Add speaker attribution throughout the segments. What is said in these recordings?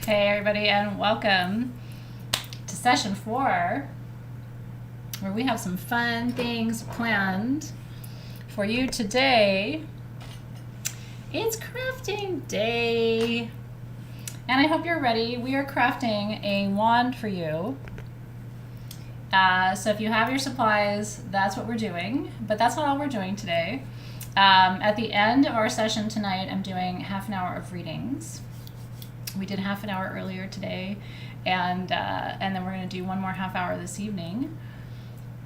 Speaker 1: Hey everybody, and welcome to session 4, where we have some fun things planned for you today. It's crafting day, and I hope you're ready. We are crafting a wand for you. So if you have your supplies, that's what we're doing, but that's not all we're doing today. At the end of our session tonight, I'm doing half an hour of readings. We did half an hour earlier today, and then we're going to do one more half hour this evening.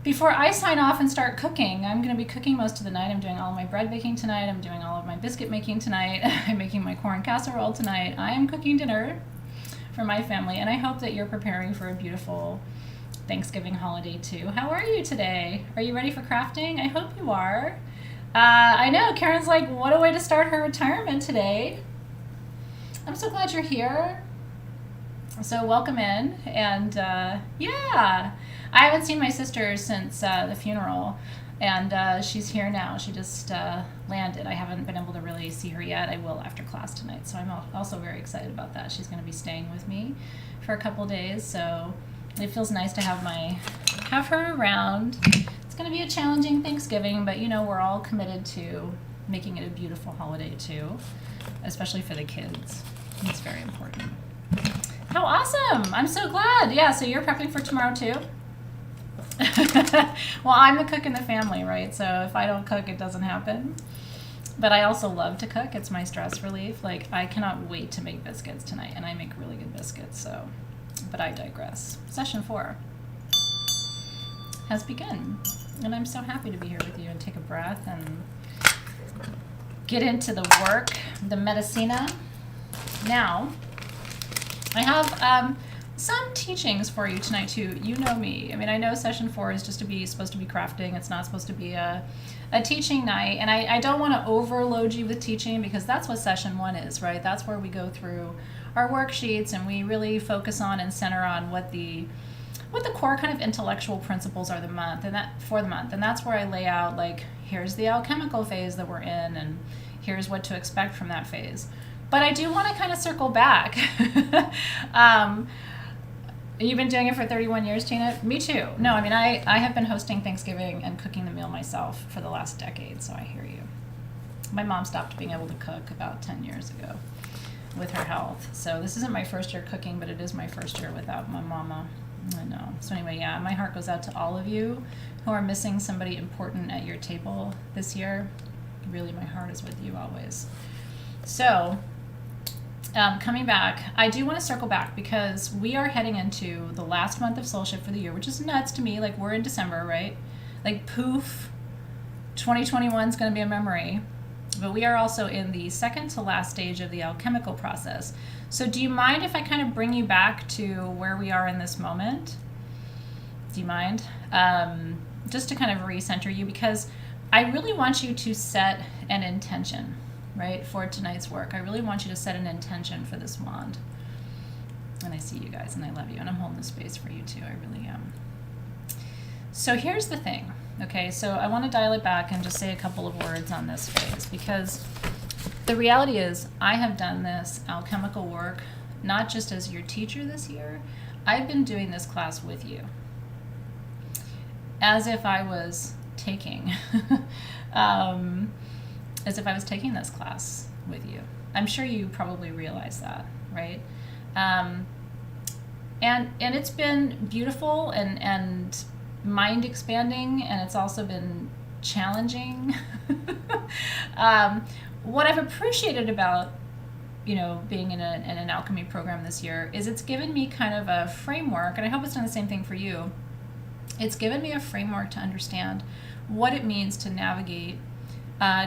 Speaker 1: Before I sign off and start cooking, I'm going to be cooking most of the night. I'm doing all of my bread baking tonight. I'm doing all of my biscuit making tonight. I'm making my corn casserole tonight. I am cooking dinner for my family, and I hope that you're preparing for a beautiful Thanksgiving holiday too. How are you today? Are you ready for crafting? I hope you are. I know, Karen's like, what a way to start her retirement today. I'm so glad you're here. So welcome in, and yeah, I haven't seen my sister since the funeral, and she's here now. She just landed. I haven't been able to really see her yet. I will after class tonight, so I'm also very excited about that. She's going to be staying with me for a couple days, so it feels nice to have her around. It's going to be a challenging Thanksgiving, but you know, we're all committed to making it a beautiful holiday too, especially for the kids. It's very important. How awesome! I'm so glad. Yeah, so you're prepping for tomorrow too? Well, I'm the cook in the family, right? So if I don't cook, it doesn't happen. But I also love to cook. It's my stress relief. Like, I cannot wait to make biscuits tonight, and I make really good biscuits, so. But I digress. Session 4 has begun, and I'm so happy to be here with you and take a breath and get into the work, the medicina. Now, I have some teachings for you tonight too. You know me. I mean, I know session 4 is just supposed to be crafting. It's not supposed to be a teaching night. And I don't want to overload you with teaching, because that's what session 1 is, right? That's where we go through our worksheets and we really focus on and center on what the core kind of intellectual principles are for the month. And that's where I lay out, like, here's the alchemical phase that we're in, and here's what to expect from that phase. But I do want to kind of circle back. You've been doing it for 31 years, Tina? Me too. No, I mean, I have been hosting Thanksgiving and cooking the meal myself for the last decade, so I hear you. My mom stopped being able to cook about 10 years ago with her health. So this isn't my first year cooking, but it is my first year without my mama. I know. So anyway, yeah, my heart goes out to all of you who are missing somebody important at your table this year. Really, my heart is with you always. So, coming back, I do want to circle back because we are heading into the last month of soulship for the year, which is nuts to me. Like, we're in December, right? Like, poof, 2021 is going to be a memory. But we are also in the second to last stage of the alchemical process. So do you mind if I kind of bring you back to where we are in this moment? Do you mind? Just to kind of recenter you, because I really want you to set an intention, right, for tonight's work. I really want you to set an intention for this wand. And I see you guys, and I love you, and I'm holding the space for you too. I really am. So here's the thing, okay? So I want to dial it back and just say a couple of words on this phase, because the reality is I have done this alchemical work not just as your teacher this year. I've been doing this class with you, as if I was taking this class with you. I'm sure you probably realize that, right? And it's been beautiful and mind expanding, and it's also been challenging. What I've appreciated about, you know, being in an alchemy program this year is it's given me kind of a framework, and I hope it's done the same thing for you. It's given me a framework to understand what it means to navigate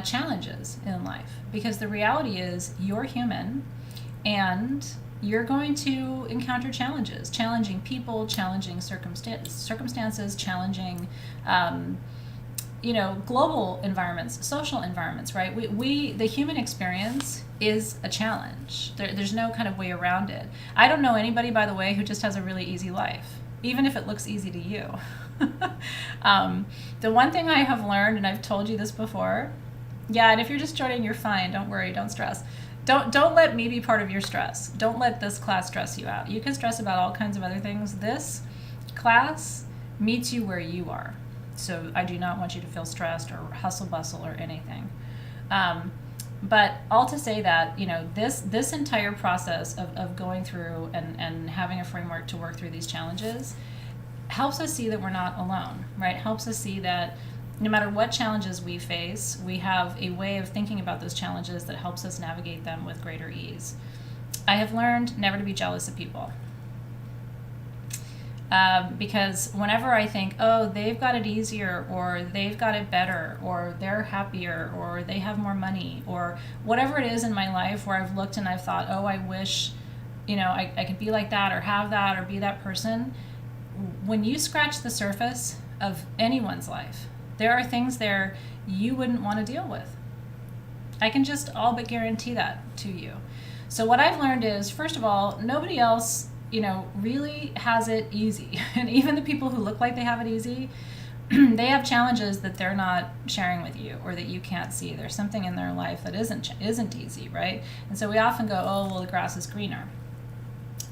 Speaker 1: challenges in life, because the reality is you're human and you're going to encounter challenges, challenging people, challenging circumstances, challenging global environments, social environments, right? The human experience is a challenge. There's no kind of way around it. I don't know anybody, by the way, who just has a really easy life, even if it looks easy to you. The one thing I have learned, and I've told you this before, Yeah, and if you're just joining, you're fine. Don't worry. Don't stress. Don't let me be part of your stress. Don't let this class stress you out. You can stress about all kinds of other things. This class meets you where you are. So I do not want you to feel stressed or hustle bustle or anything. But all to say that, this entire process of going through and having a framework to work through these challenges helps us see that we're not alone, right? Helps us see that no matter what challenges we face, we have a way of thinking about those challenges that helps us navigate them with greater ease. I have learned never to be jealous of people. Because whenever I think, oh, they've got it easier, or they've got it better, or they're happier, or they have more money, or whatever it is in my life where I've looked and I've thought, oh, I wish, I could be like that, or have that, or be that person. When you scratch the surface of anyone's life, there are things there you wouldn't want to deal with. I can just all but guarantee that to you. So what I've learned is, first of all, nobody else, really has it easy. And even the people who look like they have it easy, they have challenges that they're not sharing with you or that you can't see. There's something in their life that isn't easy, right? And so we often go, oh, well, the grass is greener.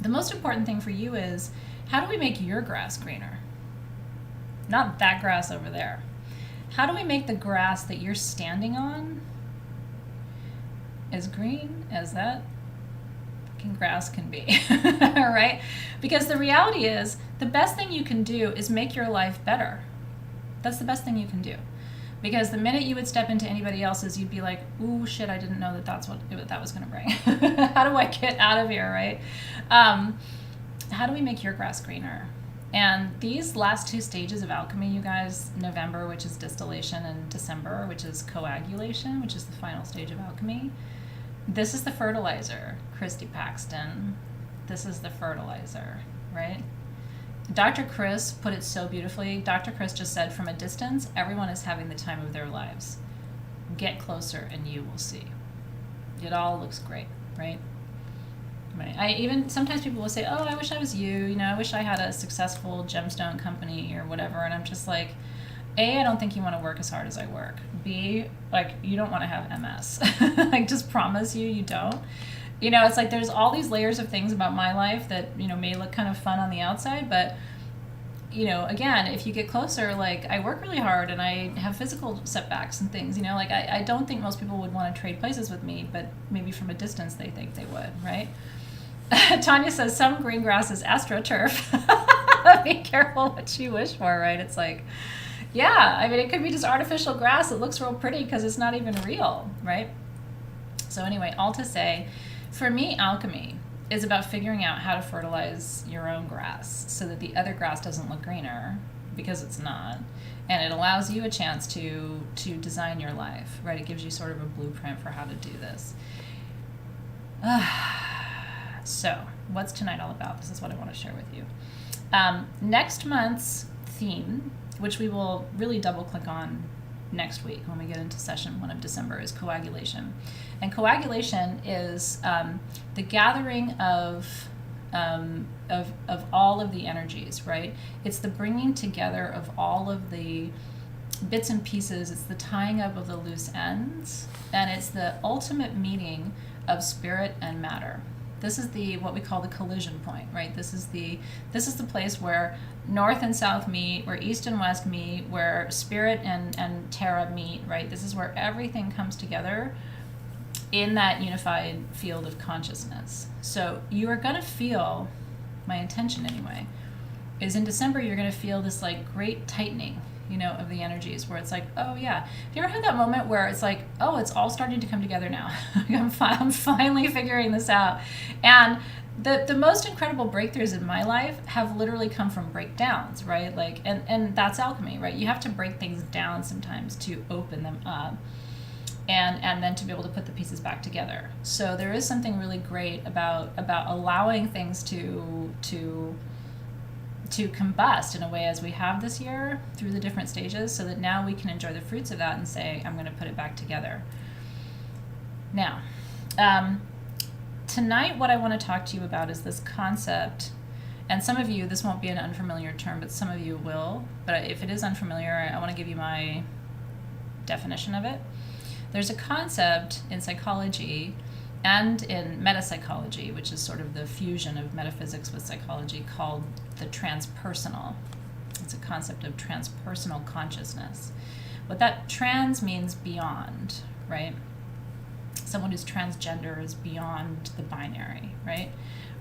Speaker 1: The most important thing for you is, how do we make your grass greener? Not that grass over there. How do we make the grass that you're standing on as green as that fucking grass can be, right? Because the reality is, the best thing you can do is make your life better. That's the best thing you can do. Because the minute you would step into anybody else's, you'd be like, ooh, shit, I didn't know that's what that was going to bring. How do I get out of here, right? How do we make your grass greener? And these last two stages of alchemy, you guys, November, which is distillation, and December, which is coagulation, which is the final stage of alchemy, this is the fertilizer, Christy Paxton. This is the fertilizer, right? Dr. Chris put it so beautifully. Dr. Chris just said, from a distance, everyone is having the time of their lives. Get closer and you will see. It all looks great, right? Right. Sometimes people will say, oh, I wish I was you. I wish I had a successful gemstone company or whatever. And I'm just like, A, I don't think you want to work as hard as I work. B, you don't want to have MS. Just promise you don't. It's like there's all these layers of things about my life that, may look kind of fun on the outside. But, again, if you get closer, I work really hard and I have physical setbacks and things, I don't think most people would want to trade places with me, but maybe from a distance they think they would, right? Tanya says, some green grass is astroturf. Be careful what you wish for, right? It's like, yeah, it could be just artificial grass. It looks real pretty because it's not even real, right? So anyway, all to say, for me, alchemy is about figuring out how to fertilize your own grass so that the other grass doesn't look greener, because it's not. And it allows you a chance to design your life, right? It gives you sort of a blueprint for how to do this. So, what's tonight all about? This is what I want to share with you. Next month's theme, which we will really double click on next week when we get into session 1 of December, is coagulation. And coagulation is the gathering of all of the energies, right? It's the bringing together of all of the bits and pieces. It's the tying up of the loose ends, and it's the ultimate meeting of spirit and matter. This is what we call the collision point, right? This is the place where north and south meet, where east and west meet, where spirit and terra meet, right? This is where everything comes together in that unified field of consciousness. So you are going to feel, my intention anyway, is in December you're going to feel this great tightening, of the energies, where it's like, oh yeah. Have you ever had that moment where it's like, oh, it's all starting to come together now. I'm finally figuring this out. And the most incredible breakthroughs in my life have literally come from breakdowns, right? And that's alchemy, right? You have to break things down sometimes to open them up. And then to be able to put the pieces back together. So there is something really great about allowing things to combust in a way as we have this year through the different stages, so that now we can enjoy the fruits of that and say, I'm going to put it back together. Now, tonight what I want to talk to you about is this concept, and some of you, this won't be an unfamiliar term, but some of you will. But if it is unfamiliar, I want to give you my definition of it. There's a concept in psychology and in metapsychology, which is sort of the fusion of metaphysics with psychology, called the transpersonal. It's a concept of transpersonal consciousness. What that trans means beyond, right? Someone who's transgender is beyond the binary, right?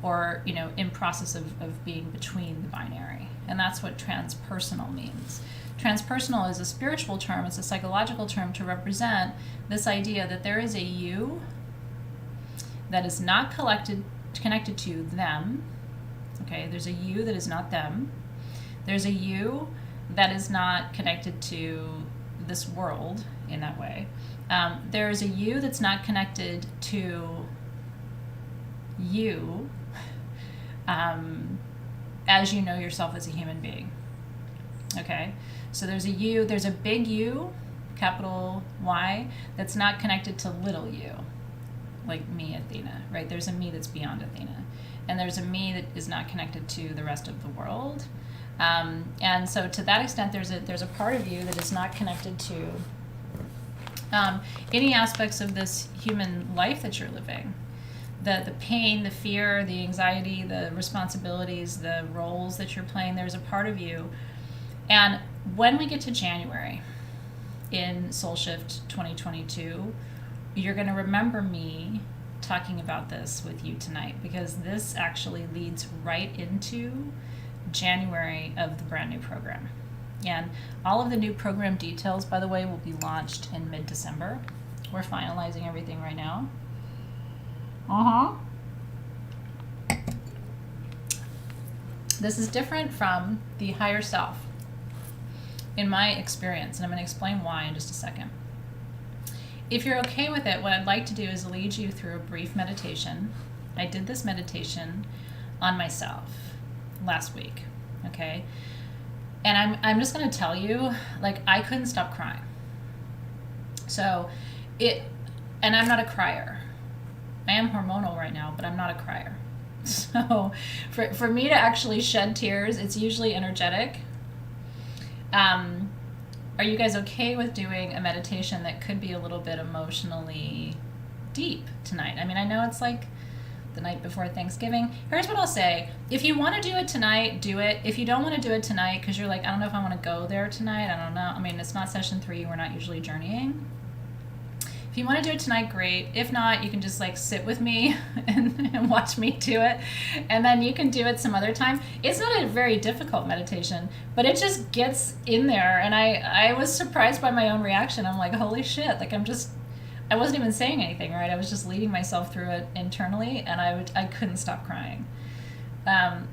Speaker 1: Or, in process of being between the binary. And that's what transpersonal means. Transpersonal is a spiritual term, it's a psychological term to represent this idea that there is a you that is not connected to them. Okay, there's a you that is not them. There's a you that is not connected to this world in that way. There's a you that's not connected to you as you know yourself as a human being. Okay, so there's a you, there's a big you, capital Y, that's not connected to little you, like me, Athena, right? There's a me that's beyond Athena. And there's a me that is not connected to the rest of the world. And so to that extent, there's a part of you that is not connected to any aspects of this human life that you're living. The pain, the fear, the anxiety, the responsibilities, the roles that you're playing, there's a part of you. And when we get to January in Soul Shift 2022, you're going to remember me talking about this with you tonight, because this actually leads right into January of the brand new program. And all of the new program details, by the way, will be launched in mid-December. We're finalizing everything right now. This is different from the higher self, in my experience, and I'm going to explain why in just a second. If you're okay with it, what I'd like to do is lead you through a brief meditation. I did this meditation on myself last week, okay? And I'm just going to tell you, like, I couldn't stop crying. So and I'm not a crier. I am hormonal right now, but I'm not a crier. So for me to actually shed tears, it's usually energetic. Are you guys okay with doing a meditation that could be a little bit emotionally deep tonight? I mean, I know it's like the night before Thanksgiving. Here's what I'll say. If you want to do it tonight, do it. If you don't want to do it tonight because you're like, I don't know if I want to go there tonight, I don't know. I mean, it's not session 3. We're not usually journeying. If you want to do it tonight, great. If not, you can just like sit with me and watch me do it. And then you can do it some other time. It's not a very difficult meditation, but it just gets in there. And I was surprised by my own reaction. I'm like, holy shit. Like I wasn't even saying anything, right? I was just leading myself through it internally, and I couldn't stop crying.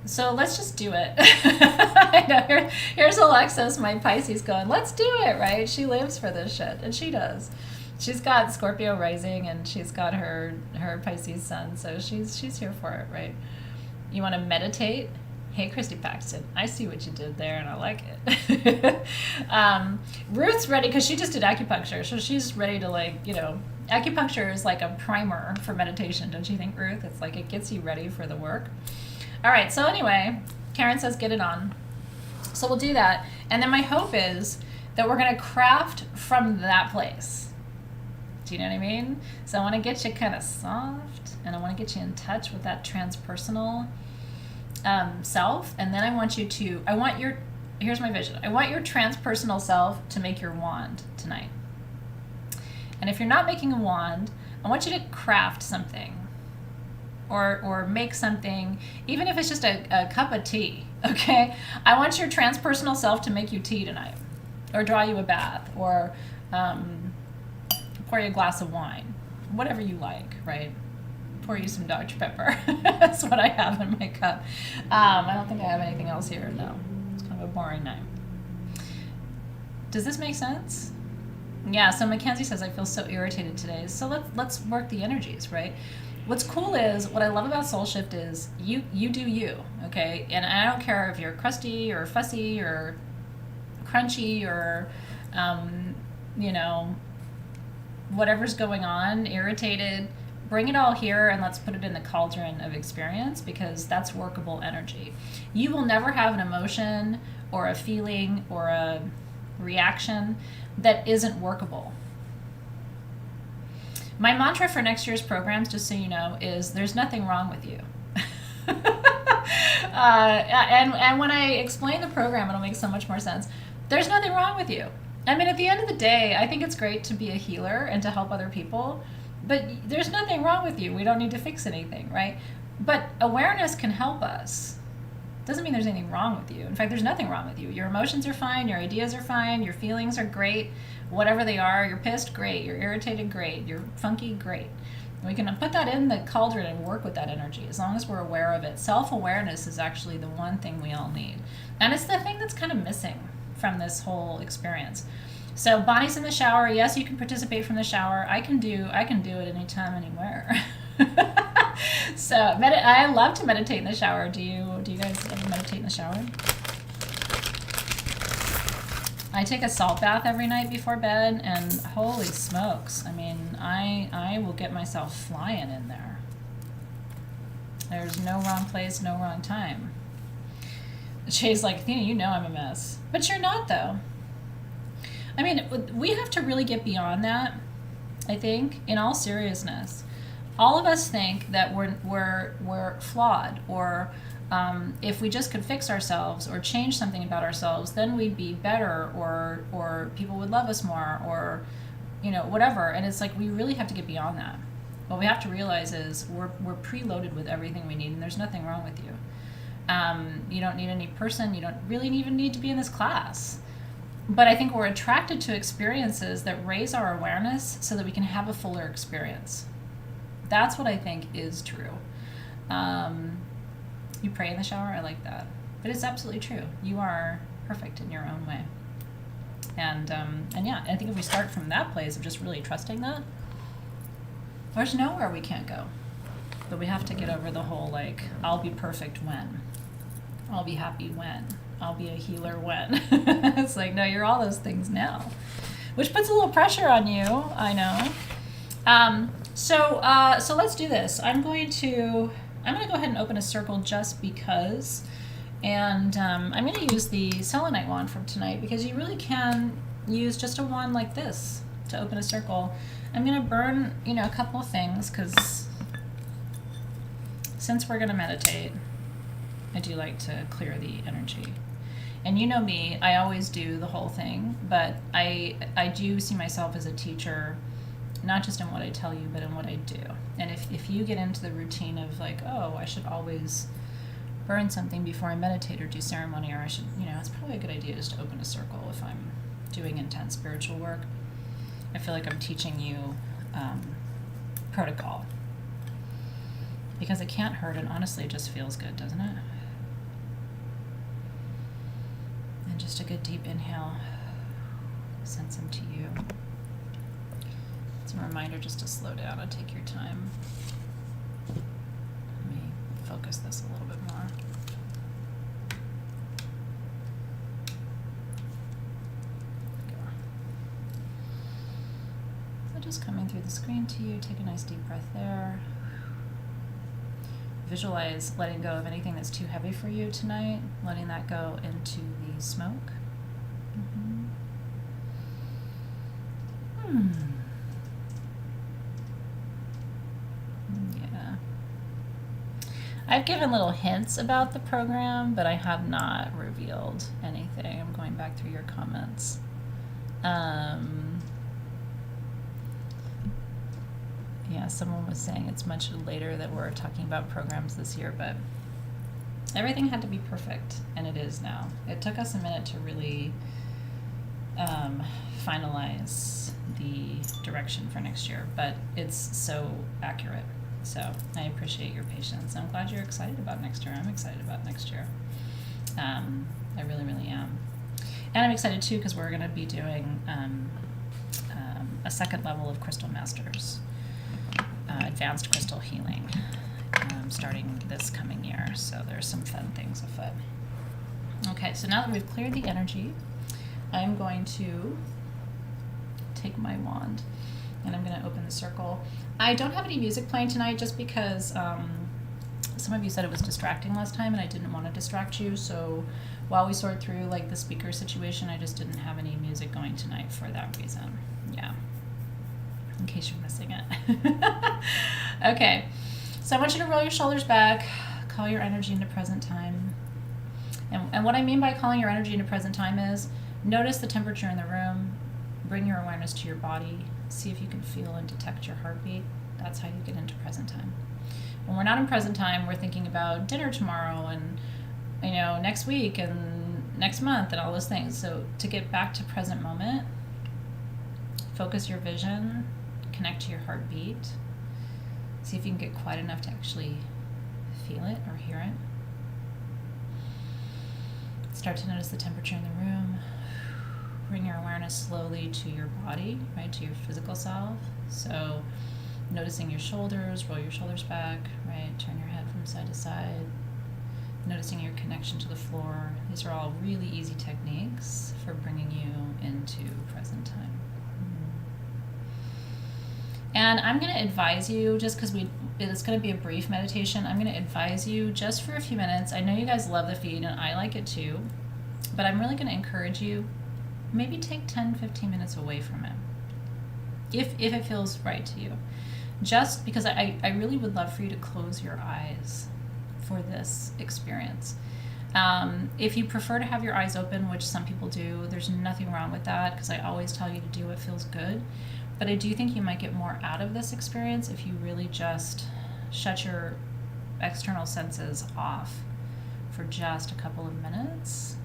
Speaker 1: So let's just do it. I know, here's Alexis, my Pisces, going, let's do it, right? She lives for this shit, and she does. She's got Scorpio rising, and she's got her Pisces sun, so she's here for it, right? You want to meditate? Hey, Christy Paxton, I see what you did there, and I like it. Ruth's ready, because she just did acupuncture, so she's ready to, like, acupuncture is like a primer for meditation, don't you think, Ruth? It's like it gets you ready for the work. All right, so anyway, Karen says get it on. So we'll do that, and then my hope is that we're going to craft from that place. Do you know what I mean? So I want to get you kind of soft, and I want to get you in touch with that transpersonal self, and then here's my vision. I want your transpersonal self to make your wand tonight. And if you're not making a wand, I want you to craft something or make something, even if it's just a cup of tea, okay? I want your transpersonal self to make you tea tonight, or draw you a bath, or pour you a glass of wine, whatever you like, right? Pour you some Dr. Pepper. That's what I have in my cup. I don't think I have anything else here, no. It's kind of a boring night. Does this make sense? Yeah, so Mackenzie says, I feel so irritated today. So let's work the energies, right? What's cool is, what I love about Soul Shift is you do you, okay? And I don't care if you're crusty or fussy or crunchy or, whatever's going on, irritated, bring it all here and let's put it in the cauldron of experience, because that's workable energy. You will never have an emotion or a feeling or a reaction that isn't workable. My mantra for next year's programs, just so you know, is there's nothing wrong with you. And when I explain the program, it'll make so much more sense. There's nothing wrong with you. I mean, at the end of the day, I think it's great to be a healer and to help other people, but there's nothing wrong with you. We don't need to fix anything, right? But awareness can help us. Doesn't mean there's anything wrong with you. In fact, there's nothing wrong with you. Your emotions are fine, your ideas are fine, your feelings are great, whatever they are. You're pissed, great. You're irritated, great. You're funky, great. We can put that in the cauldron and work with that energy as long as we're aware of it. Self-awareness is actually the one thing we all need. And it's the thing that's kind of missing from this whole experience. So Bonnie's in the shower. Yes, you can participate from the shower. I can do it anytime, anywhere. So I love to meditate in the shower. Do you guys ever meditate in the shower? I take a salt bath every night before bed, and holy smokes, I mean, I will get myself flying in there. There's no wrong place, no wrong time. Shay's like, Athena, you know I'm a mess. But you're not, though. I mean, we have to really get beyond that, I think, in all seriousness. All of us think that we're flawed, or if we just could fix ourselves or change something about ourselves, then we'd be better, or people would love us more, or whatever. And it's like we really have to get beyond that. What we have to realize is we're preloaded with everything we need, and there's nothing wrong with you. You don't need any person. You don't really even need to be in this class. But I think we're attracted to experiences that raise our awareness so that we can have a fuller experience. That's what I think is true. You pray in the shower? I like that. But it's absolutely true. You are perfect in your own way. And yeah, I think if we start from that place of just really trusting that, there's nowhere we can't go. But we have to get over the whole, like, I'll be perfect when. I'll be happy when. I'll be a healer when. It's like, no, you're all those things now. Which puts a little pressure on you, I know. So let's do this. I'm going to go ahead and open a circle just because. And I'm going to use the selenite wand from tonight because you really can use just a wand like this to open a circle. I'm going to burn, a couple of things because since we're going to meditate, I do like to clear the energy. And you know me, I always do the whole thing, but I do see myself as a teacher, not just in what I tell you, but in what I do. And if you get into the routine of like, oh, I should always burn something before I meditate or do ceremony, or I should, it's probably a good idea just to open a circle if I'm doing intense spiritual work. I feel like I'm teaching you protocol. Because it can't hurt, and honestly, it just feels good, doesn't it? And just a good deep inhale sends them to you. It's a reminder just to slow down and take your time. Let me focus this a little bit more. So just coming through the screen to you, take a nice deep breath there. Visualize letting go of anything that's too heavy for you tonight, letting that go into the smoke. Yeah. I've given little hints about the program, but I have not revealed anything. I'm going back through your comments. Yeah, someone was saying it's much later that we're talking about programs this year, but everything had to be perfect, and it is now. It took us a minute to really finalize the direction for next year, but it's so accurate. So I appreciate your patience. I'm glad you're excited about next year. I'm excited about next year. I really, really am. And I'm excited too because we're going to be doing a second level of Crystal Masters. Advanced crystal healing starting this coming year, so there's some fun things afoot. Okay, so now that we've cleared the energy, I'm going to take my wand and I'm going to open the circle. I don't have any music playing tonight just because some of you said it was distracting last time and I didn't want to distract you, so while we sort through like the speaker situation, I just didn't have any music going tonight for that reason. Yeah. in case you're missing it. Okay, so I want you to roll your shoulders back, call your energy into present time. And what I mean by calling your energy into present time is notice the temperature in the room, bring your awareness to your body, see if you can feel and detect your heartbeat. That's how you get into present time. When we're not in present time, we're thinking about dinner tomorrow and, next week and next month and all those things. So to get back to present moment, focus your vision, connect to your heartbeat, see if you can get quiet enough to actually feel it or hear it. Start to notice the temperature in the room. Bring your awareness slowly to your body, right, to your physical self. So noticing your shoulders, roll your shoulders back, right, turn your head from side to side. Noticing your connection to the floor. These are all really easy techniques for bringing you into present time. And I'm going to advise you, just because it's going to be a brief meditation, I'm going to advise you just for a few minutes. I know you guys love the feed and I like it too, but I'm really going to encourage you, maybe take 10-15 minutes away from it, if it feels right to you. Just because I really would love for you to close your eyes for this experience. If you prefer to have your eyes open, which some people do, there's nothing wrong with that, because I always tell you to do what feels good. But I do think you might get more out of this experience if you really just shut your external senses off for just a couple of minutes.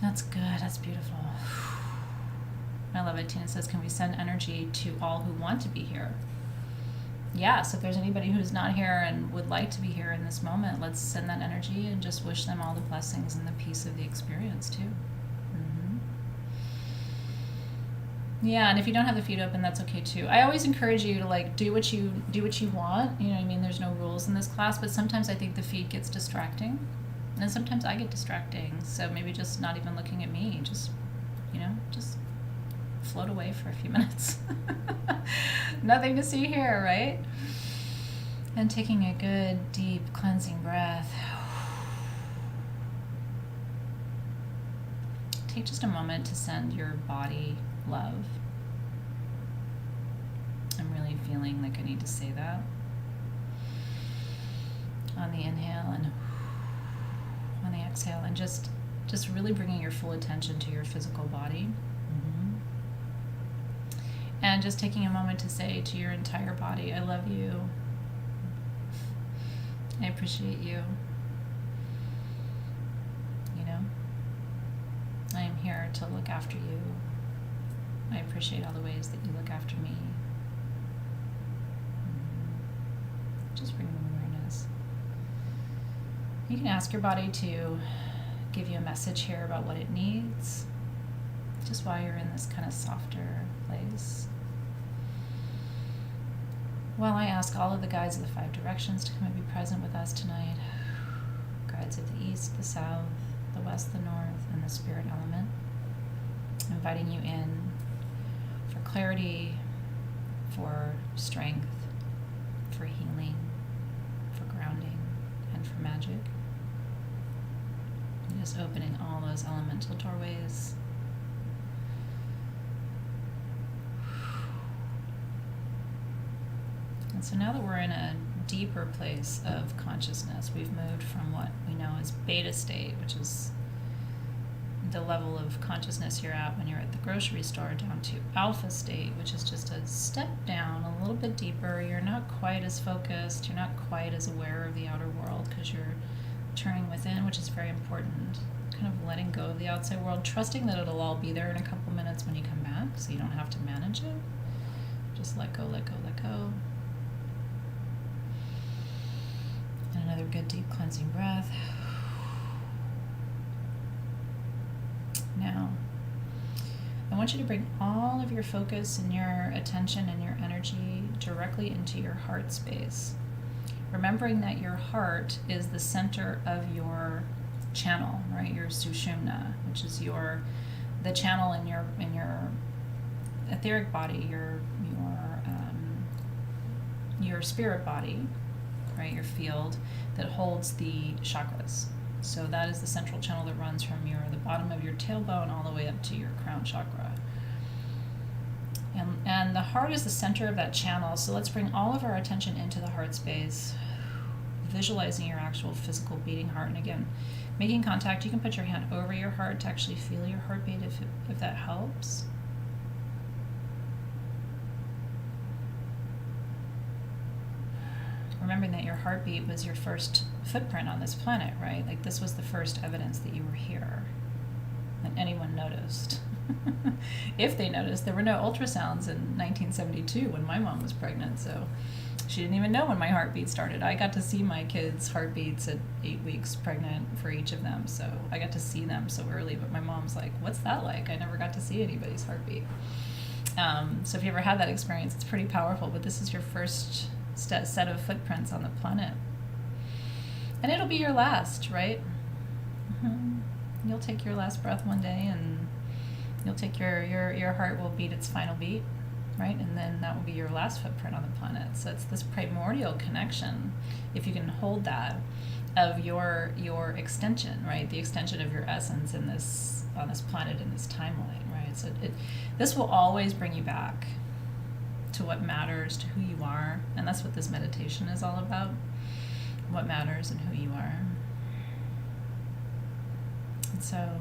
Speaker 1: That's good. That's beautiful. I love it. Tina says, can we send energy to all who want to be here? Yes, if there's anybody who's not here and would like to be here in this moment, let's send that energy and just wish them all the blessings and the peace of the experience too. Yeah, and if you don't have the feed open, that's okay too. I always encourage you to do what you want. You know what I mean? There's no rules in this class, but sometimes I think the feed gets distracting. And sometimes I get distracting. So maybe just not even looking at me, just float away for a few minutes. Nothing to see here, right? And taking a good, deep, cleansing breath. Take just a moment to send your body love. I'm really feeling like I need to say that. On the inhale and on the exhale, and just really bringing your full attention to your physical body. And just taking a moment to say to your entire body, I love you. I appreciate you. I am here to look after you. I appreciate all the ways that you look after me. Just bring awareness. You can ask your body to give you a message here about what it needs, just while you're in this kind of softer place. While I ask all of the guides of the 5 directions to come and be present with us tonight, guides of the east, the south, the west, the north, and the spirit element, inviting you in for clarity, for strength, for healing, for grounding, and for magic. And just opening all those elemental doorways. And so now that we're in a deeper place of consciousness, we've moved from what we know as beta state, which is the level of consciousness you're at when you're at the grocery store, down to alpha state, which is just a step down, a little bit deeper. You're not quite as focused, you're not quite as aware of the outer world because you're turning within, which is very important. Kind of letting go of the outside world, trusting that it'll all be there in a couple minutes when you come back, so you don't have to manage it. Just let go, let go, let go. And another good deep cleansing breath. Now, I want you to bring all of your focus and your attention and your energy directly into your heart space. Remembering that your heart is the center of your channel, right? Your sushumna, which is the channel in your etheric body, your spirit body, right? Your field that holds the chakras. So that is the central channel that runs from the bottom of your tailbone all the way up to your crown chakra. And the heart is the center of that channel. So let's bring all of our attention into the heart space, visualizing your actual physical beating heart. And again, making contact. You can put your hand over your heart to actually feel your heartbeat if that helps. Remembering that your heartbeat was your first footprint on this planet, right? Like this was the first evidence that you were here, that anyone noticed. If they noticed, there were no ultrasounds in 1972 when my mom was pregnant, so she didn't even know when my heartbeat started. I got to see my kids' heartbeats at 8 weeks pregnant for each of them, so I got to see them so early, but my mom's like, what's that like? I never got to see anybody's heartbeat. So if you ever had that experience, it's pretty powerful, but this is your first set of footprints on the planet. And it'll be your last, right? Mm-hmm. You'll take your last breath one day, and you'll take your heart will beat its final beat, right? And then that will be your last footprint on the planet. So it's this primordial connection, if you can hold that, of your extension, right? The extension of your essence in this on this planet, in this timeline, right? So this will always bring you back to what matters, to who you are. And that's what this meditation is all about, what matters and who you are. And so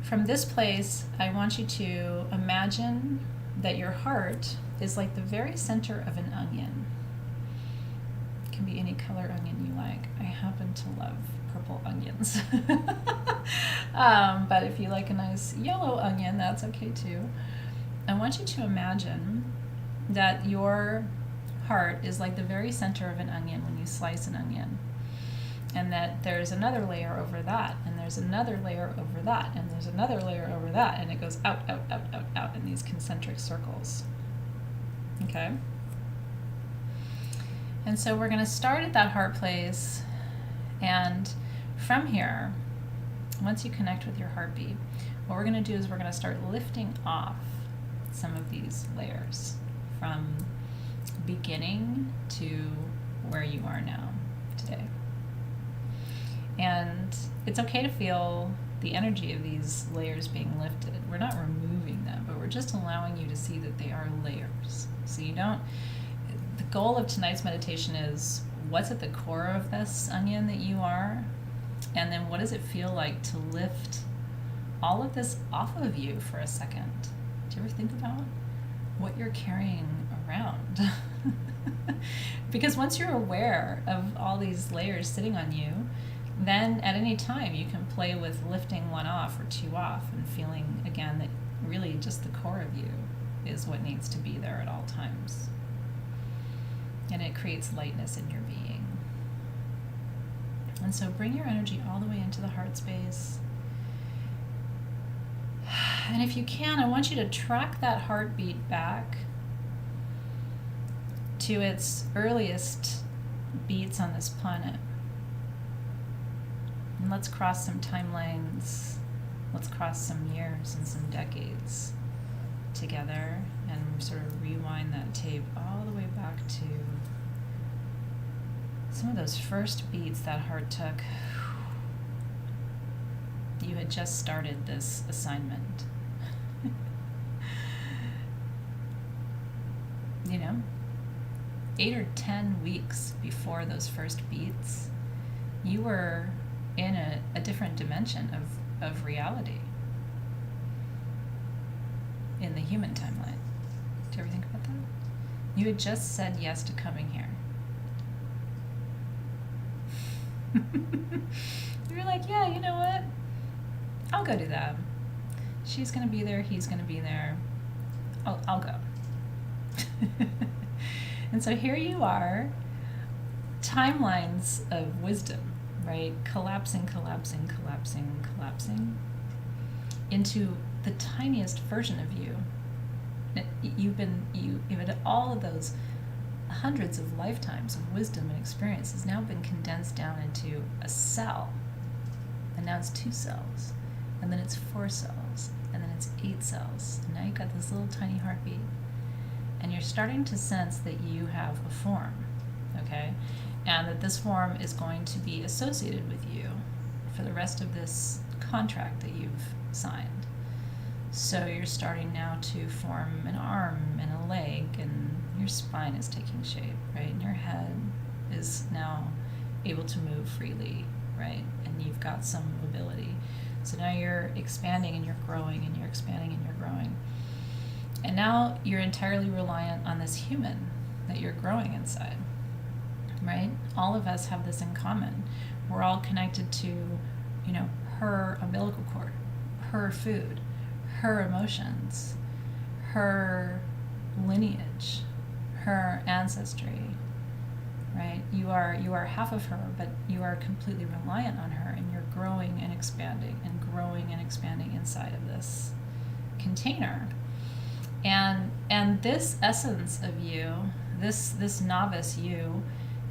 Speaker 1: from this place, I want you to imagine that your heart is like the very center of an onion. It can be any color onion you like. I happen to love purple onions. But if you like a nice yellow onion, that's okay too. I want you to imagine that your heart is like the very center of an onion when you slice an onion. And that there's another layer over that, and there's another layer over that, and there's another layer over that, and it goes out, out, out, out, out in these concentric circles. Okay? And so we're going to start at that heart place, and from here, once you connect with your heartbeat, what we're going to do is we're going to start lifting off some of these layers from beginning to where you are now today. And it's okay to feel the energy of these layers being lifted. We're not removing them, but we're just allowing you to see that they are layers. So the goal of tonight's meditation is what's at the core of this onion that you are, and then what does it feel like to lift all of this off of you for a second? Do you ever think about what you're carrying around? Because once you're aware of all these layers sitting on you, then at any time you can play with lifting one off or two off and feeling again that really just the core of you is what needs to be there at all times. And it creates lightness in your being. And so bring your energy all the way into the heart space. And if you can, I want you to track that heartbeat back to its earliest beats on this planet. And let's cross some timelines, let's cross some years and some decades together and sort of rewind that tape all the way back to some of those first beats that heart took. You had just started this assignment. 8 or 10 weeks before those first beats, you were in a different dimension of reality in the human timeline. Do you ever think about that? You had just said yes to coming here. You were like, yeah, you know what? I'll go do that. She's going to be there. He's going to be there. I'll go. And so here you are, timelines of wisdom, right? Collapsing, collapsing, collapsing, collapsing into the tiniest version of you. You've had all of those hundreds of lifetimes of wisdom and experience has now been condensed down into a cell. And now it's 2 cells. And then it's 4 cells. And then it's 8 cells. And now you've got this little tiny heartbeat. And you're starting to sense that you have a form, okay? And that this form is going to be associated with you for the rest of this contract that you've signed. So you're starting now to form an arm and a leg, and your spine is taking shape, right? And your head is now able to move freely, right? And you've got some mobility. So now you're expanding and you're growing, and you're expanding and you're growing. And now you're entirely reliant on this human that you're growing inside, right? All of us have this in common. We're all connected to, her umbilical cord, her food, her emotions, her lineage, her ancestry, right? You are half of her, but you are completely reliant on her, and you're growing and expanding inside of this container. And this essence of you, this novice you,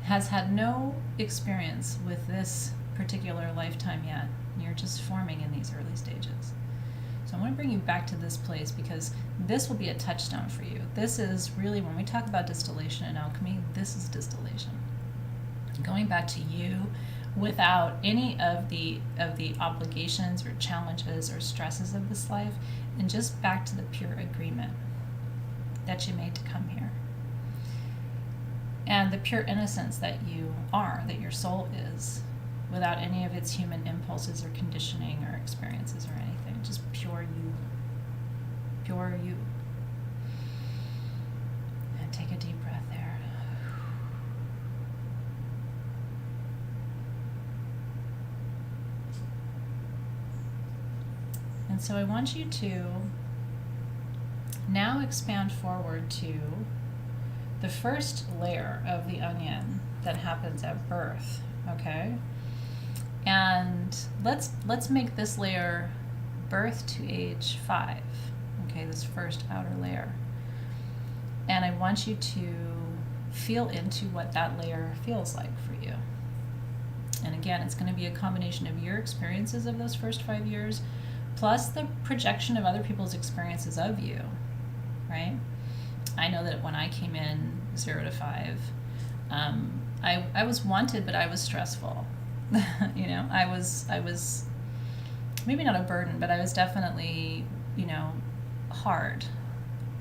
Speaker 1: has had no experience with this particular lifetime yet. You're just forming in these early stages. So I want to bring you back to this place, because this will be a touchstone for you. This is really, when we talk about distillation in alchemy, this is distillation. Going back to you without any of the obligations or challenges or stresses of this life, and just back to the pure agreement that you made to come here. And the pure innocence that you are, that your soul is, without any of its human impulses or conditioning or experiences or anything. Just pure you. Pure you. And take a deep breath there. And so I want you to now expand forward to the first layer of the onion that happens at birth, okay? And let's make this layer birth to age 5, okay, this first outer layer. And I want you to feel into what that layer feels like for you. And again, it's going to be a combination of your experiences of those first 5 years, plus the projection of other people's experiences of you, right? I know that when I came in 0 to 5, I was wanted, but I was stressful. I was maybe not a burden, but I was definitely, hard.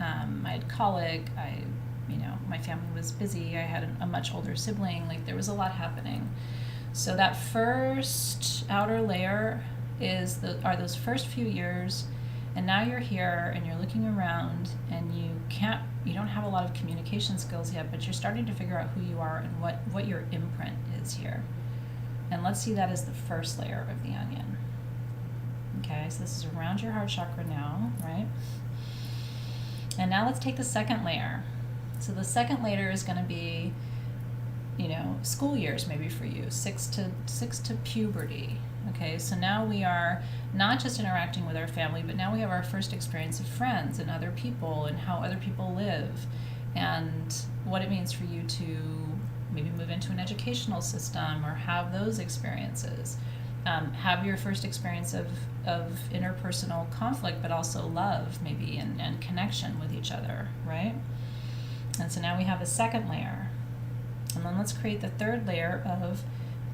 Speaker 1: I had colic. My family was busy. I had a much older sibling. Like, there was a lot happening. So that first outer layer are those first few years, and now you're here and you're looking around, and you don't have a lot of communication skills yet, but you're starting to figure out who you are and what your imprint is here. And let's see that as the first layer of the onion. Okay, so this is around your heart chakra now, right? And now let's take the second layer. So the second layer is going to be, school years maybe for you, 6 to puberty. Okay, so now we are not just interacting with our family, but now we have our first experience of friends and other people and how other people live, and what it means for you to maybe move into an educational system or have those experiences. Have your first experience of interpersonal conflict, but also love maybe, and connection with each other, right? And so now we have a second layer. And then let's create the third layer of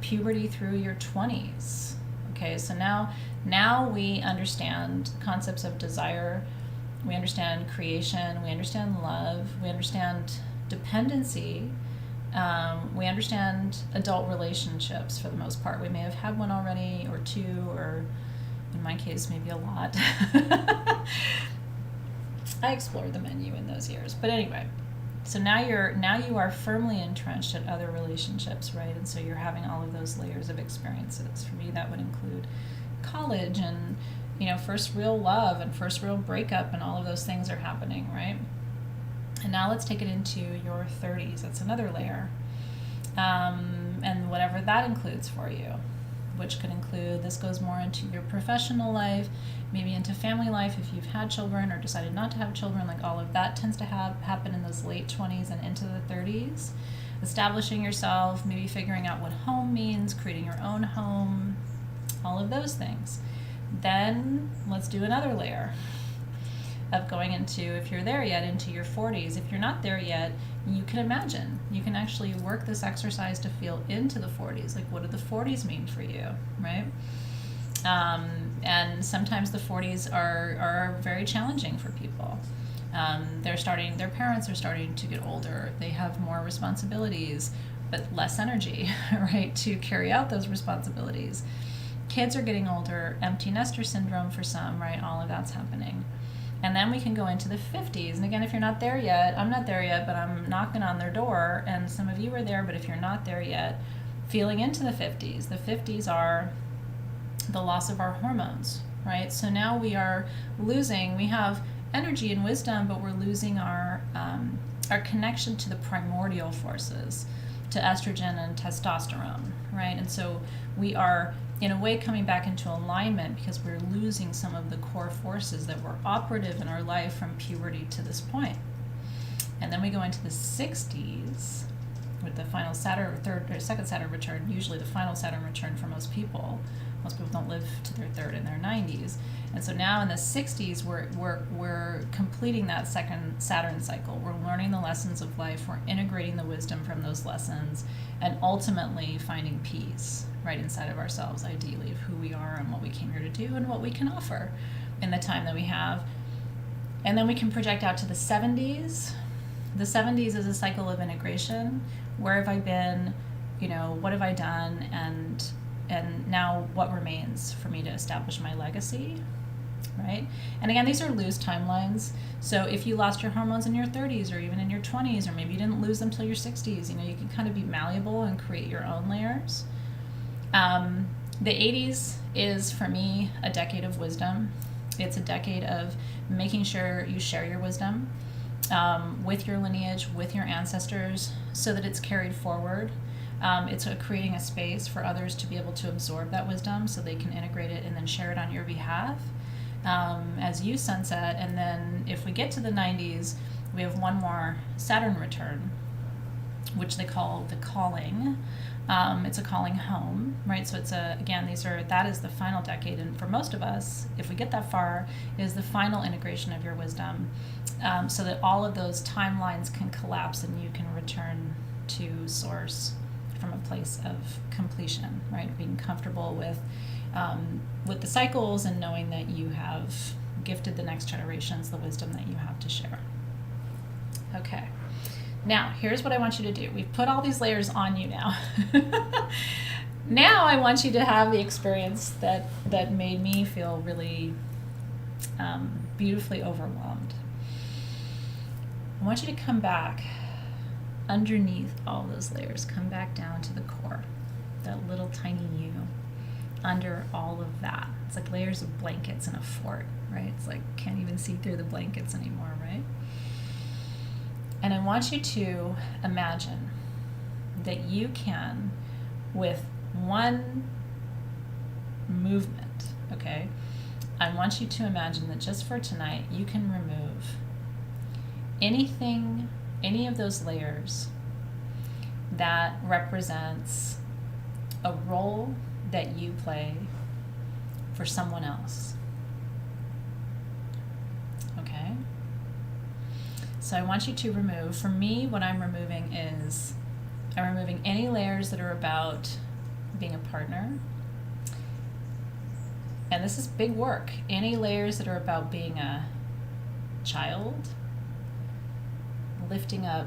Speaker 1: puberty through your 20s. Okay, so now we understand concepts of desire, we understand creation, we understand love, we understand dependency, we understand adult relationships for the most part. We may have had one already, or two, or in my case, maybe a lot. I explored the menu in those years. But anyway, so now you are firmly entrenched in other relationships, right? And so you're having all of those layers of experiences. For me, that would include college and, first real love and first real breakup, and all of those things are happening, right? And now let's take it into your 30s. That's another layer. And whatever that includes for you, which could include, this goes more into your professional life, maybe into family life if you've had children or decided not to have children. Like, all of that tends to happen in those late 20s and into the 30s. Establishing yourself, maybe figuring out what home means, creating your own home, all of those things. Then let's do another layer of going into, if you're there yet, into your 40s. If you're not there yet, you can imagine. You can actually work this exercise to feel into the 40s. Like, what do the 40s mean for you, right? And sometimes the 40s are very challenging for people. Their parents are starting to get older. They have more responsibilities, but less energy, right, to carry out those responsibilities. Kids are getting older, empty nester syndrome for some, right, all of that's happening. And then we can go into the 50s. And again, if you're not there yet, I'm not there yet, but I'm knocking on their door, and some of you are there, but if you're not there yet, feeling into the 50s. The 50s are the loss of our hormones, right? So now we are losing, we have energy and wisdom, but we're losing our connection to the primordial forces, to estrogen and testosterone, right? And so we are, in a way, coming back into alignment because we're losing some of the core forces that were operative in our life from puberty to this point. And then we go into the 60s with the final Saturn, second Saturn return, usually the final Saturn return for most people. Most people don't live to their third in their 90s. And so now in the 60s, we're completing that second Saturn cycle. We're learning the lessons of life. We're integrating the wisdom from those lessons and ultimately finding peace right inside of ourselves, ideally, of who we are and what we came here to do and what we can offer in the time that we have. And then we can project out to the 70s. The 70s is a cycle of integration. Where have I been? What have I done? And now what remains for me to establish my legacy, right? And again, these are loose timelines. So if you lost your hormones in your 30s or even in your 20s, or maybe you didn't lose them till your 60s, you can kind of be malleable and create your own layers. The 80s is, for me, a decade of wisdom. It's a decade of making sure you share your wisdom with your lineage, with your ancestors, so that it's carried forward. It's creating a space for others to be able to absorb that wisdom so they can integrate it and then share it on your behalf as you sunset. And then if we get to the 90s, we have one more Saturn return, which they call the calling. It's a calling home, right? So that is the final decade. And for most of us, if we get that far, is the final integration of your wisdom, so that all of those timelines can collapse and you can return to source from a place of completion, right? Being comfortable with the cycles and knowing that you have gifted the next generations the wisdom that you have to share. Okay. Now, here's what I want you to do. We've put all these layers on you now. Now I want you to have the experience that made me feel really beautifully overwhelmed. I want you to come back underneath all those layers. Come back down to the core, that little tiny you under all of that. It's like layers of blankets in a fort, right? It's like can't even see through the blankets anymore, right? And I want you to imagine that you can, with one movement, okay? I want you to imagine that just for tonight, you can remove anything, any of those layers that represents a role that you play for someone else. Okay? So I want you to remove, for me, what I'm removing is, I'm removing any layers that are about being a partner. And this is big work. Any layers that are about being a child, lifting up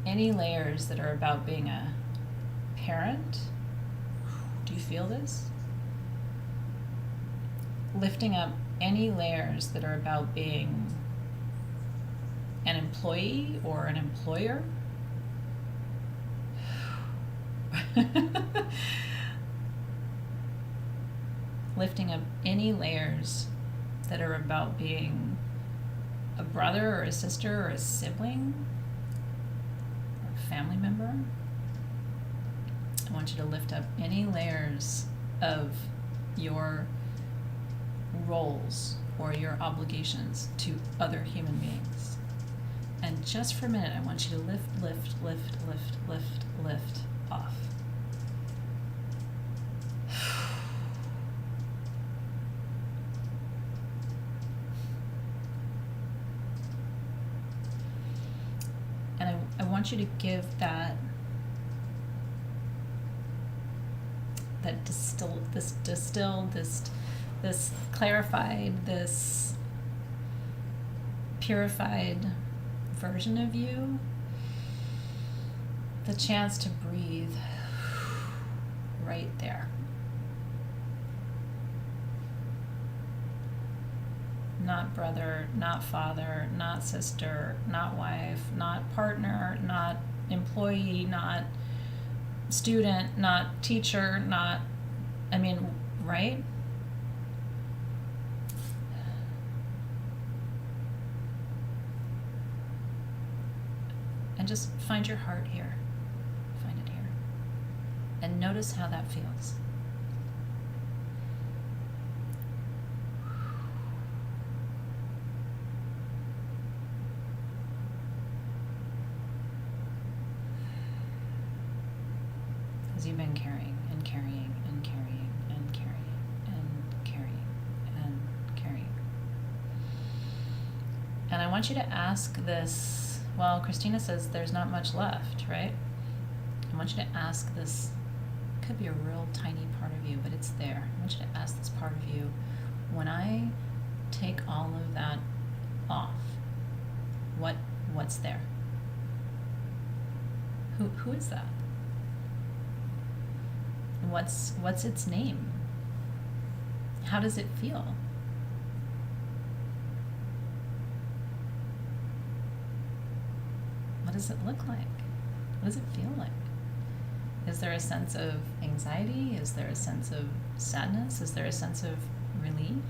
Speaker 1: any layers that are about being a parent. Do you feel this? Lifting up any layers that are about being an employee or an employer. Lifting up any layers that are about being a brother or a sister or a sibling or a family member. I want you to lift up any layers of your roles or your obligations to other human beings. And just for a minute, I want you to lift off. And I want you to give that that distilled, this clarified, this purified version of you, the chance to breathe right there. Not brother, not father, not sister, not wife, not partner, not employee, not student, not teacher, not, I mean, right? And just find your heart here. Find it here. And notice how that feels. Because you've been carrying and carrying and carrying and carrying and carrying and carrying. And I want you to ask this. Well, Christina says there's not much left, right? I want you to ask this. It could be a real tiny part of you, but it's there. I want you to ask this part of you, when I take all of that off, what's there? Who is that? What's its name? How does it feel? What does it look like? What does it feel like? Is there a sense of anxiety? Is there a sense of sadness? Is there a sense of relief?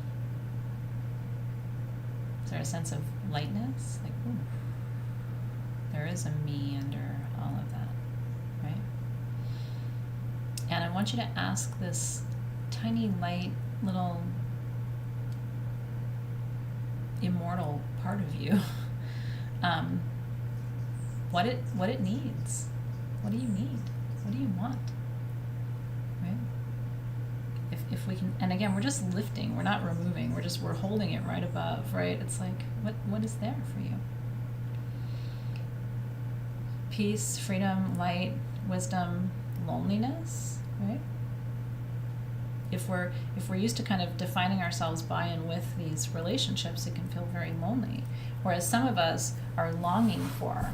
Speaker 1: Is there a sense of lightness? Like, ooh, there is a me under all of that, right? And I want you to ask this tiny, light, little, immortal part of you what it needs. What do you need? What do you want? Right? If we can, and again, we're just lifting, we're not removing, we're holding it right above, right? It's like, what is there for you? Peace, freedom, light, wisdom, loneliness, right? If we're used to kind of defining ourselves by and with these relationships, it can feel very lonely. Whereas some of us are longing for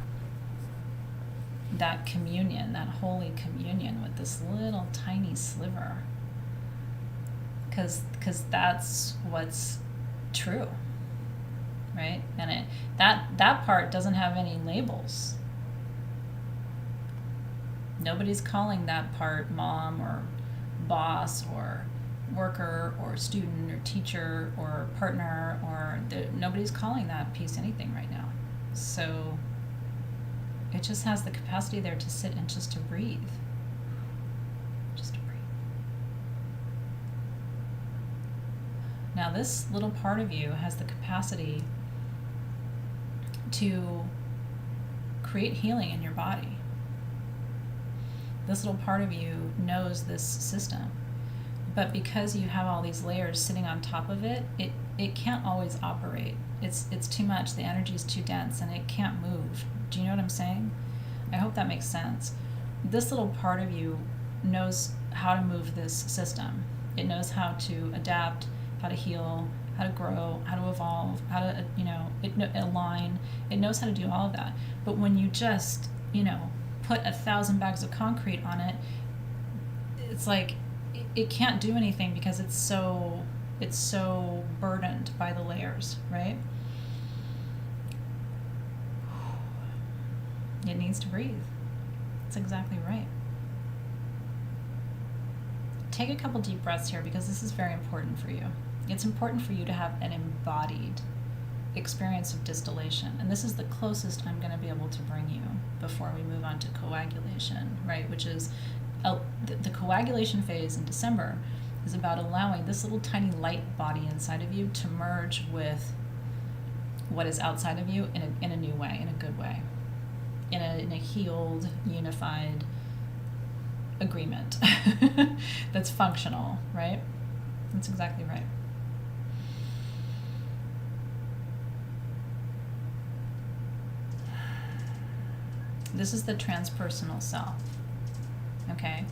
Speaker 1: that communion, that holy communion with this little tiny sliver. Because that's what's true, right? And that part doesn't have any labels. Nobody's calling that part mom or boss or worker or student or teacher or partner, or nobody's calling that piece anything right now. So it just has the capacity there to sit and just to breathe. Just to breathe. Now this little part of you has the capacity to create healing in your body. This little part of you knows this system. But because you have all these layers sitting on top of it, it can't always operate. It's too much. The energy is too dense and it can't move. Do you know what I'm saying? I hope that makes sense. This little part of you knows how to move this system. It knows how to adapt, how to heal, how to grow, how to evolve, how to, align. It knows how to do all of that. But when you just, put 1,000 bags of concrete on it, it's like it can't do anything because it's so burdened by the layers, right? It needs to breathe. That's exactly right. Take a couple deep breaths here because this is very important for you. It's important for you to have an embodied experience of distillation. And this is the closest I'm going to be able to bring you before we move on to coagulation, right? Which is the coagulation phase in December is about allowing this little tiny light body inside of you to merge with what is outside of you in a new way, in a good way, in a healed, unified agreement that's functional, right? That's exactly right. This is the transpersonal self, okay?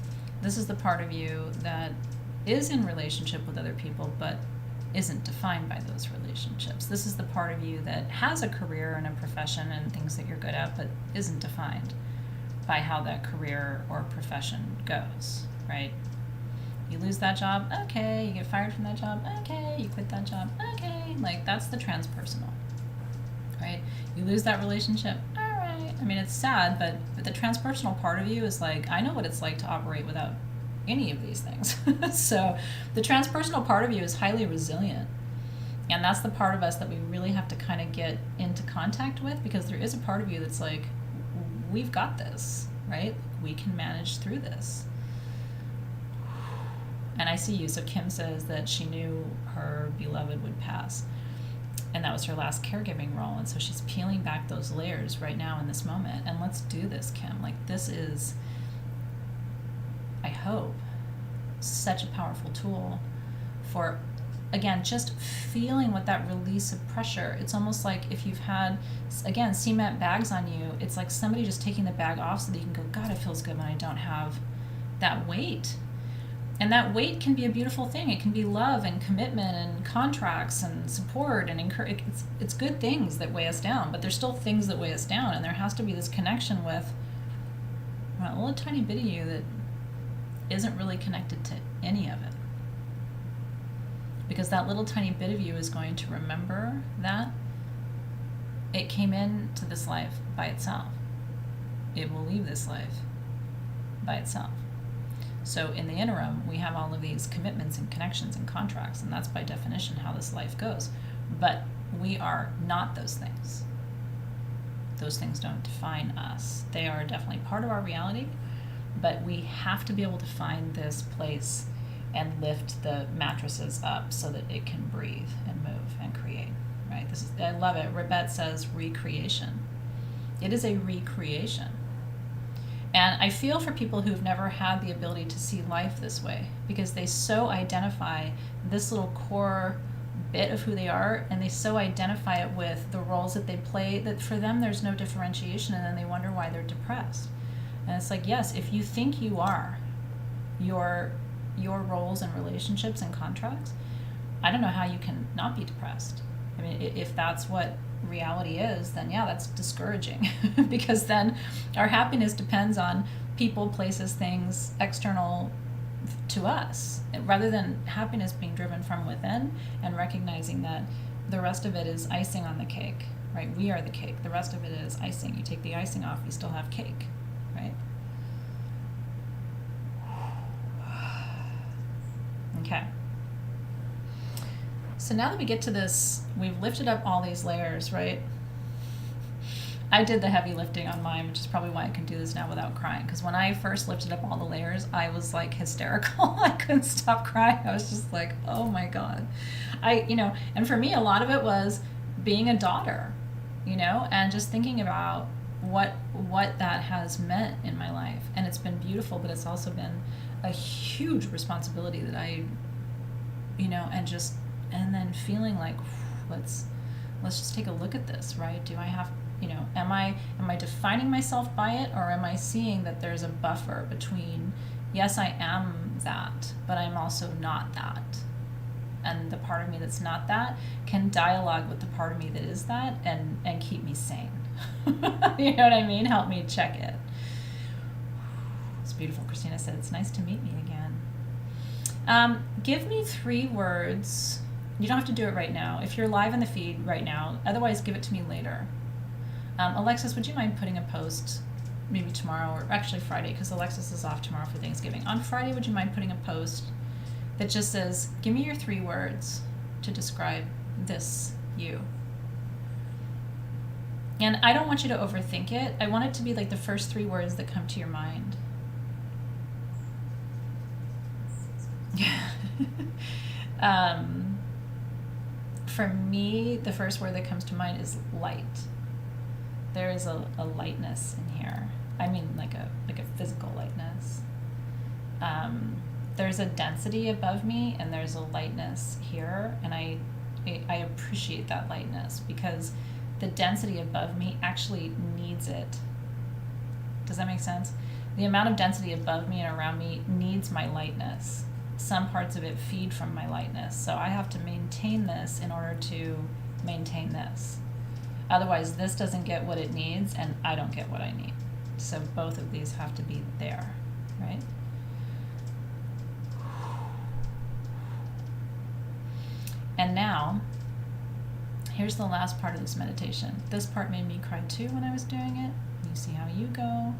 Speaker 1: This is the part of you that is in relationship with other people, but isn't defined by those relationships. This is the part of you that has a career and a profession and things that you're good at, but isn't defined by how that career or profession goes, right? You lose that job, okay. You get fired from that job, okay. You quit that job, okay. Like, that's the transpersonal, right? You lose that relationship, all right. I mean, it's sad, but the transpersonal part of you is like, I know what it's like to operate without any of these things. So the transpersonal part of you is highly resilient. And that's the part of us that we really have to kind of get into contact with, because there is a part of you that's like, we've got this, right? We can manage through this. And I see you. So Kim says that she knew her beloved would pass, and that was her last caregiving role. And so she's peeling back those layers right now in this moment. And let's do this, Kim. Like, this is, I hope, such a powerful tool for, again, just feeling with that release of pressure. It's almost like if you've had, again, cement bags on you, it's like somebody just taking the bag off so that you can go, God, it feels good when I don't have that weight. And that weight can be a beautiful thing. It can be love and commitment and contracts and support and encourage. It's good things that weigh us down, but there's still things that weigh us down, and there has to be this connection with a little tiny bit of you that isn't really connected to any of it. Because that little tiny bit of you is going to remember that it came into this life by itself. It will leave this life by itself. So in the interim, we have all of these commitments and connections and contracts, and that's by definition how this life goes. But we are not those things. Those things don't define us. They are definitely part of our reality, but we have to be able to find this place and lift the mattresses up so that it can breathe and move and create, right? I love it. Ribet says recreation. It is a recreation. And I feel for people who've never had the ability to see life this way, because they so identify this little core bit of who they are, and they so identify it with the roles that they play that for them there's no differentiation, and then they wonder why they're depressed. And it's like, yes, if you think you are your roles and relationships and contracts, I don't know how you can not be depressed. I mean, if that's what reality is, then yeah, that's discouraging because then our happiness depends on people, places, things external to us, rather than happiness being driven from within and recognizing that the rest of it is icing on the cake, right? We are the cake. The rest of it is icing. You take the icing off, you still have cake, right? Okay. So now that we get to this, we've lifted up all these layers, right? I did the heavy lifting on mine, which is probably why I can do this now without crying. Because when I first lifted up all the layers, I was like hysterical. I couldn't stop crying. I was just like, oh my God. And for me, a lot of it was being a daughter, and just thinking about what that has meant in my life. And it's been beautiful, but it's also been a huge responsibility that and then feeling like, let's just take a look at this, right? Do I have, am I defining myself by it, or am I seeing that there's a buffer between, yes, I am that, but I'm also not that. And the part of me that's not that can dialogue with the part of me that is that and keep me sane. You know what I mean? Help me check it. It's beautiful. Christina said, it's nice to meet me again. Give me 3 words. You don't have to do it right now. If you're live in the feed right now, otherwise give it to me later. Alexis, would you mind putting a post maybe tomorrow, or actually Friday, because Alexis is off tomorrow for Thanksgiving. On Friday, would you mind putting a post that just says, give me your 3 words to describe this you? And I don't want you to overthink it. I want it to be like the first 3 words that come to your mind. For me, the first word that comes to mind is light. There is a lightness in here. I mean, like a physical lightness. There's a density above me, and there's a lightness here, and I appreciate that lightness because the density above me actually needs it. Does that make sense? The amount of density above me and around me needs my lightness. Some parts of it feed from my lightness. So I have to maintain this in order to maintain this. Otherwise, this doesn't get what it needs and I don't get what I need. So both of these have to be there, right? And now, here's the last part of this meditation. This part made me cry too when I was doing it. You see how you go.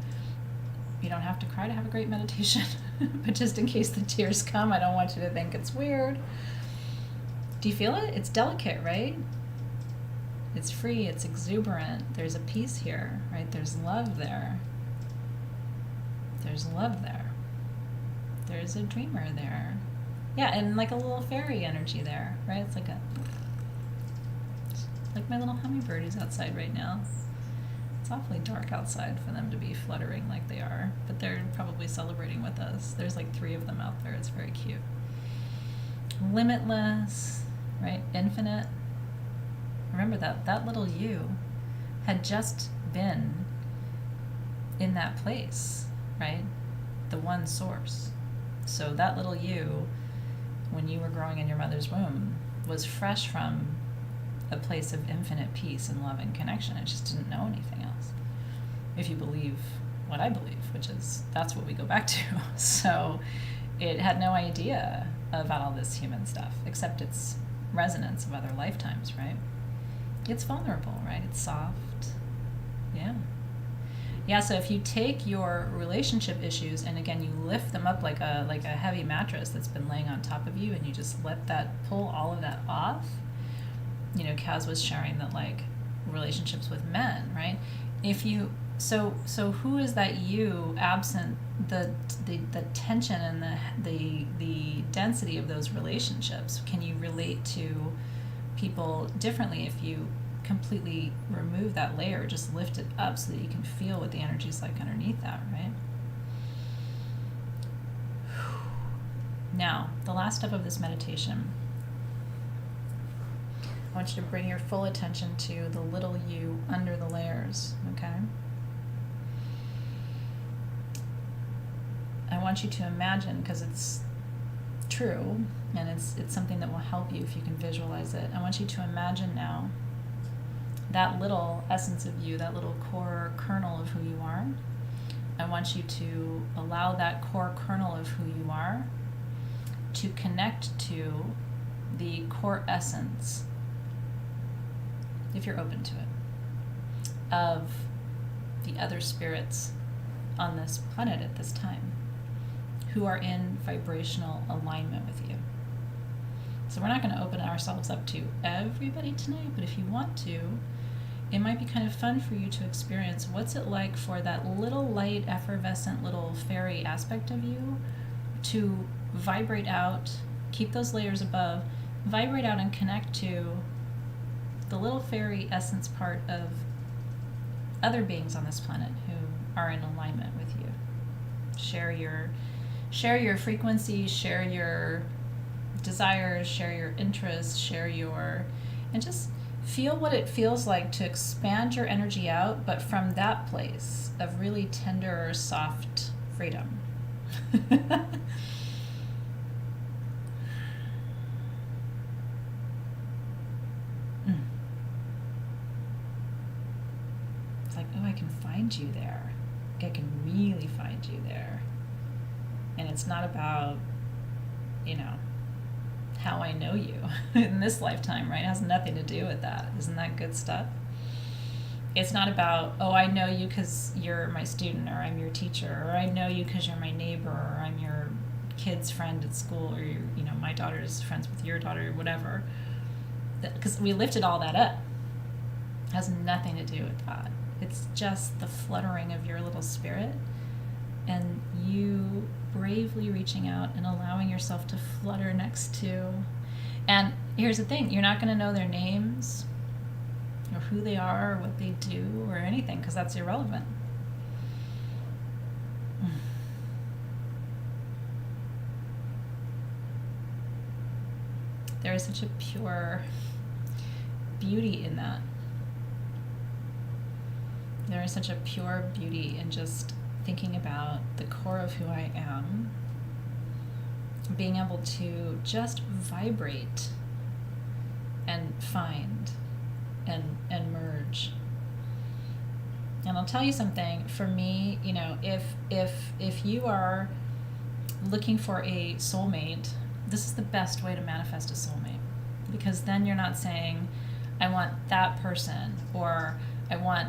Speaker 1: You don't have to cry to have a great meditation, but just in case the tears come, I don't want you to think it's weird. Do you feel it? It's delicate, right? It's free, it's exuberant. There's a peace here, right? There's love there. There's love there. There's a dreamer there. Yeah, and like a little fairy energy there, right? It's like my little hummingbird who's outside right now. It's awfully dark outside for them to be fluttering like they are, but they're probably celebrating with us. There's like 3 of them out there. It's very cute. Limitless, right? Infinite. Remember that little you had just been in that place, right? The one source. So that little you, when you were growing in your mother's womb, was fresh from a place of infinite peace and love and connection. It just didn't know anything else. If you believe what I believe, which is that's what we go back to. So it had no idea about all this human stuff, except its resonance of other lifetimes, right? It's vulnerable, right? It's soft. Yeah. Yeah, so if you take your relationship issues and again you lift them up like a heavy mattress that's been laying on top of you and you just let that pull all of that off. You know, Kaz was sharing that like relationships with men, right? If you so who is that you absent the tension and the density of those relationships? Can you relate to people differently if you completely remove that layer, just lift it up so that you can feel what the energy's like underneath that, right? Now, the last step of this meditation, I want you to bring your full attention to the little you under the layers, okay? I want you to imagine, because it's true, and it's something that will help you if you can visualize it. I want you to imagine now that little essence of you, that little core kernel of who you are. I want you to allow that core kernel of who you are to connect to the core essence, if you're open to it, of the other spirits on this planet at this time who are in vibrational alignment with you. So we're not going to open ourselves up to everybody tonight, but if you want to, it might be kind of fun for you to experience what's it like for that little light, effervescent little fairy aspect of you to vibrate out, keep those layers above, vibrate out and connect to the little fairy essence part of other beings on this planet who are in alignment with you. Share your frequency, share your desires, share your interests, and just feel what it feels like to expand your energy out, but from that place of really tender, soft freedom. It's like, oh, I can find you there. I can really find you there. And it's not about, how I know you in this lifetime, right? It has nothing to do with that. Isn't that good stuff? It's not about, oh, I know you because you're my student, or I'm your teacher, or I know you because you're my neighbor, or I'm your kid's friend at school, or my daughter's friends with your daughter, or whatever. Because we lifted all that up. It has nothing to do with that. It's just the fluttering of your little spirit and you bravely reaching out and allowing yourself to flutter next to. And here's the thing, you're not going to know their names or who they are or what they do or anything, because that's irrelevant. There is such a pure beauty in that. There is such a pure beauty in just thinking about the core of who I am, being able to just vibrate and find and merge. And I'll tell you something, for me, you know, if you are looking for a soulmate, this is the best way to manifest a soulmate. Because then you're not saying, I want that person, or I want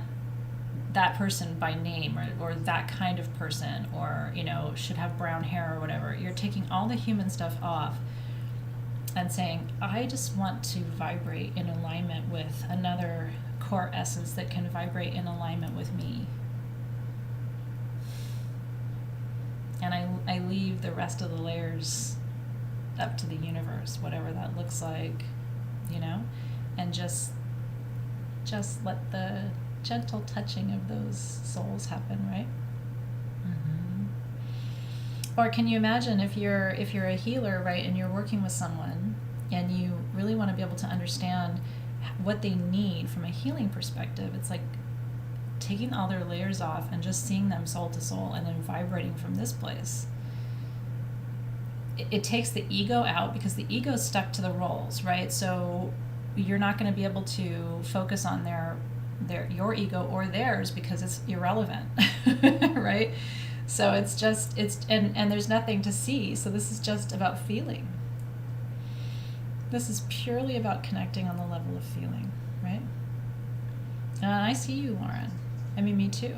Speaker 1: that person by name, or that kind of person, or, you know, should have brown hair or whatever. You're taking all the human stuff off and saying, I just want to vibrate in alignment with another core essence that can vibrate in alignment with me. And I leave the rest of the layers up to the universe, whatever that looks like, you know, and just let the gentle touching of those souls happen, right? Or can you imagine if you're a healer, right, and you're working with someone and you really want to be able to understand what they need from a healing perspective? It's like taking all their layers off and just seeing them soul to soul and then vibrating from this place. It takes the ego out, because the ego's stuck to the roles, right? So you're not going to be able to focus on your ego or theirs, because it's irrelevant, right? So and there's nothing to see. So this is just about feeling. This is purely about connecting on the level of feeling, right? And I see you, Lauren. I mean, me too.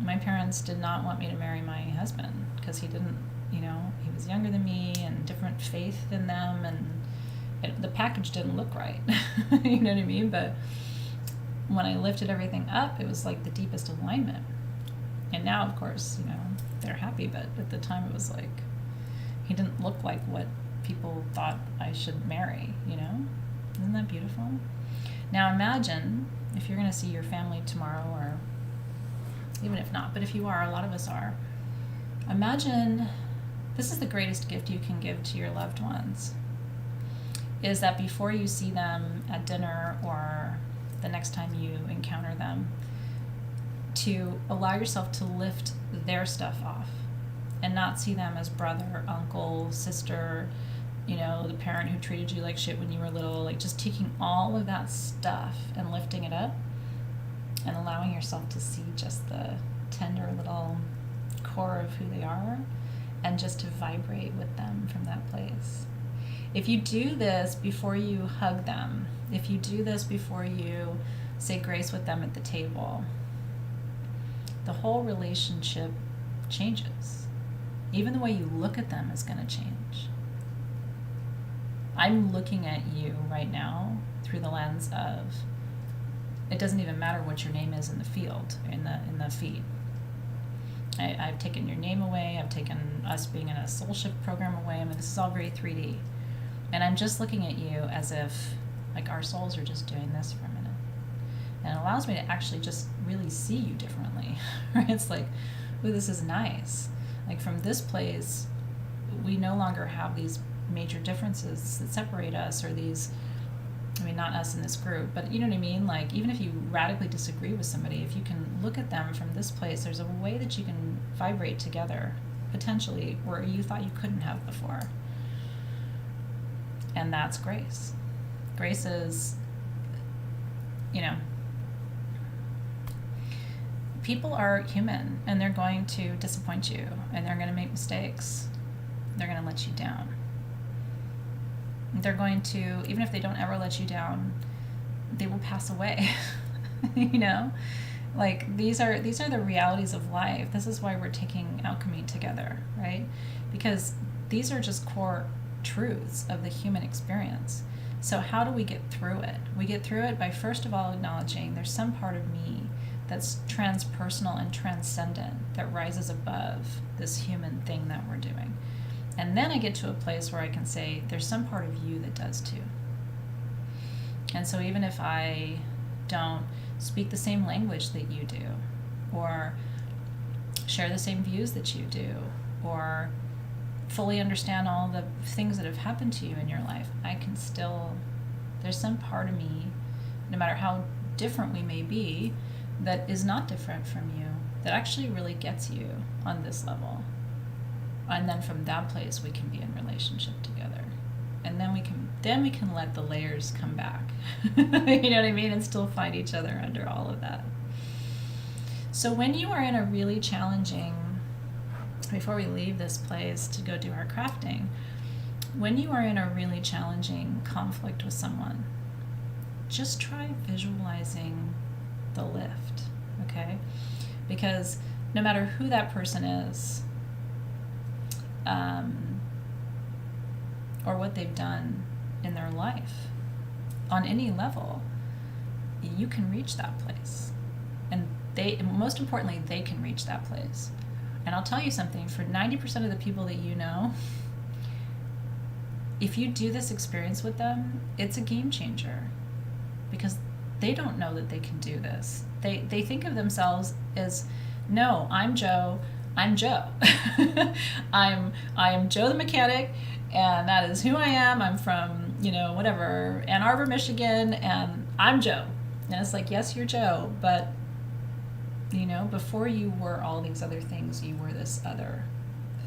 Speaker 1: My parents did not want me to marry my husband because he didn't, you know, he was younger than me and different faith than them, and the package didn't look right. You know what I mean? But when I lifted everything up, it was like the deepest alignment. And now, of course, you know, they're happy, but at the time it was like, he didn't look like what people thought I should marry, you know? Isn't that beautiful? Now imagine if you're going to see your family tomorrow, or even if not, but if you are, a lot of us are. Imagine, this is the greatest gift you can give to your loved ones, is that before you see them at dinner or the next time you encounter them, to allow yourself to lift their stuff off and not see them as brother, uncle, sister, you know, the parent who treated you like shit when you were little, like just taking all of that stuff and lifting it up and allowing yourself to see just the tender little core of who they are, and just to vibrate with them from that place. If you do this before you hug them, if you do this before you say grace with them at the table, the whole relationship changes. Even the way you look at them is going to change. I'm looking at you right now through the lens of, it doesn't even matter what your name is in the field, in the feed. I've taken your name away. I've taken us being in a soul shift program away. I mean, this is all very 3D. And I'm just looking at you as if, like, our souls are just doing this for a minute. And it allows me to actually just really see you differently, right? It's like, ooh, this is nice. Like, from this place, we no longer have these major differences that separate us, or these, I mean, not us in this group, but you know what I mean? Like, even if you radically disagree with somebody, if you can look at them from this place, there's a way that you can vibrate together, potentially, where you thought you couldn't have before. And that's grace. Grace is, you know, people are human, and they're going to disappoint you, and they're going to make mistakes. They're going to let you down. They're going to, even if they don't ever let you down, they will pass away. You know, like, these are the realities of life. This is why we're taking alchemy together, right? Because these are just core truths of the human experience. So how do we get through it? We get through it by, first of all, acknowledging there's some part of me that's transpersonal and transcendent, that rises above this human thing that we're doing. And then I get to a place where I can say, there's some part of you that does too. And so even if I don't speak the same language that you do, or share the same views that you do, or fully understand all the things that have happened to you in your life, I can still, there's some part of me, no matter how different we may be, that is not different from you, that actually really gets you on this level. And then from that place we can be in relationship together. And then we can let the layers come back. You know what I mean? And still find each other under all of that. So when you are in a really challenging, before we leave this place to go do our crafting, when you are in a really challenging conflict with someone, just try visualizing the lift, okay? Because no matter who that person is, or what they've done in their life, on any level, you can reach that place. And most importantly, they can reach that place. And I'll tell you something, for 90% of the people that you know, if you do this experience with them, it's a game changer, because they don't know that they can do this. They think of themselves as, no, I'm Joe. I am Joe the mechanic, and that is who I am. I'm from, whatever, Ann Arbor, Michigan, and I'm Joe. And it's like, yes, you're Joe, but, before you were all these other things, you were this other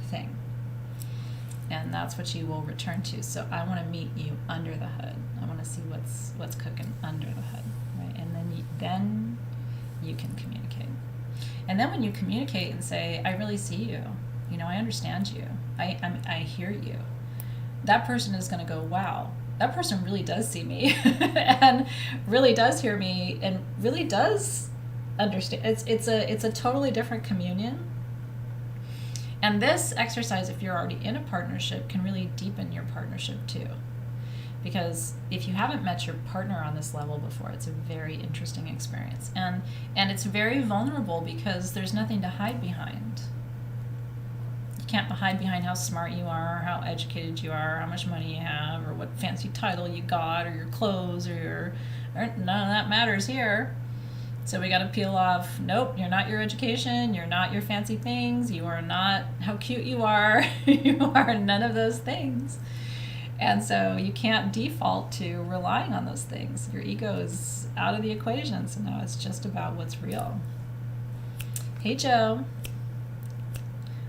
Speaker 1: thing. And that's what you will return to. So I want to meet you under the hood. I want to see what's cooking under the hood, right? And then you can communicate. And then when you communicate and say, I really see you, I understand you, I hear you, that person is going to go, wow, that person really does see me and really does hear me and really does understand. It's a totally different communion. And this exercise, if you're already in a partnership, can really deepen your partnership too. Because if you haven't met your partner on this level before, it's a very interesting experience. And it's very vulnerable because there's nothing to hide behind. You can't hide behind how smart you are, or how educated you are, or how much money you have, or what fancy title you got, or your clothes, or none of that matters here. So we got to peel off, nope, you're not your education, you're not your fancy things, you are not how cute you are, you are none of those things. And so you can't default to relying on those things. Your ego is out of the equation, so now it's just about what's real. Hey, Joe.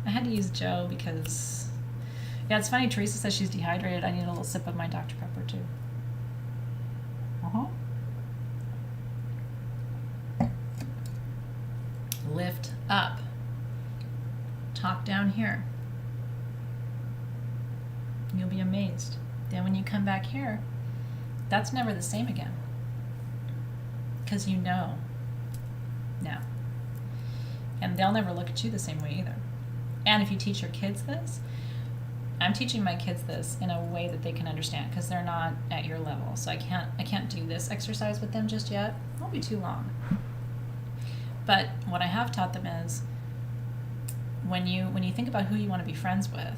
Speaker 1: I had to use Joe because, yeah, it's funny, Teresa says she's dehydrated. I need a little sip of my Dr. Pepper, too. Lift up. Talk down here. You'll be amazed. Then when you come back here, that's never the same again. Because you know now. And they'll never look at you the same way either. And if you teach your kids this, I'm teaching my kids this in a way that they can understand, because they're not at your level. So I can't do this exercise with them just yet. It won't be too long. But what I have taught them is, when you think about who you want to be friends with,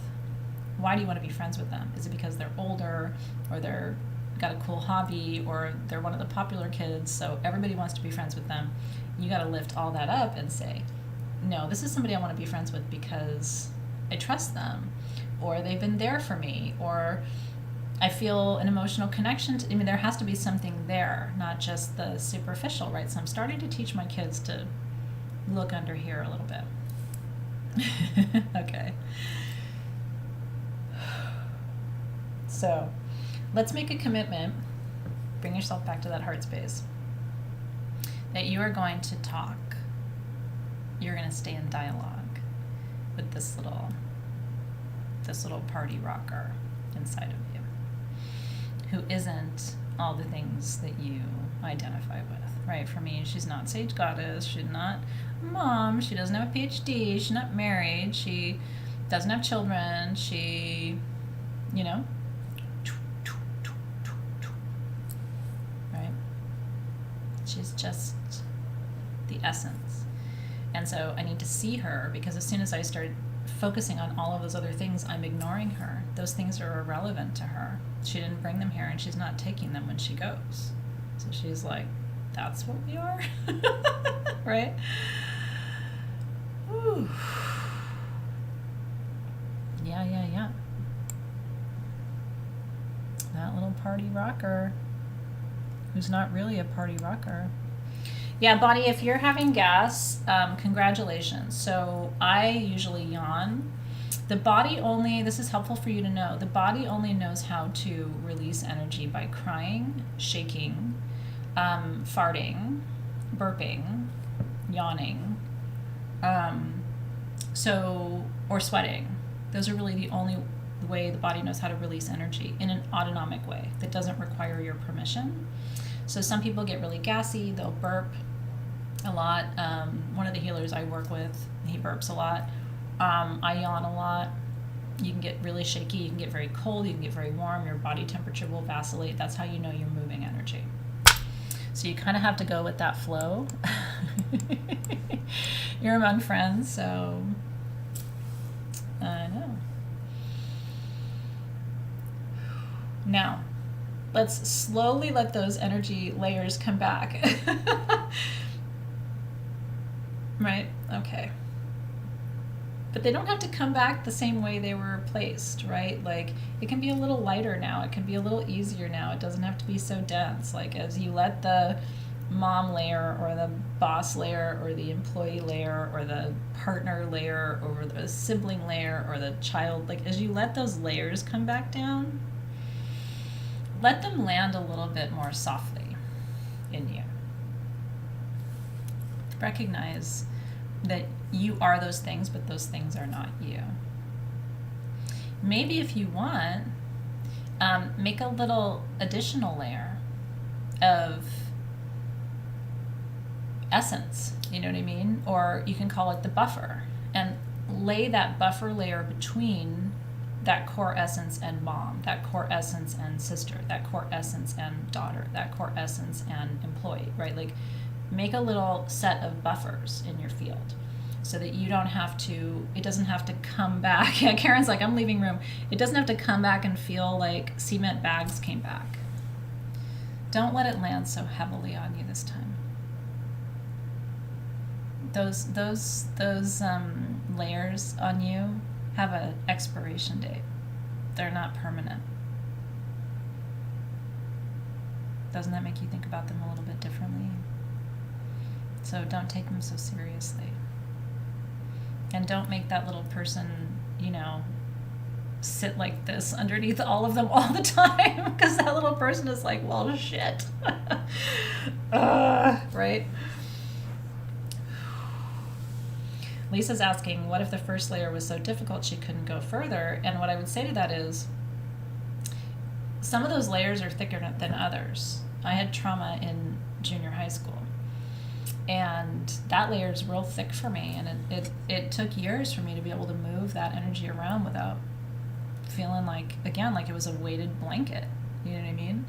Speaker 1: why do you want to be friends with them? Is it because they're older, or they're got a cool hobby, or they're one of the popular kids, so everybody wants to be friends with them? You got to lift all that up and say, no, this is somebody I want to be friends with because I trust them, or they've been there for me, or I feel an emotional connection to, there has to be something there, not just the superficial, right? So I'm starting to teach my kids to look under here a little bit. Okay. So let's make a commitment. Bring yourself back to that heart space. That you are going to talk. You're going to stay in dialogue with this little party rocker inside of you, who isn't all the things that you identify with, right? For me, she's not Sage Goddess, she's not mom, she doesn't have a PhD, she's not married, she doesn't have children, she, right? She's just the essence. And so I need to see her, because as soon as I start focusing on all of those other things, I'm ignoring her. Those things are irrelevant to her. She didn't bring them here, and she's not taking them when she goes. So she's like, that's what we are? Right? Whew. Yeah. That little party rocker, who's not really a party rocker. Yeah, Bonnie, if you're having gas, congratulations. So I usually yawn. The body only, this is helpful for you to know, the body only knows how to release energy by crying, shaking, farting, burping, yawning, or sweating. Those are really the only way the body knows how to release energy in an autonomic way that doesn't require your permission. So some people get really gassy, they'll burp a lot. One of the healers I work with, he burps a lot. I yawn a lot. You can get really shaky, you can get very cold, you can get very warm, your body temperature will vacillate. That's how you know you're moving energy. So you kind of have to go with that flow. You're among friends, so I know. Now, let's slowly let those energy layers come back. Right? Okay. But they don't have to come back the same way they were placed, right? Like, it can be a little lighter now. It can be a little easier now. It doesn't have to be so dense. Like, as you let the mom layer or the boss layer or the employee layer or the partner layer or the sibling layer or the child, like, as you let those layers come back down, let them land a little bit more softly in you. Recognize that you are those things, but those things are not you. Maybe if you want, make a little additional layer of essence, you know what I mean? Or you can call it the buffer, and lay that buffer layer between that core essence and mom, that core essence and sister, that core essence and daughter, that core essence and employee, right? Like, make a little set of buffers in your field so that you don't have to, it doesn't have to come back. Yeah, Karen's like, I'm leaving room. It doesn't have to come back and feel like cement bags came back. Don't let it land so heavily on you this time. Those layers on you have an expiration date. They're not permanent. Doesn't that make you think about them a little bit differently? So don't take them so seriously. And don't make that little person, sit like this underneath all of them all the time, because that little person is like, well, shit. Right? Lisa's asking, what if the first layer was so difficult she couldn't go further? And what I would say to that is, some of those layers are thicker than others. I had trauma in junior high school, and that layer is real thick for me, and it took years for me to be able to move that energy around without feeling like, again, like it was a weighted blanket. You know what I mean?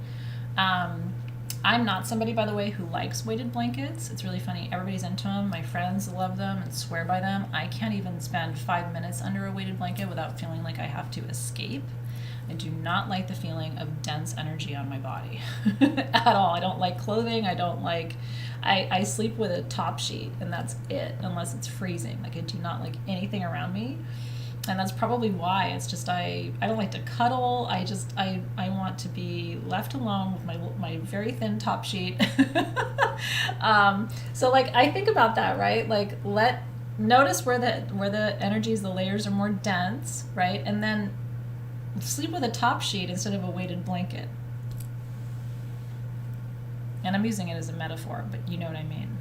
Speaker 1: I'm not somebody, by the way, who likes weighted blankets. It's really funny. Everybody's into them. My friends love them and swear by them. I can't even spend 5 minutes under a weighted blanket without feeling like I have to escape. I do not like the feeling of dense energy on my body at all. I don't like clothing. I sleep with a top sheet, and that's it, unless it's freezing. Like, I do not like anything around me. And that's probably why. It's just I don't like to cuddle. I want to be left alone with my very thin top sheet. So like, I think about that, right? Like, notice where the energies, the layers are more dense, right? And then sleep with a top sheet instead of a weighted blanket. And I'm using it as a metaphor, but you know what I mean.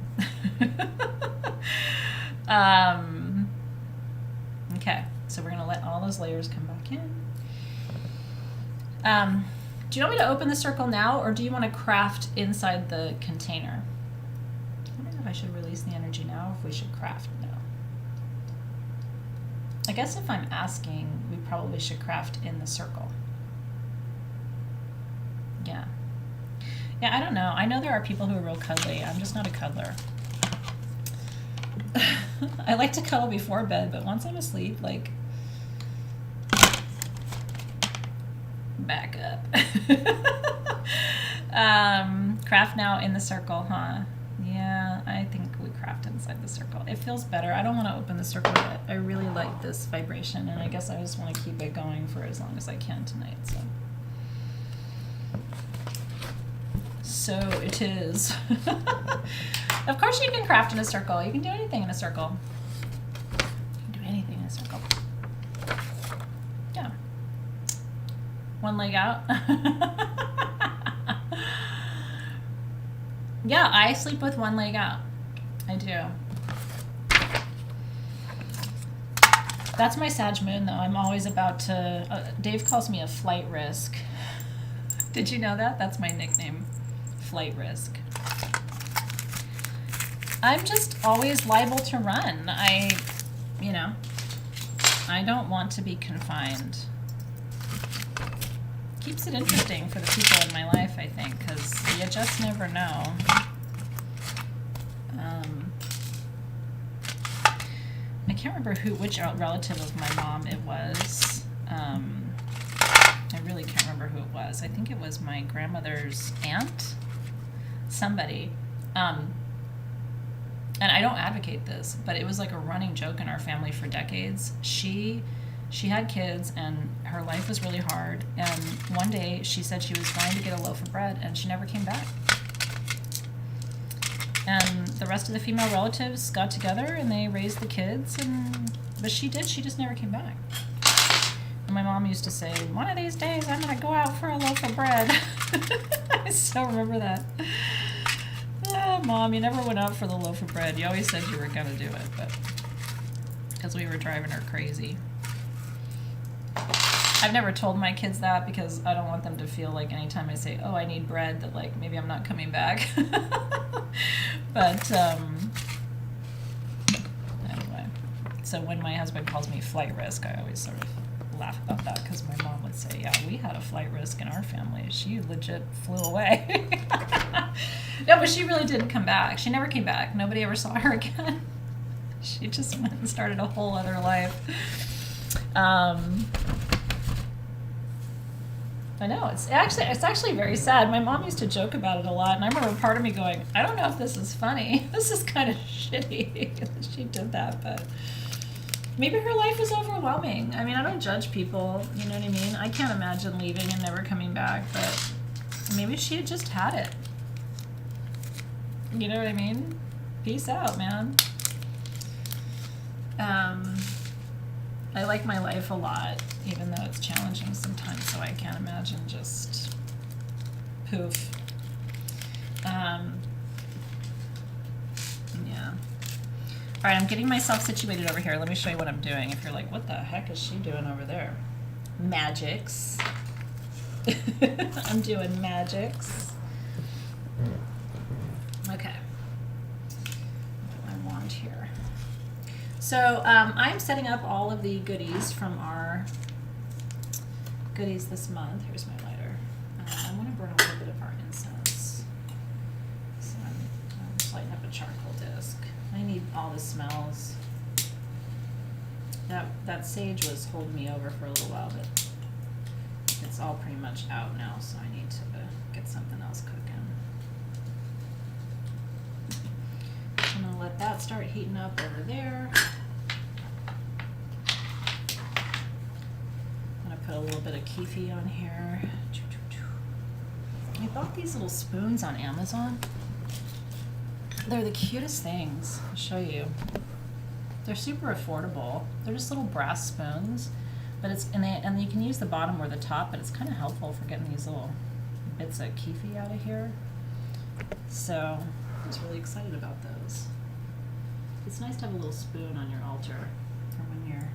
Speaker 1: Okay, so we're going to let all those layers come back in. Do you want me to open the circle now, or do you want to craft inside the container? I don't know if I should release the energy now, or if we should craft now. I guess if I'm asking, we probably should craft in the circle. Yeah. Yeah, I don't know. I know there are people who are real cuddly. I'm just not a cuddler. I like to cuddle before bed, but once I'm asleep, like, back up. Craft now in the circle, huh? Yeah, I think we craft inside the circle. It feels better. I don't want to open the circle yet. I really like this vibration, and I guess I just want to keep it going for as long as I can tonight. So it is. Of course you can craft in a circle. You can do anything in a circle. You can do anything in a circle. Yeah. One leg out. Yeah, I sleep with one leg out. I do. That's my Sag moon, though. I'm always about to... Dave calls me a flight risk. Did you know that? That's my nickname. Flight risk. I'm just always liable to run. I don't want to be confined. Keeps it interesting for the people in my life, I think, because you just never know. I can't remember which relative of my mom it was. I really can't remember who it was. I think it was my grandmother's aunt, somebody. And I don't advocate this, but it was like a running joke in our family for decades. She had kids and her life was really hard, and one day she said she was going to get a loaf of bread and she never came back. And the rest of the female relatives got together and they raised the kids, but she just never came back. And my mom used to say, one of these days I'm going to go out for a loaf of bread. I still remember that. Oh, Mom, you never went out for the loaf of bread. You always said you were going to do it, but because we were driving her crazy. I've never told my kids that because I don't want them to feel like anytime I say, oh, I need bread, that like maybe I'm not coming back. But anyway, so when my husband calls me flight risk, I always sort of laugh about that because my mom would say, yeah, we had a flight risk in our family. She legit flew away. No, but she really didn't come back. She never came back. Nobody ever saw her again. She just went and started a whole other life. I know, it's actually very sad. My mom used to joke about it a lot, and I remember part of me going, I don't know if this is funny. This is kind of shitty that she did that, but maybe her life was overwhelming. I mean, I don't judge people, you know what I mean? I can't imagine leaving and never coming back, but maybe she had just had it. You know what I mean? Peace out, man. I like my life a lot, even though it's challenging sometimes, so I can't imagine just poof. Yeah. All right, I'm getting myself situated over here. Let me show you what I'm doing. If you're like, what the heck is she doing over there? Magics. I'm doing magics. Okay. Put my wand here. So I'm setting up all of the goodies from our goodies this month. Here's my lighter. I want to burn a little bit of our incense. So I'm just lighting up a charcoal disc. I need all the smells. That sage was holding me over for a little while, but it's all pretty much out now, so I need to get something else cooking. I'm going to let that start heating up over there. I'm going to put a little bit of kefi on here. I bought these little spoons on Amazon. They're the cutest things. I'll show you. They're super affordable. They're just little brass spoons, but and you can use the bottom or the top, but it's kind of helpful for getting these little bits of kefi out of here. So I was really excited about those. It's nice to have a little spoon on your altar for when you're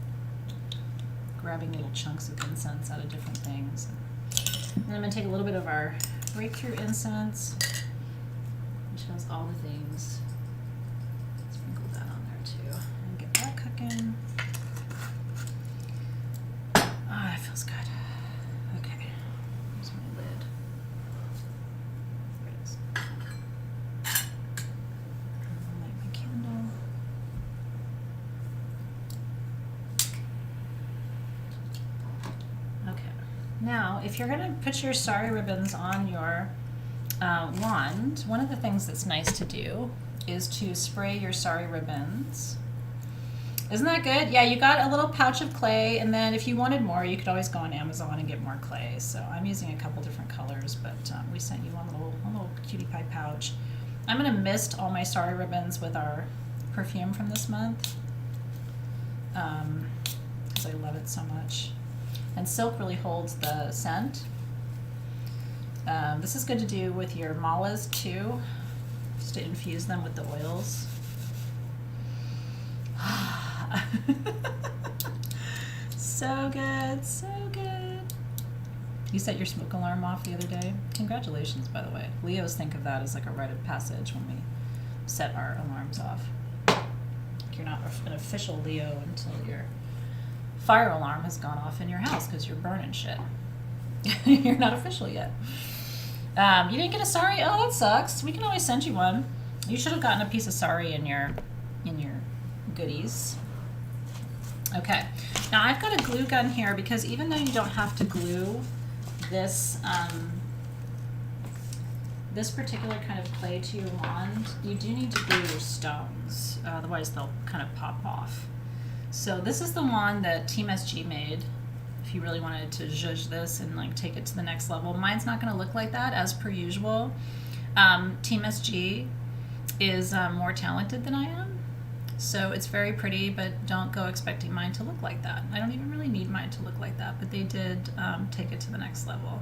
Speaker 1: grabbing little chunks of incense out of different things. And then I'm going to take a little bit of our breakthrough incense, which has all the things. Sprinkle that on there too. And get that cooking. Ah, it feels good. Okay. Here's my lid. There it is. I'll light my candle. Okay. Now, if you're going to put your sari ribbons on your wand, one of the things that's nice to do is to spray your sari ribbons. Isn't that good? Yeah, you got a little pouch of clay, and then if you wanted more, you could always go on Amazon and get more clay. So I'm using a couple different colors, but we sent you one little cutie pie pouch. I'm gonna mist all my Starry ribbons with our perfume from this month, because I love it so much. And silk really holds the scent. This is good to do with your malas too, just to infuse them with the oils. So good, so good. You set your smoke alarm off the other day. Congratulations, by the way. Leos think of that as like a rite of passage when we set our alarms off. You're not an official Leo until your fire alarm has gone off in your house because you're burning shit. You're not official yet. You didn't get a sari? Oh, that sucks. We can always send you one. You should have gotten a piece of sari in your goodies. Okay. Now I've got a glue gun here because even though you don't have to glue this this particular kind of clay to your wand, you do need to glue your stones. Otherwise they'll kind of pop off. So this is the wand that Team SG made. If you really wanted to zhuzh this and like take it to the next level. Mine's not going to look like that as per usual. Team SG is more talented than I am. So it's very pretty, but don't go expecting mine to look like that. I don't even really need mine to look like that, but they did take it to the next level.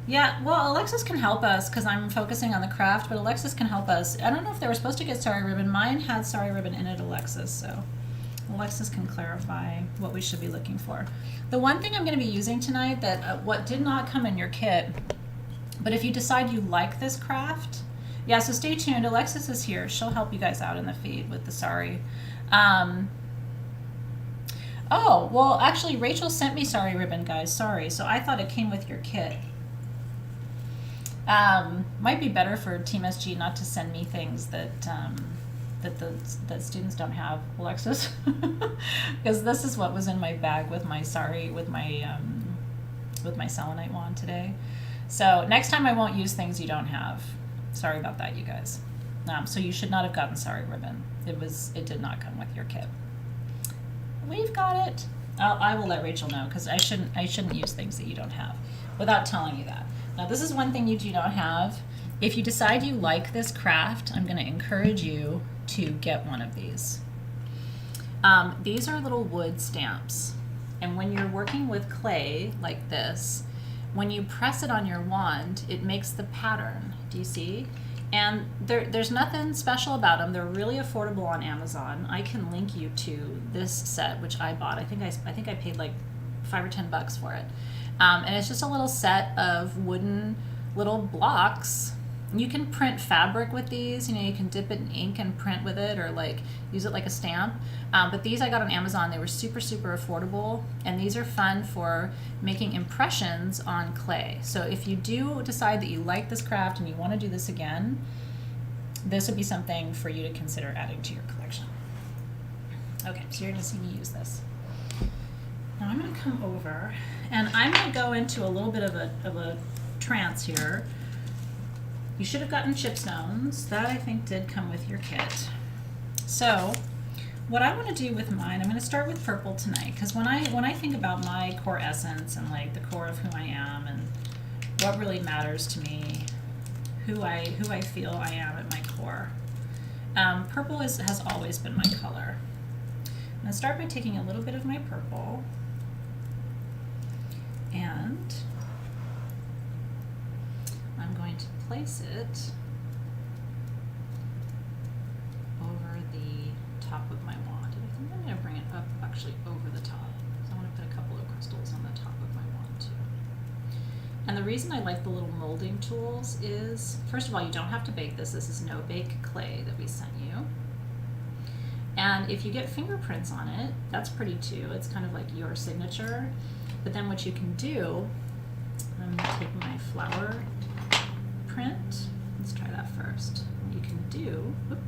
Speaker 1: Yeah, well, Alexis can help us because I'm focusing on the craft, but Alexis can help us. I don't know if they were supposed to get Starry ribbon. Mine had Starry ribbon in it, Alexis, so Alexis can clarify what we should be looking for. The one thing I'm going to be using tonight that what did not come in your kit, but if you decide you like this craft, yeah, so stay tuned. Alexis is here. She'll help you guys out in the feed with the sari. Oh, well, actually, Rachel sent me Starry ribbon, guys. Sorry. So I thought it came with your kit. Might be better for Team SG not to send me things that that students don't have, Alexis, because this is what was in my bag with my selenite wand today. So next time I won't use things you don't have. Sorry about that, you guys. So you should not have gotten Starry ribbon. It did not come with your kit. We've got it. I will let Rachel know because I shouldn't use things that you don't have without telling you that. Now this is one thing you do not have. If you decide you like this craft, I'm going to encourage you to get one of these. These are little wood stamps. And when you're working with clay like this, when you press it on your wand, it makes the pattern. Do you see? And there's nothing special about them. They're really affordable on Amazon. I can link you to this set, which I bought. I think I paid like $5 or $10 for it. And it's just a little set of wooden little blocks. You can print fabric with these. You know, you can dip it in ink and print with it, or like use it like a stamp. But these I got on Amazon. They were super, super affordable, and these are fun for making impressions on clay. So if you do decide that you like this craft and you want to do this again, this would be something for you to consider adding to your collection. Okay, so you're going to see me use this. Now I'm going to come over, and I'm going to go into a little bit of a trance here. You should have gotten chipstones. That I think did come with your kit. So what I want to do with mine, I'm going to start with purple tonight, because when I think about my core essence and like the core of who I am and what really matters to me, who I feel I am at my core, purple has always been my color. I'm going to start by taking a little bit of my purple and I'm going to place it over the top of my wand. And I think I'm going to bring it up actually over the top. So I want to put a couple of crystals on the top of my wand too. And the reason I like the little molding tools is, first of all, you don't have to bake this. This is no bake clay that we sent you. And if you get fingerprints on it, that's pretty too. It's kind of like your signature. But then what you can do, I'm going to take my flower print. Let's try that first. What you can do, when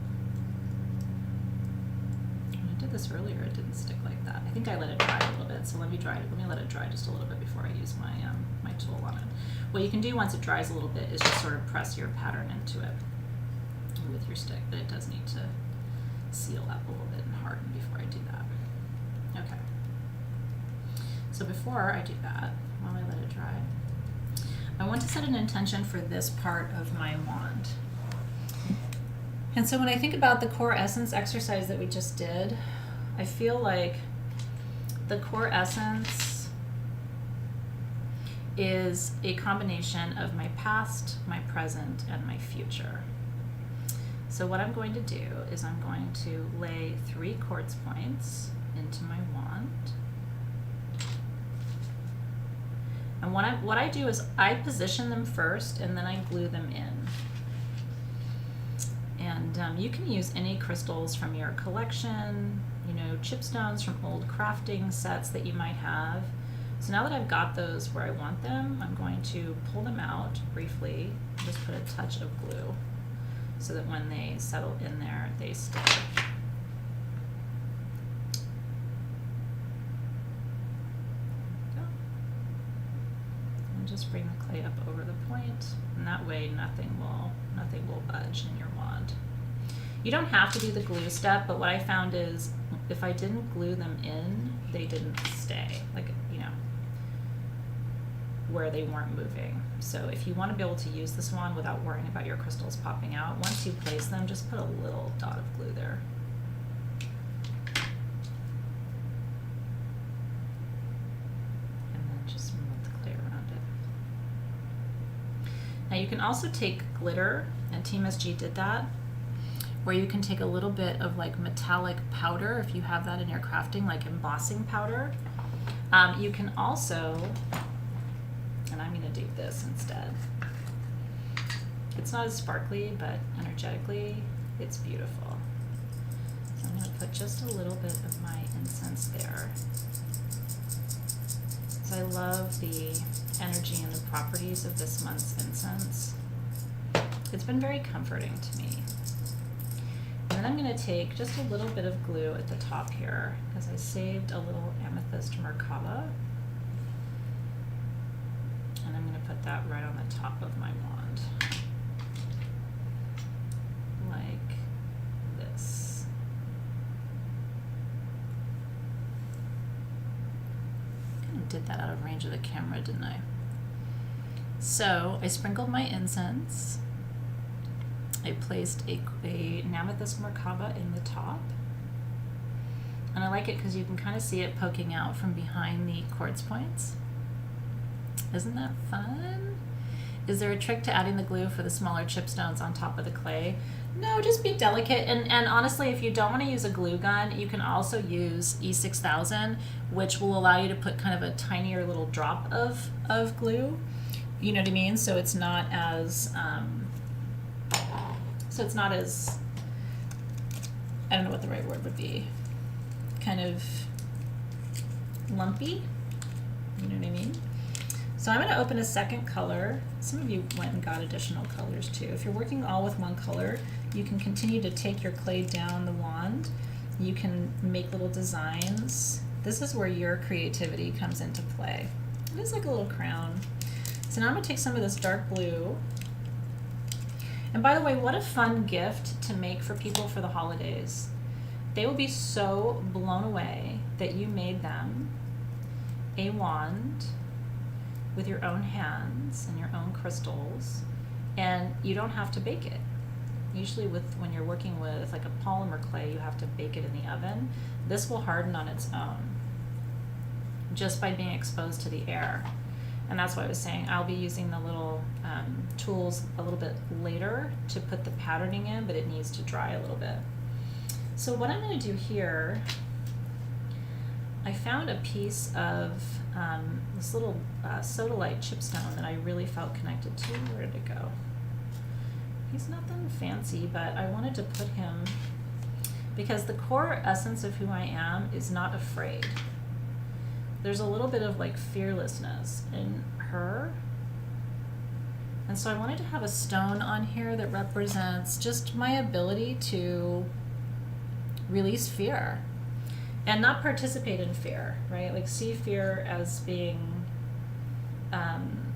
Speaker 1: I did this earlier, it didn't stick like that. I think I let it dry a little bit, so let me let it dry just a little bit before I use my my tool on it. What you can do once it dries a little bit is just sort of press your pattern into it with your stick, but it does need to seal up a little bit and harden before I do that. Okay. So before I do that, while I let it dry, I want to set an intention for this part of my wand. And so when I think about the core essence exercise that we just did, I feel like the core essence is a combination of my past, my present, and my future. So what I'm going to do is I'm going to lay 3 quartz points into my wand. And what I do is I position them first and then I glue them in. And you can use any crystals from your collection, you know, chipstones from old crafting sets that you might have. So now that I've got those where I want them, I'm going to pull them out briefly, just put a touch of glue so that when they settle in there, they stay. And just bring the clay up over the point, and that way nothing will budge in your wand. You don't have to do the glue step, but what I found is if I didn't glue them in, they didn't stay, like, you know, where they weren't moving. So if you want to be able to use this wand without worrying about your crystals popping out, once you place them, just put a little dot of glue there. And then just move the clay around it. Now you can also take glitter, and Team SG did that, where you can take a little bit of like metallic powder if you have that in your crafting, like embossing powder. You can also, and I'm going to do this instead. It's not as sparkly, but energetically, it's beautiful. So I'm going to put just a little bit of my incense there. So I love the energy and the properties of this month's incense. It's been very comforting to me. And then I'm going to take just a little bit of glue at the top here, because I saved a little amethyst merkaba. And I'm going to put that right on the top of my wand. Like this. Kind of did that out of range of the camera, didn't I? So I sprinkled my incense. I placed a amethyst merkaba in the top. And I like it because you can kind of see it poking out from behind the quartz points. Isn't that fun? Is there a trick to adding the glue for the smaller chipstones on top of the clay? No, just be delicate. And honestly, if you don't want to use a glue gun, you can also use E6000, which will allow you to put kind of a tinier little drop of glue. You know what I mean? So it's not as... I don't know what the right word would be, kind of lumpy, you know what I mean? So I'm going to open a second color. Some of you went and got additional colors too. If you're working all with one color, you can continue to take your clay down the wand. You can make little designs. This is where your creativity comes into play. It is like a little crown. So now I'm going to take some of this dark blue. And by the way, what a fun gift to make for people for the holidays. They will be so blown away that you made them a wand with your own hands and your own crystals, and you don't have to bake it. Usually when you're working with like a polymer clay, you have to bake it in the oven. This will harden on its own just by being exposed to the air. And that's why I was saying I'll be using the little tools a little bit later to put the patterning in, but it needs to dry a little bit. So what I'm going to do here, I found a piece of this little sodalite chipstone that I really felt connected to. Where did it go? He's nothing fancy, but I wanted to put him because the core essence of who I am is not afraid. There's a little bit of like fearlessness in her. And so I wanted to have a stone on here that represents just my ability to release fear and not participate in fear, right? Like see fear as being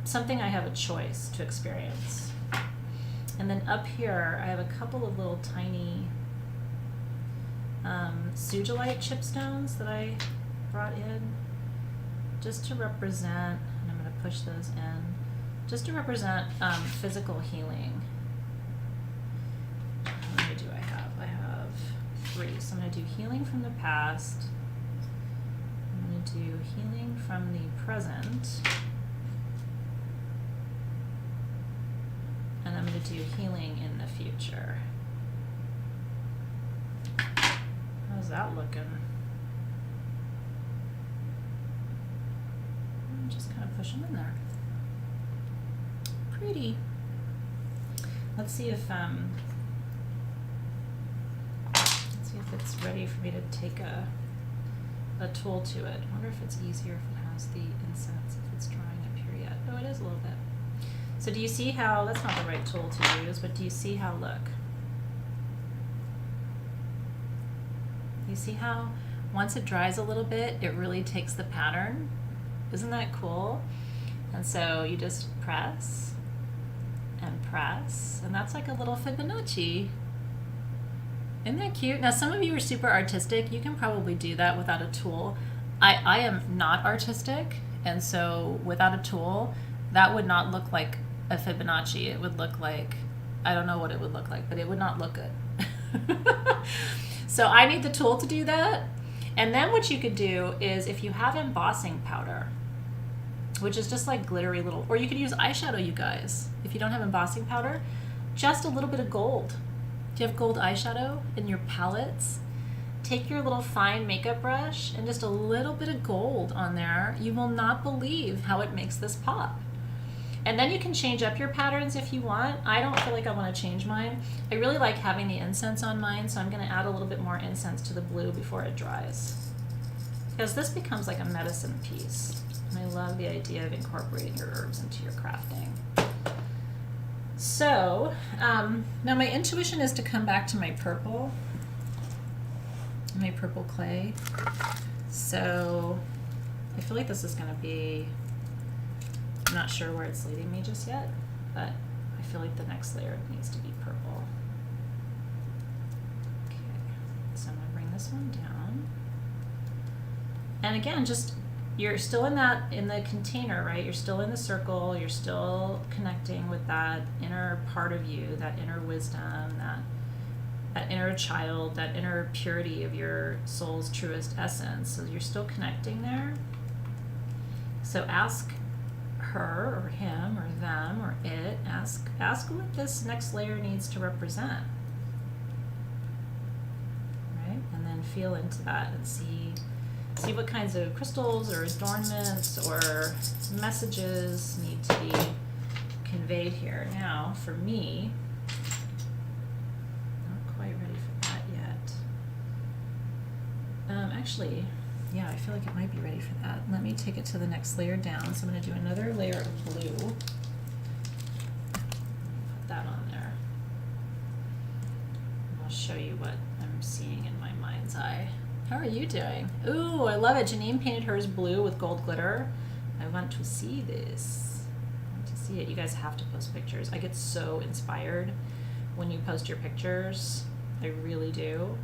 Speaker 1: something I have a choice to experience. And then up here, I have a couple of little tiny sugilite chipstones that I brought in just to represent, and I'm going to push those in, just to represent physical healing. What do I do? 3. So I'm going to do healing from the past. I'm going to do healing from the present. And I'm going to do healing in the future. How's that looking? Just kind of push them in there. Pretty. Let's see if it's ready for me to take a tool to it. I wonder if it's easier if it has the incense, if it's drying up here yet. Oh, it is a little bit. So do you see how, that's not the right tool to use, but do you see how, look? You see how once it dries a little bit, it really takes the pattern? Isn't that cool? And so you just press and press, and that's like a little Fibonacci. Isn't that cute? Now, some of you are super artistic. You can probably do that without a tool. I am not artistic, and so without a tool, that would not look like a Fibonacci. It would look like, I don't know what it would look like, but it would not look good. So I need the tool to do that. And then what you could do is, if you have embossing powder, which is just like glittery little, or you could use eyeshadow, you guys. If you don't have embossing powder, just a little bit of gold. Do you have gold eyeshadow in your palettes? Take your little fine makeup brush and just a little bit of gold on there. You will not believe how it makes this pop. And then you can change up your patterns if you want. I don't feel like I want to change mine. I really like having the incense on mine, so I'm going to add a little bit more incense to the blue before it dries. Because this becomes like a medicine piece. And I love the idea of incorporating your herbs into your crafting. So, now my intuition is to come back to my purple clay. So, I feel like this is going to be, I'm not sure where it's leading me just yet, but I feel like the next layer needs to be purple. Okay, so I'm going to bring this one down. And again, just, you're still in the container, right? You're still in the circle. You're still connecting with that inner part of you, that inner wisdom, that inner child, that inner purity of your soul's truest essence. So you're still connecting there. So ask her or him or them or it, ask what this next layer needs to represent. Right? And then feel into that and see what kinds of crystals or adornments or messages need to be conveyed here. Now, for me, not quite ready for that yet. Actually, yeah, I feel like it might be ready for that. Let me take it to the next layer down. So I'm going to do another layer of blue. Put that on there. And I'll show you what I'm seeing in my mind's eye. How are you doing? Ooh, I love it. Janine painted hers blue with gold glitter. I want to see this. I want to see it. You guys have to post pictures. I get so inspired when you post your pictures. I really do.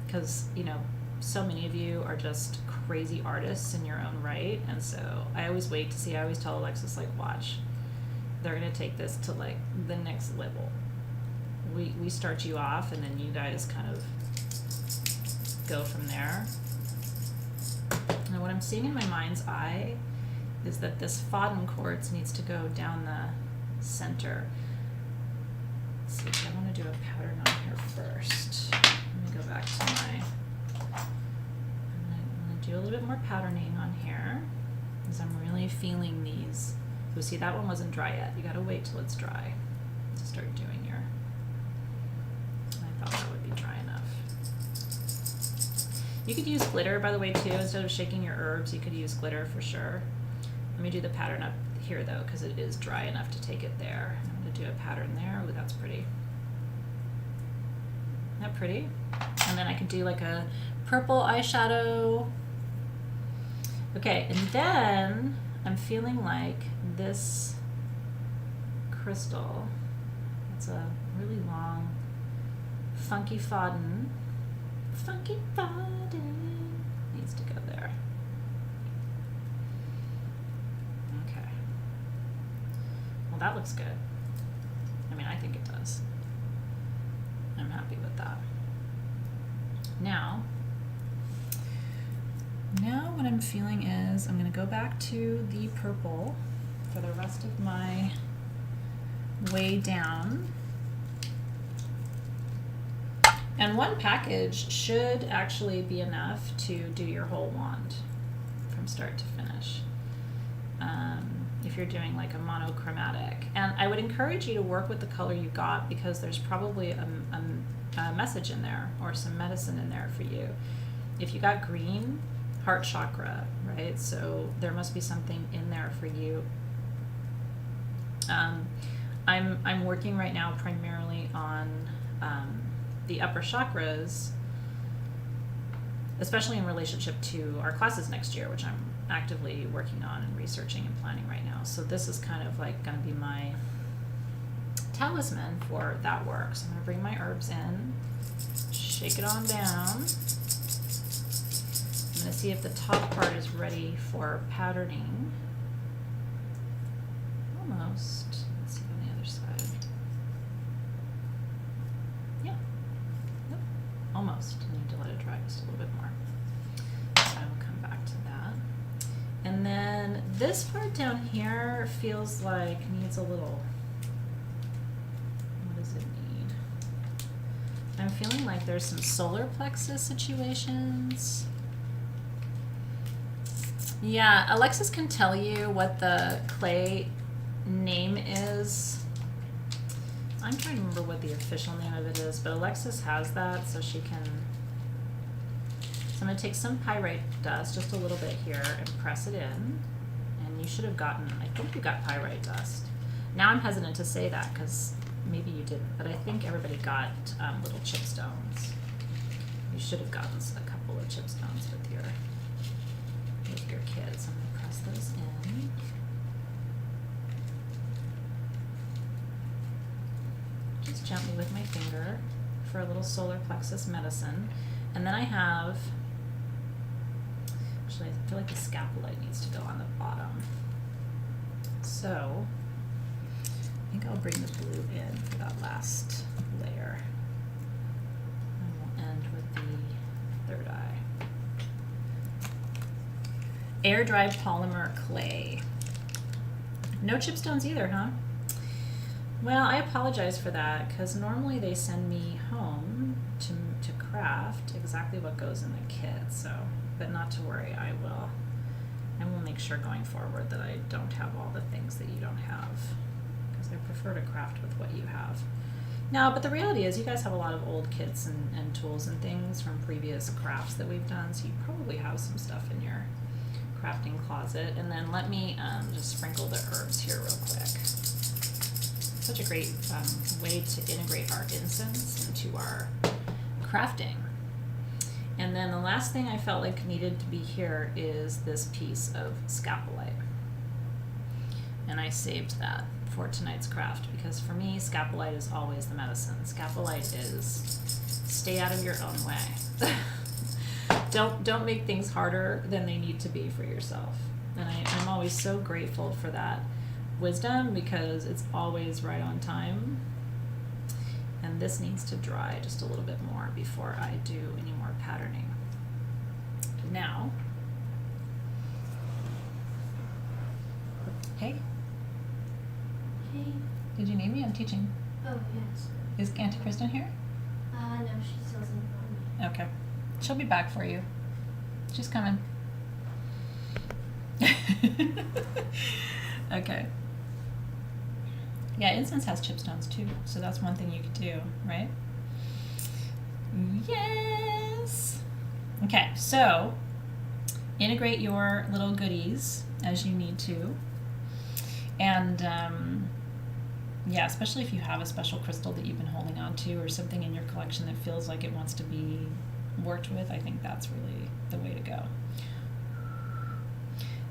Speaker 1: Because, you know, so many of you are just crazy artists in your own right. And so I always wait to see. I always tell Alexis, like, watch. They're going to take this to, like, the next level. We start you off, and then you guys kind of go from there. Now what I'm seeing in my mind's eye is that this Faden quartz needs to go down the center. Let's see, I want to do a pattern on here first. Let me go back to my, I'm going to do a little bit more patterning on here because I'm really feeling these. So see, that one wasn't dry yet. You got to wait till it's dry to start doing your, I thought that would be dry enough. You could use glitter, by the way, too. Instead of shaking your herbs, you could use glitter for sure. Let me do the pattern up here, though, because it is dry enough to take it there. I'm going to do a pattern there. Ooh, that's pretty. Isn't that pretty? And then I could do like a purple eyeshadow. Okay, and then I'm feeling like this crystal. It's a really long, funky Faden. Funky Faden needs to go there. Okay. Well, that looks good. I mean, I think it does. I'm happy with that. Now what I'm feeling is I'm going to go back to the purple for the rest of my way down. And one package should actually be enough to do your whole wand from start to finish. If you're doing like a monochromatic. And I would encourage you to work with the color you got, because there's probably a message in there or some medicine in there for you. If you got green, heart chakra, right? So there must be something in there for you. I'm working right now primarily on the upper chakras, especially in relationship to our classes next year, which I'm actively working on and researching and planning right now. So this is kind of like going to be my talisman for that work. So I'm going to bring my herbs in, shake it on down. I'm going to see if the top part is ready for patterning. Almost. Let's see on the other side. Yeah. Nope. Almost. I need to let it dry just a little bit more. So I'll come back to that. And then this part down here feels like needs a little. What does it need? I'm feeling like there's some solar plexus situations. Yeah, Alexis can tell you what the clay name is. I'm trying to remember what the official name of it is, but Alexis has that, so she can. So I'm going to take some pyrite dust, just a little bit here, and press it in. And you should have gotten, I think you got pyrite dust. Now I'm hesitant to say that because maybe you didn't, but I think everybody got little chipstones. You should have gotten a couple of chipstones with your kids. I'm going to press those in. Just gently with my finger for a little solar plexus medicine. And then I have, actually I feel like the scapulite needs to go on the bottom. So I think I'll bring the blue in for that last layer. And we'll end with the third eye. Air dried polymer clay. No chipstones either, huh? Well, I apologize for that, because normally they send me home to craft exactly what goes in the kit. So, but not to worry, I will make sure going forward that I don't have all the things that you don't have, because I prefer to craft with what you have. No, but the reality is you guys have a lot of old kits and tools and things from previous crafts that we've done, so you probably have some stuff in your crafting closet. And then let me just sprinkle the herbs here real quick. Such a great way to integrate our incense into our crafting. And then the last thing I felt like needed to be here is this piece of scapulite. And I saved that for tonight's craft, because for me, scapulite is always the medicine. Scapulite is stay out of your own way. Don't make things harder than they need to be for yourself. And I'm always so grateful for that wisdom, because it's always right on time. And this needs to dry just a little bit more before I do any more patterning. Now, hey.
Speaker 2: Hey.
Speaker 1: Did you need me? I'm teaching.
Speaker 2: Oh, yes.
Speaker 1: Is Auntie Kristen here?
Speaker 2: No, she doesn't know me.
Speaker 1: Okay. She'll be back for you. She's coming. Okay. Yeah, incense has chipstones too, so that's one thing you could do, right? Yes! Okay, so integrate your little goodies as you need to. And yeah, especially if you have a special crystal that you've been holding on to, or something in your collection that feels like it wants to be worked with, I think that's really the way to go.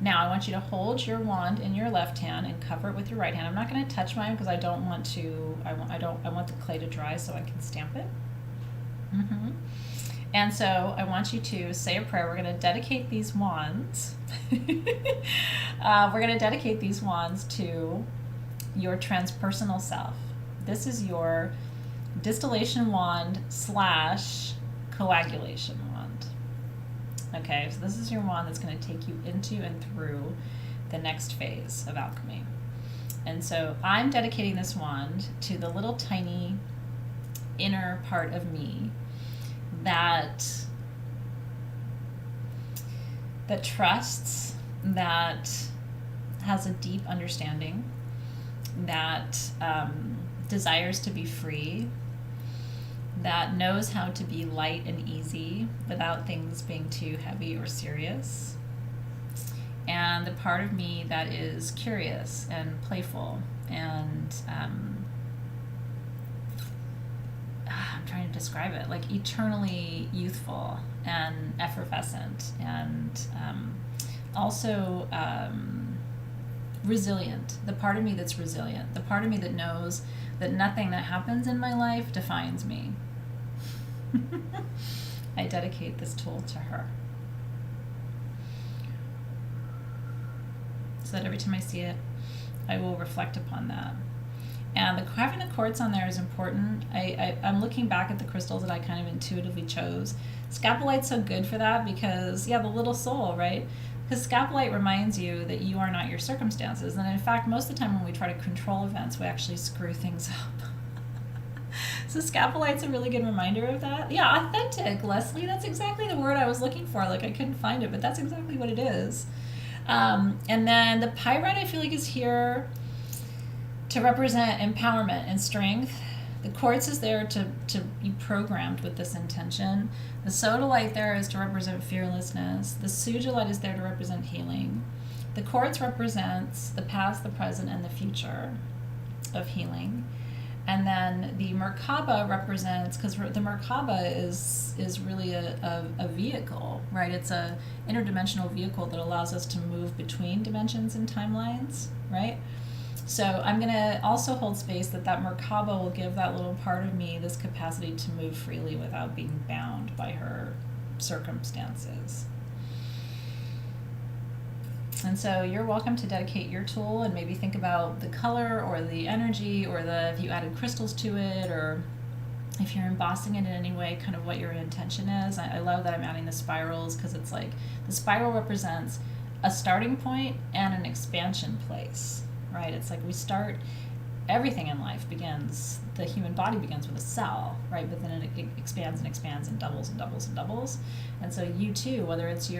Speaker 1: Now I want you to hold your wand in your left hand and cover it with your right hand. I'm not going to touch mine because I don't want to. I want the clay to dry so I can stamp it. And so I want you to say a prayer. We're going to dedicate these wands. We're going to dedicate these wands to your transpersonal self. This is your distillation wand / coagulation wand. Okay, so this is your wand that's going to take you into and through the next phase of alchemy. And so I'm dedicating this wand to the little tiny inner part of me that trusts, that has a deep understanding, that desires to be free, that knows how to be light and easy without things being too heavy or serious, and the part of me that is curious and playful and I'm trying to describe it, like eternally youthful and effervescent, and also resilient. The part of me that's resilient. The part of me that knows that nothing that happens in my life defines me. I dedicate this tool to her, so that every time I see it, I will reflect upon that. And having the quartz on there is important. I'm looking back at the crystals that I kind of intuitively chose. Scapulite's so good for that because, the little soul, right? Because scapulite reminds you that you are not your circumstances. And in fact, most of the time when we try to control events, we actually screw things up. So scapulite's a really good reminder of that. Yeah, authentic, Leslie. That's exactly the word I was looking for. Like, I couldn't find it, but that's exactly what it is. And then the pyrite, I feel like, is here to represent empowerment and strength. The quartz is there to be programmed with this intention. The sodalite there is to represent fearlessness. The sugilite is there to represent healing. The quartz represents the past, the present, and the future of healing. And then the Merkaba represents, because the Merkaba is really a vehicle, right? It's a interdimensional vehicle that allows us to move between dimensions and timelines, right? So I'm going to also hold space that Merkaba will give that little part of me this capacity to move freely without being bound by her circumstances. And so you're welcome to dedicate your tool and maybe think about the color or the energy or if you added crystals to it, or if you're embossing it in any way, kind of what your intention is. I love that I'm adding the spirals, because it's like the spiral represents a starting point and an expansion place, right? It's like we start, everything in life begins, the human body begins with a cell, right? But then it expands and expands and doubles and doubles and doubles. And so you too, whether it's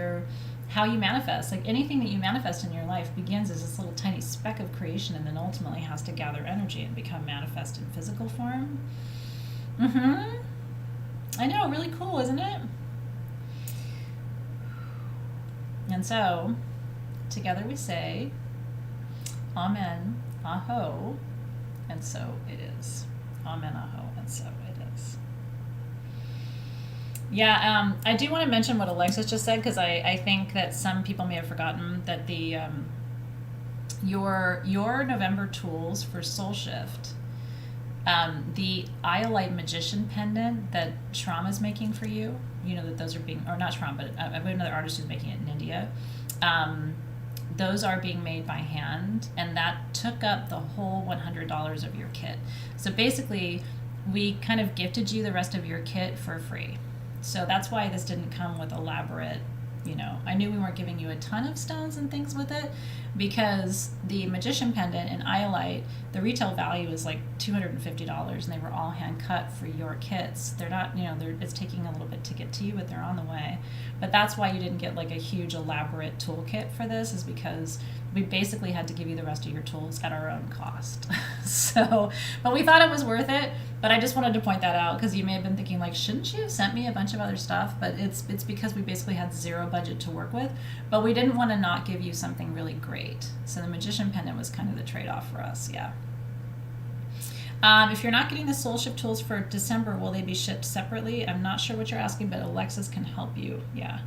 Speaker 1: how you manifest, like anything that you manifest in your life begins as this little tiny speck of creation and then ultimately has to gather energy and become manifest in physical form. I know, really cool, isn't it? And so, together we say, Amen, Aho, and so it is. Amen, Aho, and so it is. Yeah, I do want to mention what Alexis just said, because I think that some people may have forgotten that the your November tools for Soul Shift, the Iolite Magician pendant that Shram is making for you, you know that those are being, or not Shram, but I have another artist who's making it in India. Those are being made by hand, and that took up the whole $100 of your kit. So basically, we kind of gifted you the rest of your kit for free. So that's why this didn't come with elaborate, I knew we weren't giving you a ton of stones and things with it, because the Magician pendant and Iolite, the retail value is like $250, and they were all hand cut for your kits. They're not, it's taking a little bit to get to you, but they're on the way. But that's why you didn't get like a huge elaborate toolkit for this, is because we basically had to give you the rest of your tools at our own cost. So, but we thought it was worth it. But I just wanted to point that out, because you may have been thinking, like, shouldn't you have sent me a bunch of other stuff? But it's because we basically had zero budget to work with. But we didn't want to not give you something really great. So the Magician pendant was kind of the trade-off for us, yeah. If you're not getting the Soul Shift tools for December, will they be shipped separately? I'm not sure what you're asking, but Alexis can help you, yeah.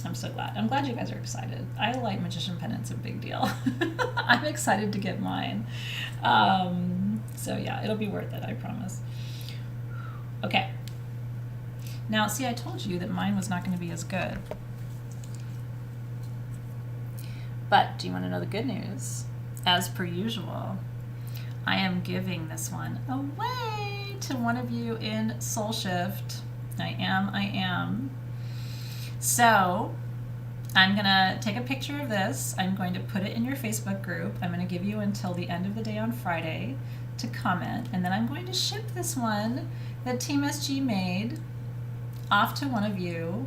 Speaker 1: I'm so glad. I'm glad you guys are excited. I like Magician pendants, a big deal. I'm excited to get mine. So yeah, it'll be worth it, I promise. Okay. Now, see, I told you that mine was not going to be as good. But do you want to know the good news? As per usual, I am giving this one away to one of you in Soul Shift. I am. So I'm gonna take a picture of this. I'm going to put it in your Facebook group. I'm gonna give you until the end of the day on Friday to comment, and then I'm going to ship this one that Team SG made off to one of you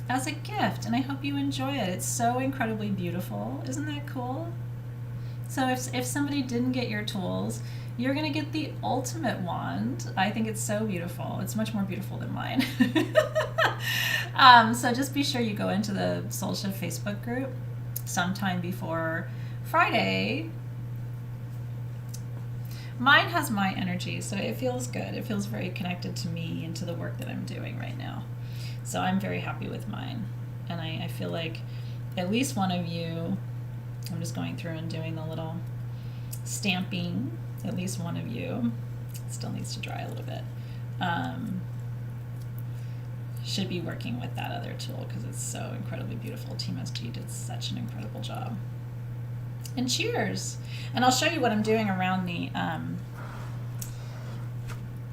Speaker 1: as a gift, and I hope you enjoy it. It's so incredibly beautiful. Isn't that cool? So if somebody didn't get your tools, you're gonna get the ultimate wand. I think it's so beautiful. It's much more beautiful than mine. So just be sure you go into the Soul Shift Facebook group sometime before Friday. Mine has my energy, so it feels good. It feels very connected to me and to the work that I'm doing right now. So I'm very happy with mine. And I feel like at least one of you, I'm just going through and doing the little stamping, at least one of you, it still needs to dry a little bit, should be working with that other tool because it's so incredibly beautiful. Team SG did such an incredible job. And cheers! And I'll show you what I'm doing around the,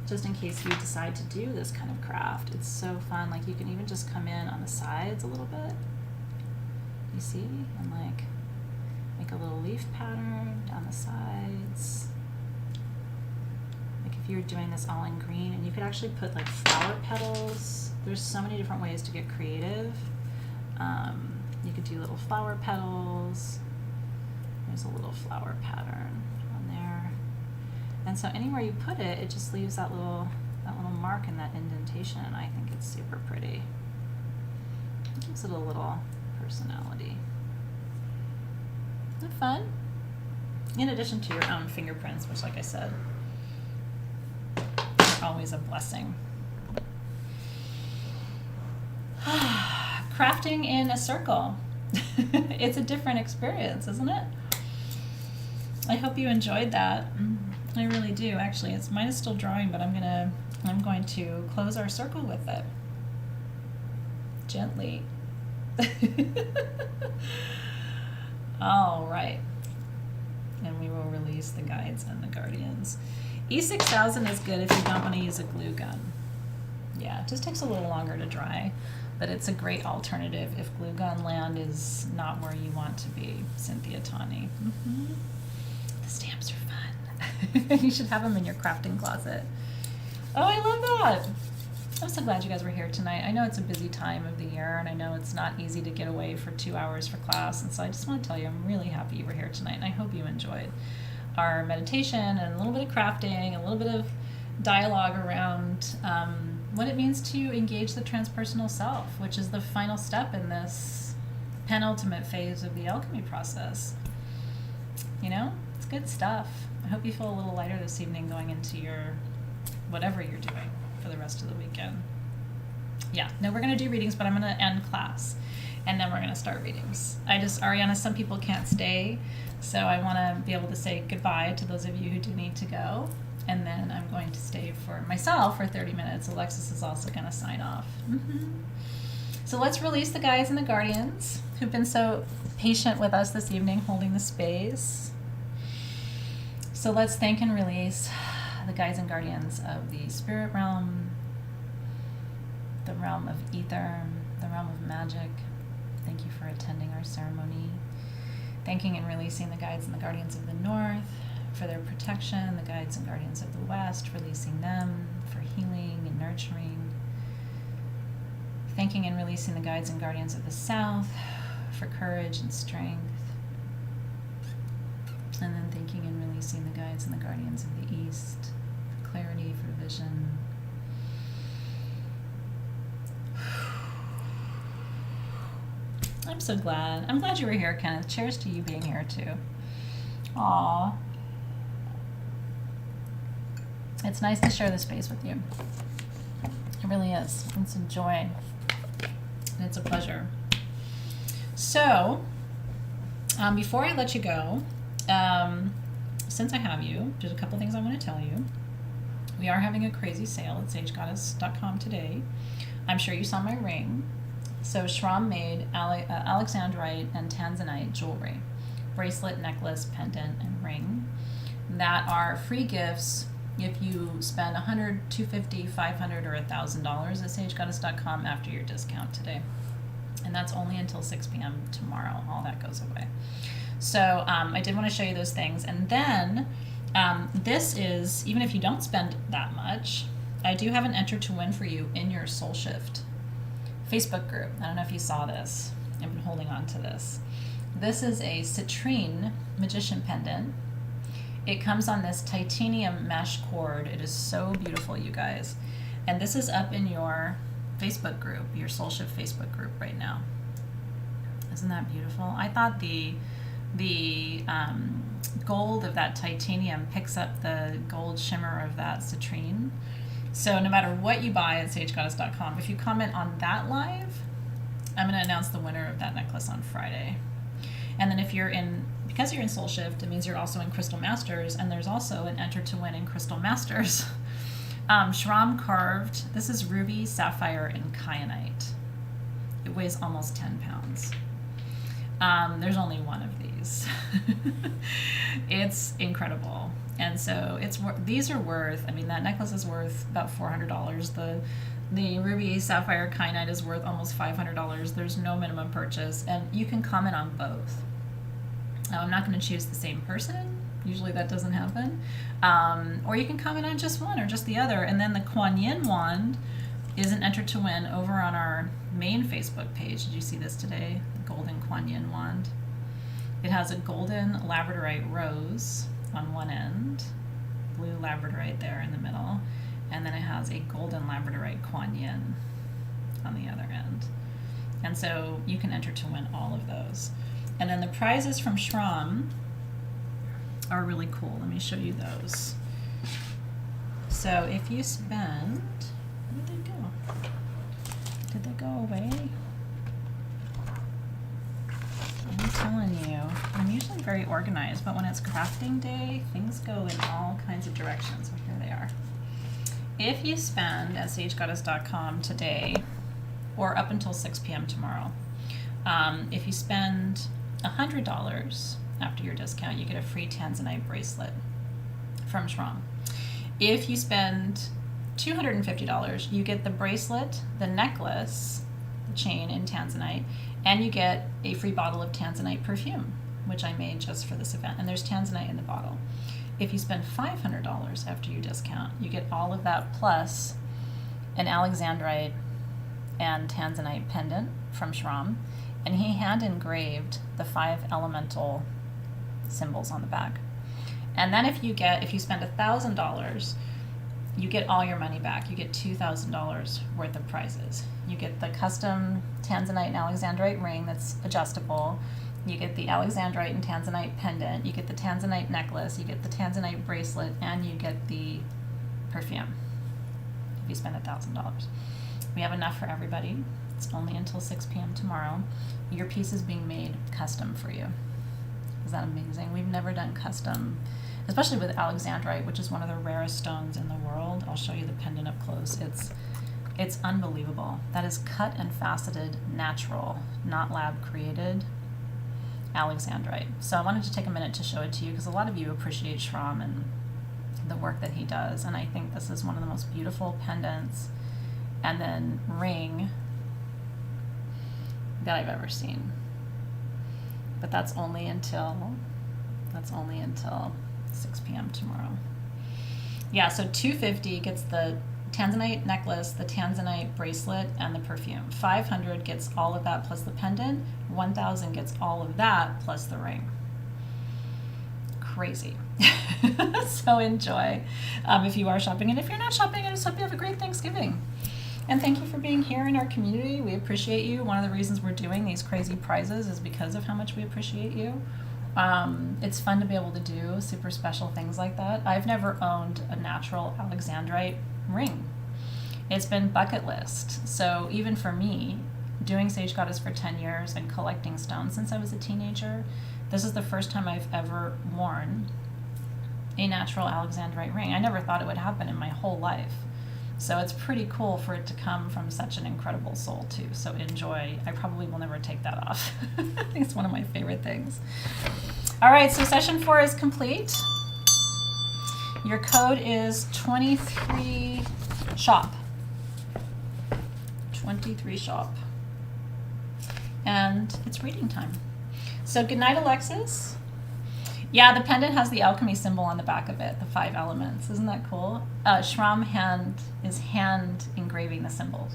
Speaker 1: just in case you decide to do this kind of craft. It's so fun. Like you can even just come in on the sides a little bit. You see? And like make a little leaf pattern down the sides. Like if you're doing this all in green, and you could actually put like flower petals. There's so many different ways to get creative. You could do little flower petals. There's a little flower pattern on there. And so anywhere you put it, it just leaves that little mark and that indentation, and I think it's super pretty. It gives it a little personality. Isn't that fun? In addition to your own fingerprints, which, like I said, are always a blessing. Crafting in a circle. It's a different experience, isn't it? I hope you enjoyed that. I really do, actually. Mine is still drying, but I'm going to close our circle with it. Gently. All right. And we will release the guides and the guardians. E6000 is good if you don't want to use a glue gun. Yeah, it just takes a little longer to dry, but it's a great alternative if glue gun land is not where you want to be. Cynthia Tawny. The stamps are fun. You should have them in your crafting closet. Oh, I love that. I'm so glad you guys were here tonight. I know it's a busy time of the year, and I know it's not easy to get away for 2 hours for class, and so I just want to tell you I'm really happy you were here tonight, and I hope you enjoyed our meditation and a little bit of crafting, a little bit of dialogue around what it means to engage the transpersonal self, which is the final step in this penultimate phase of the alchemy process. You know, it's good stuff. I hope you feel a little lighter this evening going into your whatever you're doing for the rest of the weekend. Yeah, no, we're going to do readings, but I'm going to end class, and then we're going to start readings. Ariana, some people can't stay, so I want to be able to say goodbye to those of you who do need to go, and then I'm going to stay for myself for 30 minutes. Alexis is also going to sign off. So let's release the guides and the guardians who've been so patient with us this evening, holding the space. So let's thank and release the guides and guardians of the spirit realm, the realm of ether, the realm of magic. Thank you for attending our ceremony. Thanking and releasing the guides and the guardians of the north for their protection, the guides and guardians of the west, releasing them for healing and nurturing. Thanking and releasing the guides and guardians of the south for courage and strength. And then thanking and releasing the guides and the guardians of the east for clarity, for vision. I'm so glad. I'm glad you were here, Kenneth. Cheers to you being here, too. Aw. It's nice to share the space with you. It really is. It's a joy. And it's a pleasure. So, before I let you go, since I have you, there's a couple things I want to tell you. We are having a crazy sale at sagegoddess.com today. I'm sure you saw my ring. So Shram made Alexandrite and Tanzanite jewelry, bracelet, necklace, pendant, and ring. And that are free gifts if you spend $100, $250, $500, or $1,000 at sagegoddess.com after your discount today. And that's only until 6 p.m. tomorrow. All that goes away. So I did want to show you those things. And then this is, even if you don't spend that much, I do have an enter to win for you in your Soul Shift Facebook group. I don't know if you saw this. I've been holding on to this. This is a citrine magician pendant. It comes on this titanium mesh cord. It is so beautiful, you guys. And this is up in your Facebook group, your Soul Shift Facebook group right now. Isn't that beautiful? I thought the gold of that titanium picks up the gold shimmer of that citrine. So no matter what you buy at sagegoddess.com, if you comment on that live, I'm going to announce the winner of that necklace on Friday. And then if you're in, because you're in Soul Shift, it means you're also in Crystal Masters, and there's also an enter to win in Crystal Masters. Shram carved, this is ruby, sapphire, and kyanite. It weighs almost 10 pounds. There's only one of these. It's incredible. And so these are worth, I mean, that necklace is worth about $400. The ruby sapphire kyanite is worth almost $500. There's no minimum purchase, and you can comment on both. I'm not going to choose the same person. Usually that doesn't happen. Or you can comment on just one or just the other. And then the Kuan Yin wand is an enter to win over on our main Facebook page. Did you see this today? The golden Kuan Yin wand. It has a golden labradorite rose on one end, blue labradorite there in the middle, and then it has a golden labradorite Kuan Yin on the other end. And so you can enter to win all of those. And then the prizes from Shram are really cool. Let me show you those. So if you spend, where did they go? Did they go away? I'm telling you, I'm usually very organized, but when it's crafting day, things go in all kinds of directions. So here they are. If you spend at sagegoddess.com today, or up until 6 p.m. tomorrow, if you spend $100 after your discount, you get a free tanzanite bracelet from Shram. If you spend $250, you get the bracelet, the necklace, the chain in tanzanite, and you get a free bottle of tanzanite perfume, which I made just for this event. And there's tanzanite in the bottle. If you spend $500 after your discount, you get all of that plus an alexandrite and tanzanite pendant from Shram. And he hand engraved the 5 elemental symbols on the back. And then if you spend $1,000, you get all your money back. You get $2,000 worth of prizes. You get the custom tanzanite and alexandrite ring that's adjustable. You get the alexandrite and tanzanite pendant. You get the tanzanite necklace. You get the tanzanite bracelet, and you get the perfume. If you spend $1,000, we have enough for everybody. It's only until 6 p.m. tomorrow. Your piece is being made custom for you. Is that amazing? We've never done custom, especially with alexandrite, which is one of the rarest stones in the world. I'll show you the pendant up close. It's unbelievable. That is cut and faceted, natural, not lab created alexandrite. So I wanted to take a minute to show it to you because a lot of you appreciate Shram and the work that he does, and I think this is one of the most beautiful pendants and then ring that I've ever seen. But that's only until 6 p.m. tomorrow. Yeah, so $250 gets the tanzanite necklace, the tanzanite bracelet, and the perfume. $500 gets all of that plus the pendant. $1,000 gets all of that plus the ring. Crazy. So enjoy if you are shopping. And if you're not shopping, I just hope you have a great Thanksgiving. And thank you for being here in our community. We appreciate you. One of the reasons we're doing these crazy prizes is because of how much we appreciate you. It's fun to be able to do super special things like that. I've never owned a natural alexandrite ring. It's been bucket list. So even for me, doing Sage Goddess for 10 years and collecting stones since I was a teenager, this is the first time I've ever worn a natural alexandrite ring. I never thought it would happen in my whole life. So it's pretty cool for it to come from such an incredible soul too. So enjoy. I probably will never take that off. I think it's one of my favorite things. All right, so session 4 is complete. Your code is 23 shop. 23 shop. And it's reading time. So good night, Alexis. Yeah, the pendant has the alchemy symbol on the back of it, the 5 elements. Isn't that cool? Shram is hand engraving the symbols.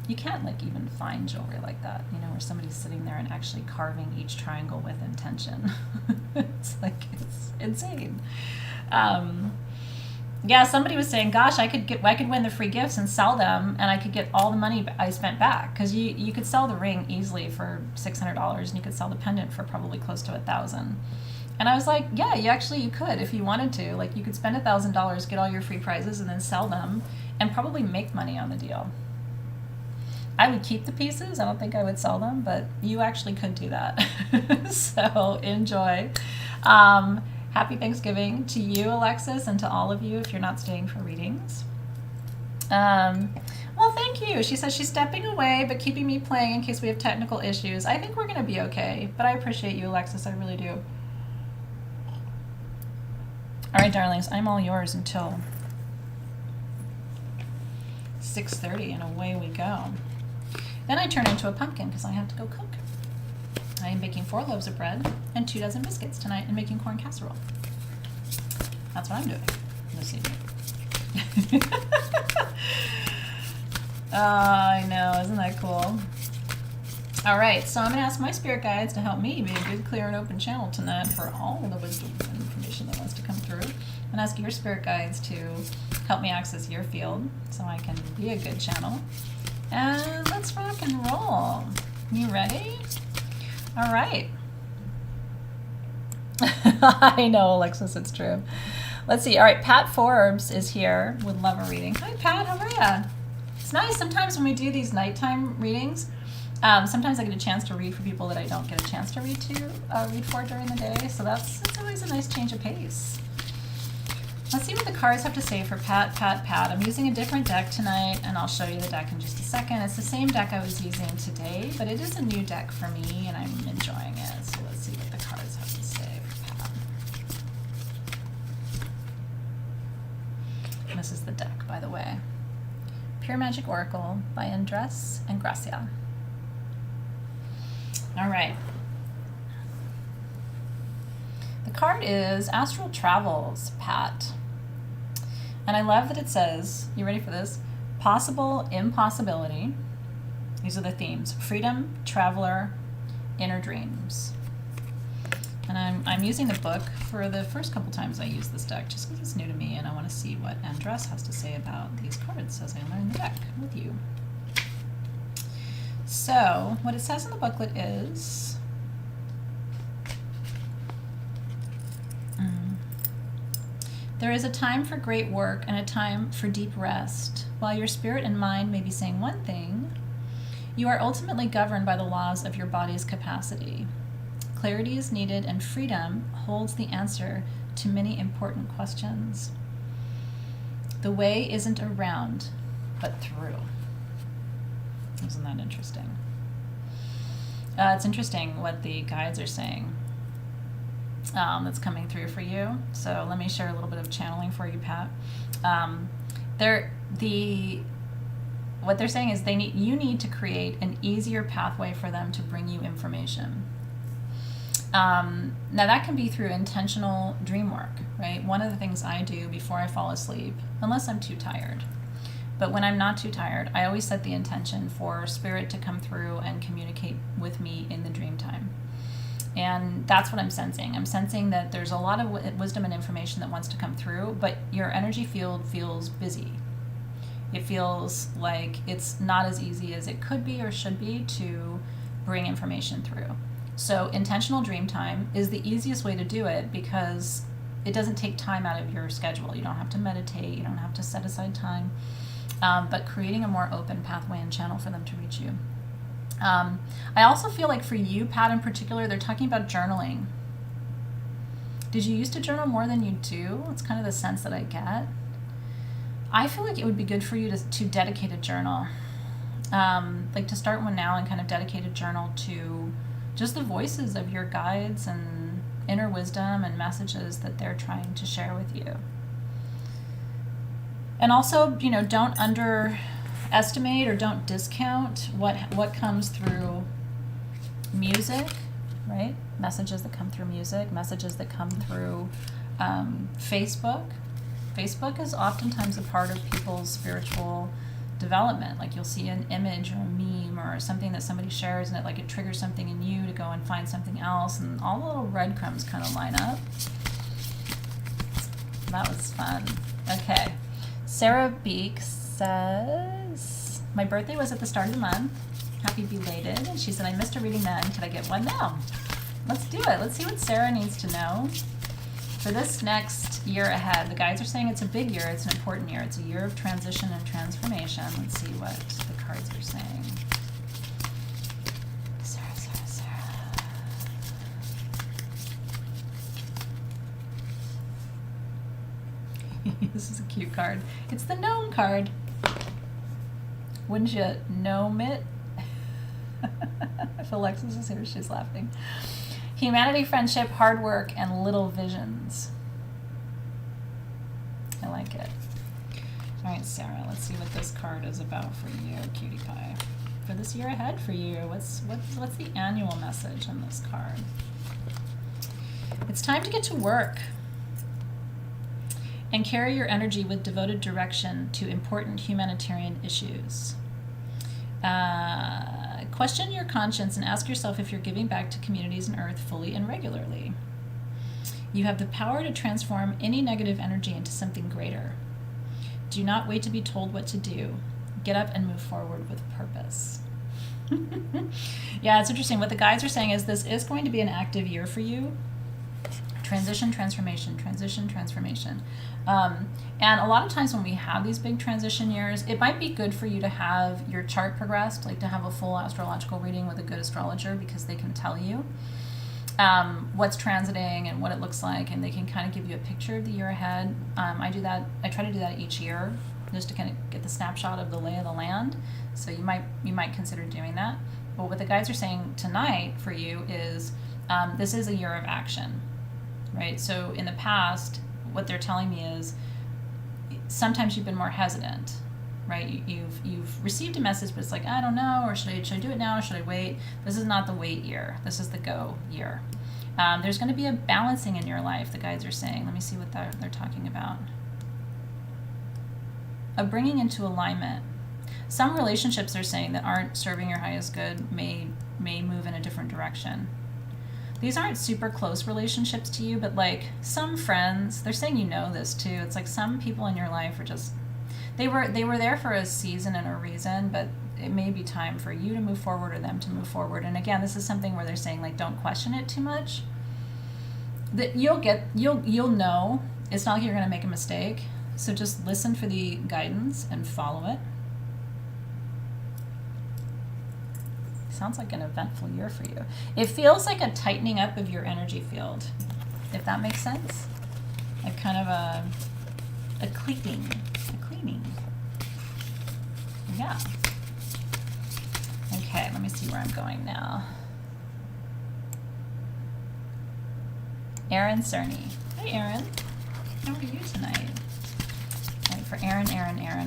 Speaker 1: You can't like even find jewelry like that, you know, where somebody's sitting there and actually carving each triangle with intention. It's insane. Yeah, somebody was saying, gosh, I could win the free gifts and sell them, and I could get all the money I spent back, because you could sell the ring easily for $600, and you could sell the pendant for probably close to $1,000. And I was like, yeah, you could if you wanted to. Like, you could spend $1,000, get all your free prizes, and then sell them, and probably make money on the deal. I would keep the pieces. I don't think I would sell them, but you actually could do that. So enjoy. Happy Thanksgiving to you, Alexis, and to all of you if you're not staying for readings. Well, thank you. She says she's stepping away, but keeping me playing in case we have technical issues. I think we're going to be okay, but I appreciate you, Alexis. I really do. All right, darlings, I'm all yours until 6:30, and away we go. Then I turn into a pumpkin because I have to go cook. I am baking 4 loaves of bread and 2 dozen biscuits tonight and making corn casserole. That's what I'm doing this evening. I know, isn't that cool? All right, so I'm going to ask my spirit guides to help me be a good, clear, and open channel tonight for all the wisdom and information that wants to come through. And ask your spirit guides to help me access your field so I can be a good channel. And let's rock and roll. You ready? All right. I know, Alexis, it's true. Let's see. All right, Pat Forbes is here. Would love a reading. Hi, Pat. How are ya? It's nice sometimes when we do these nighttime readings. Sometimes I get a chance to read for people that I don't get a chance to read for during the day. So that's always a nice change of pace. Let's see what the cards have to say for Pat. I'm using a different deck tonight, and I'll show you the deck in just a second. It's the same deck I was using today, but it is a new deck for me, and I'm enjoying it. So let's see what the cards have to say for Pat. And this is the deck, by the way. Pure Magic Oracle by Andres and Gracia. All right. The card is Astral Travels, Pat. And I love that it says, you ready for this? Possible, impossibility. These are the themes. Freedom, traveler, inner dreams. And I'm using the book for the first couple times I use this deck, just because it's new to me, and I want to see what Andres has to say about these cards as I learn the deck with you. So, what it says in the booklet is... There is a time for great work and a time for deep rest. While your spirit and mind may be saying one thing, you are ultimately governed by the laws of your body's capacity. Clarity is needed, and freedom holds the answer to many important questions. The way isn't around, but through. Isn't that interesting? It's interesting what the guides are saying. That's coming through for you. So let me share a little bit of channeling for you, Pat. What they're saying is you need to create an easier pathway for them to bring you information. Now that can be through intentional dream work, right? One of the things I do before I fall asleep, unless I'm too tired, but when I'm not too tired, I always set the intention for spirit to come through and communicate with me in the dream time. And that's what I'm sensing. I'm sensing that there's a lot of wisdom and information that wants to come through, but your energy field feels busy. It feels like it's not as easy as it could be or should be to bring information through. So intentional dream time is the easiest way to do it because it doesn't take time out of your schedule. You don't have to meditate. You don't have to set aside time. But creating a more open pathway and channel for them to reach you. I also feel like for you, Pat, in particular, they're talking about journaling. Did you used to journal more than you do? It's kind of the sense that I get. I feel like it would be good for you to dedicate a journal. Like to start one now and kind of dedicate a journal to just the voices of your guides and inner wisdom and messages that they're trying to share with you. And also, you know, don't underestimate or don't discount what comes through music, right? Messages that come through music, messages that come through Facebook. Facebook is oftentimes a part of people's spiritual development. Like you'll see an image or a meme or something that somebody shares and it triggers something in you to go and find something else, and all the little breadcrumbs kind of line up. That was fun. Okay. Sarah Beek says, my birthday was at the start of the month. Happy belated. And she said, I missed a reading then. Could I get one now? Let's do it. Let's see what Sarah needs to know for this next year ahead. The guides are saying it's a big year. It's an important year. It's a year of transition and transformation. Let's see what the cards are saying. Sarah. This is a cute card. It's the gnome card. Wouldn't you gnome it? If Alexis is here, she's laughing. Humanity, friendship, hard work, and little visions. I like it. All right, Sarah, let's see what this card is about for you, cutie pie. For this year ahead for you, what's the annual message on this card? It's time to get to work and carry your energy with devoted direction to important humanitarian issues. Question your conscience and ask yourself if you're giving back to communities and Earth fully and regularly. You have the power to transform any negative energy into something greater. Do not wait to be told what to do. Get up and move forward with purpose. Yeah, it's interesting. What the guides are saying is this is going to be an active year for you. Transition, transformation. And a lot of times when we have these big transition years, it might be good for you to have your chart progressed, like to have a full astrological reading with a good astrologer, because they can tell you what's transiting and what it looks like, and they can kind of give you a picture of the year ahead. I try to do that each year, just to kind of get the snapshot of the lay of the land. So you might consider doing that. But what the guides are saying tonight for you is this is a year of action, right? So in the past, what they're telling me is sometimes you've been more hesitant, right? You've received a message, but it's like, I don't know, or should I do it now, or should I wait? This is not the wait year. This is the go year. There's going to be a balancing in your life, the guides are saying. Let me see what they're talking about. A bringing into alignment. Some relationships they're saying that aren't serving your highest good may move in a different direction. These aren't super close relationships to you, but like some friends, they're saying you know this too. It's like some people in your life are just, they were there for a season and a reason, but it may be time for you to move forward or them to move forward. And again, this is something where they're saying like don't question it too much. That you'll know. It's not like you're going to make a mistake. So just listen for the guidance and follow it. Sounds like an eventful year for you. It feels like a tightening up of your energy field, if that makes sense. Like kind of a cleaning. Yeah. Okay, let me see where I'm going now. Erin Cerny. Hi, Erin. How are you tonight? All right, for Erin.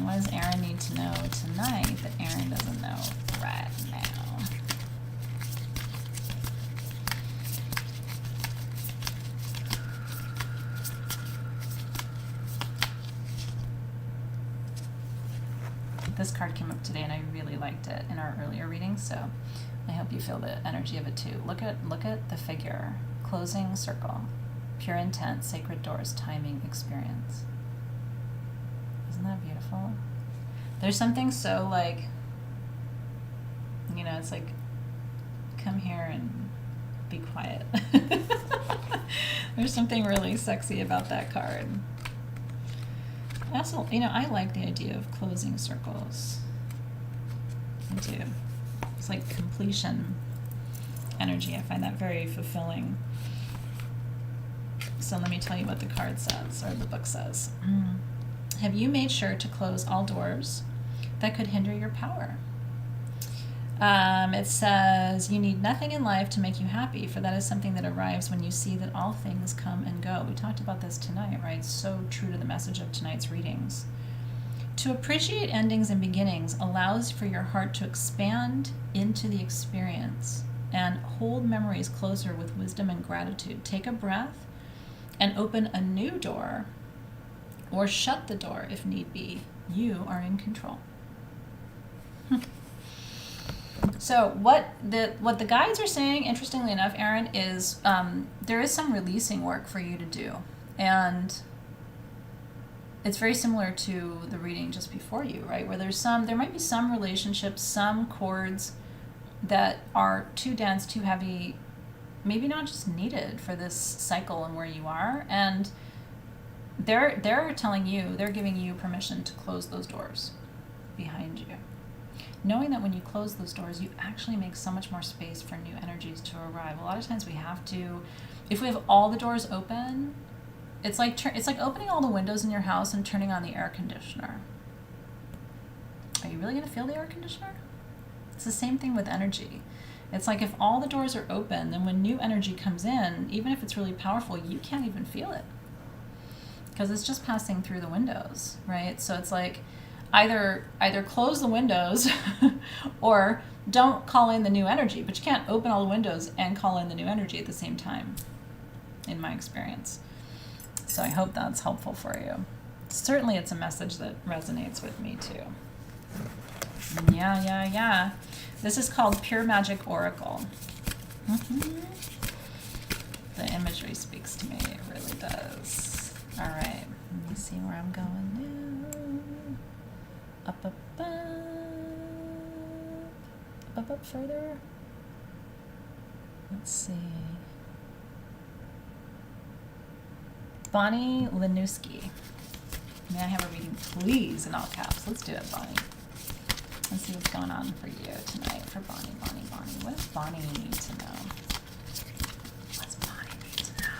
Speaker 1: What does Erin need to know tonight that Erin doesn't know right now? This card came up today and I really liked it in our earlier reading, so I hope you feel the energy of it too. Look at the figure. Closing circle. Pure intent, sacred doors, timing, experience. Isn't that beautiful? There's something so like, it's like, come here and be quiet. There's something really sexy about that card. Also, I like the idea of closing circles. I do. It's like completion energy. I find that very fulfilling. So let me tell you what the card says, or the book says. Have you made sure to close all doors that could hinder your power? It says, you need nothing in life to make you happy, for that is something that arrives when you see that all things come and go. We talked about this tonight, right? So true to the message of tonight's readings. To appreciate endings and beginnings allows for your heart to expand into the experience and hold memories closer with wisdom and gratitude. Take a breath and open a new door, or shut the door if need be. You are in control. So what the guides are saying, interestingly enough, Aaron, is there is some releasing work for you to do. And it's very similar to the reading just before you, right? Where there might be some relationships, some cords that are too dense, too heavy, maybe not just needed for this cycle and where you are. And they're telling you, they're giving you permission to close those doors behind you. Knowing that when you close those doors, you actually make so much more space for new energies to arrive. A lot of times we have to, if we have all the doors open, it's like opening all the windows in your house and turning on the air conditioner. Are you really going to feel the air conditioner? It's the same thing with energy. It's like if all the doors are open, then when new energy comes in, even if it's really powerful, you can't even feel it because it's just passing through the windows, right? So it's like either close the windows or don't call in the new energy, but you can't open all the windows and call in the new energy at the same time, in my experience. So I hope that's helpful for you. Certainly it's a message that resonates with me too. Yeah. This is called Pure Magic Oracle. The imagery speaks to me, it really does. All right, let me see where I'm going now. Up further. Let's see. Bonnie Linusky. May I have a reading, please, in all caps? Let's do it, Bonnie. Let's see what's going on for you tonight for Bonnie. What does Bonnie need to know? What's Bonnie need to know?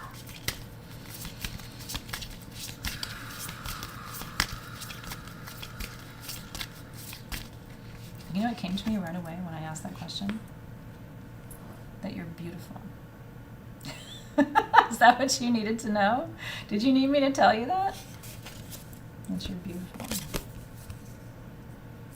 Speaker 1: You know what came to me right away when I asked that question? That you're beautiful. Is that what you needed to know? Did you need me to tell you that? That you're beautiful.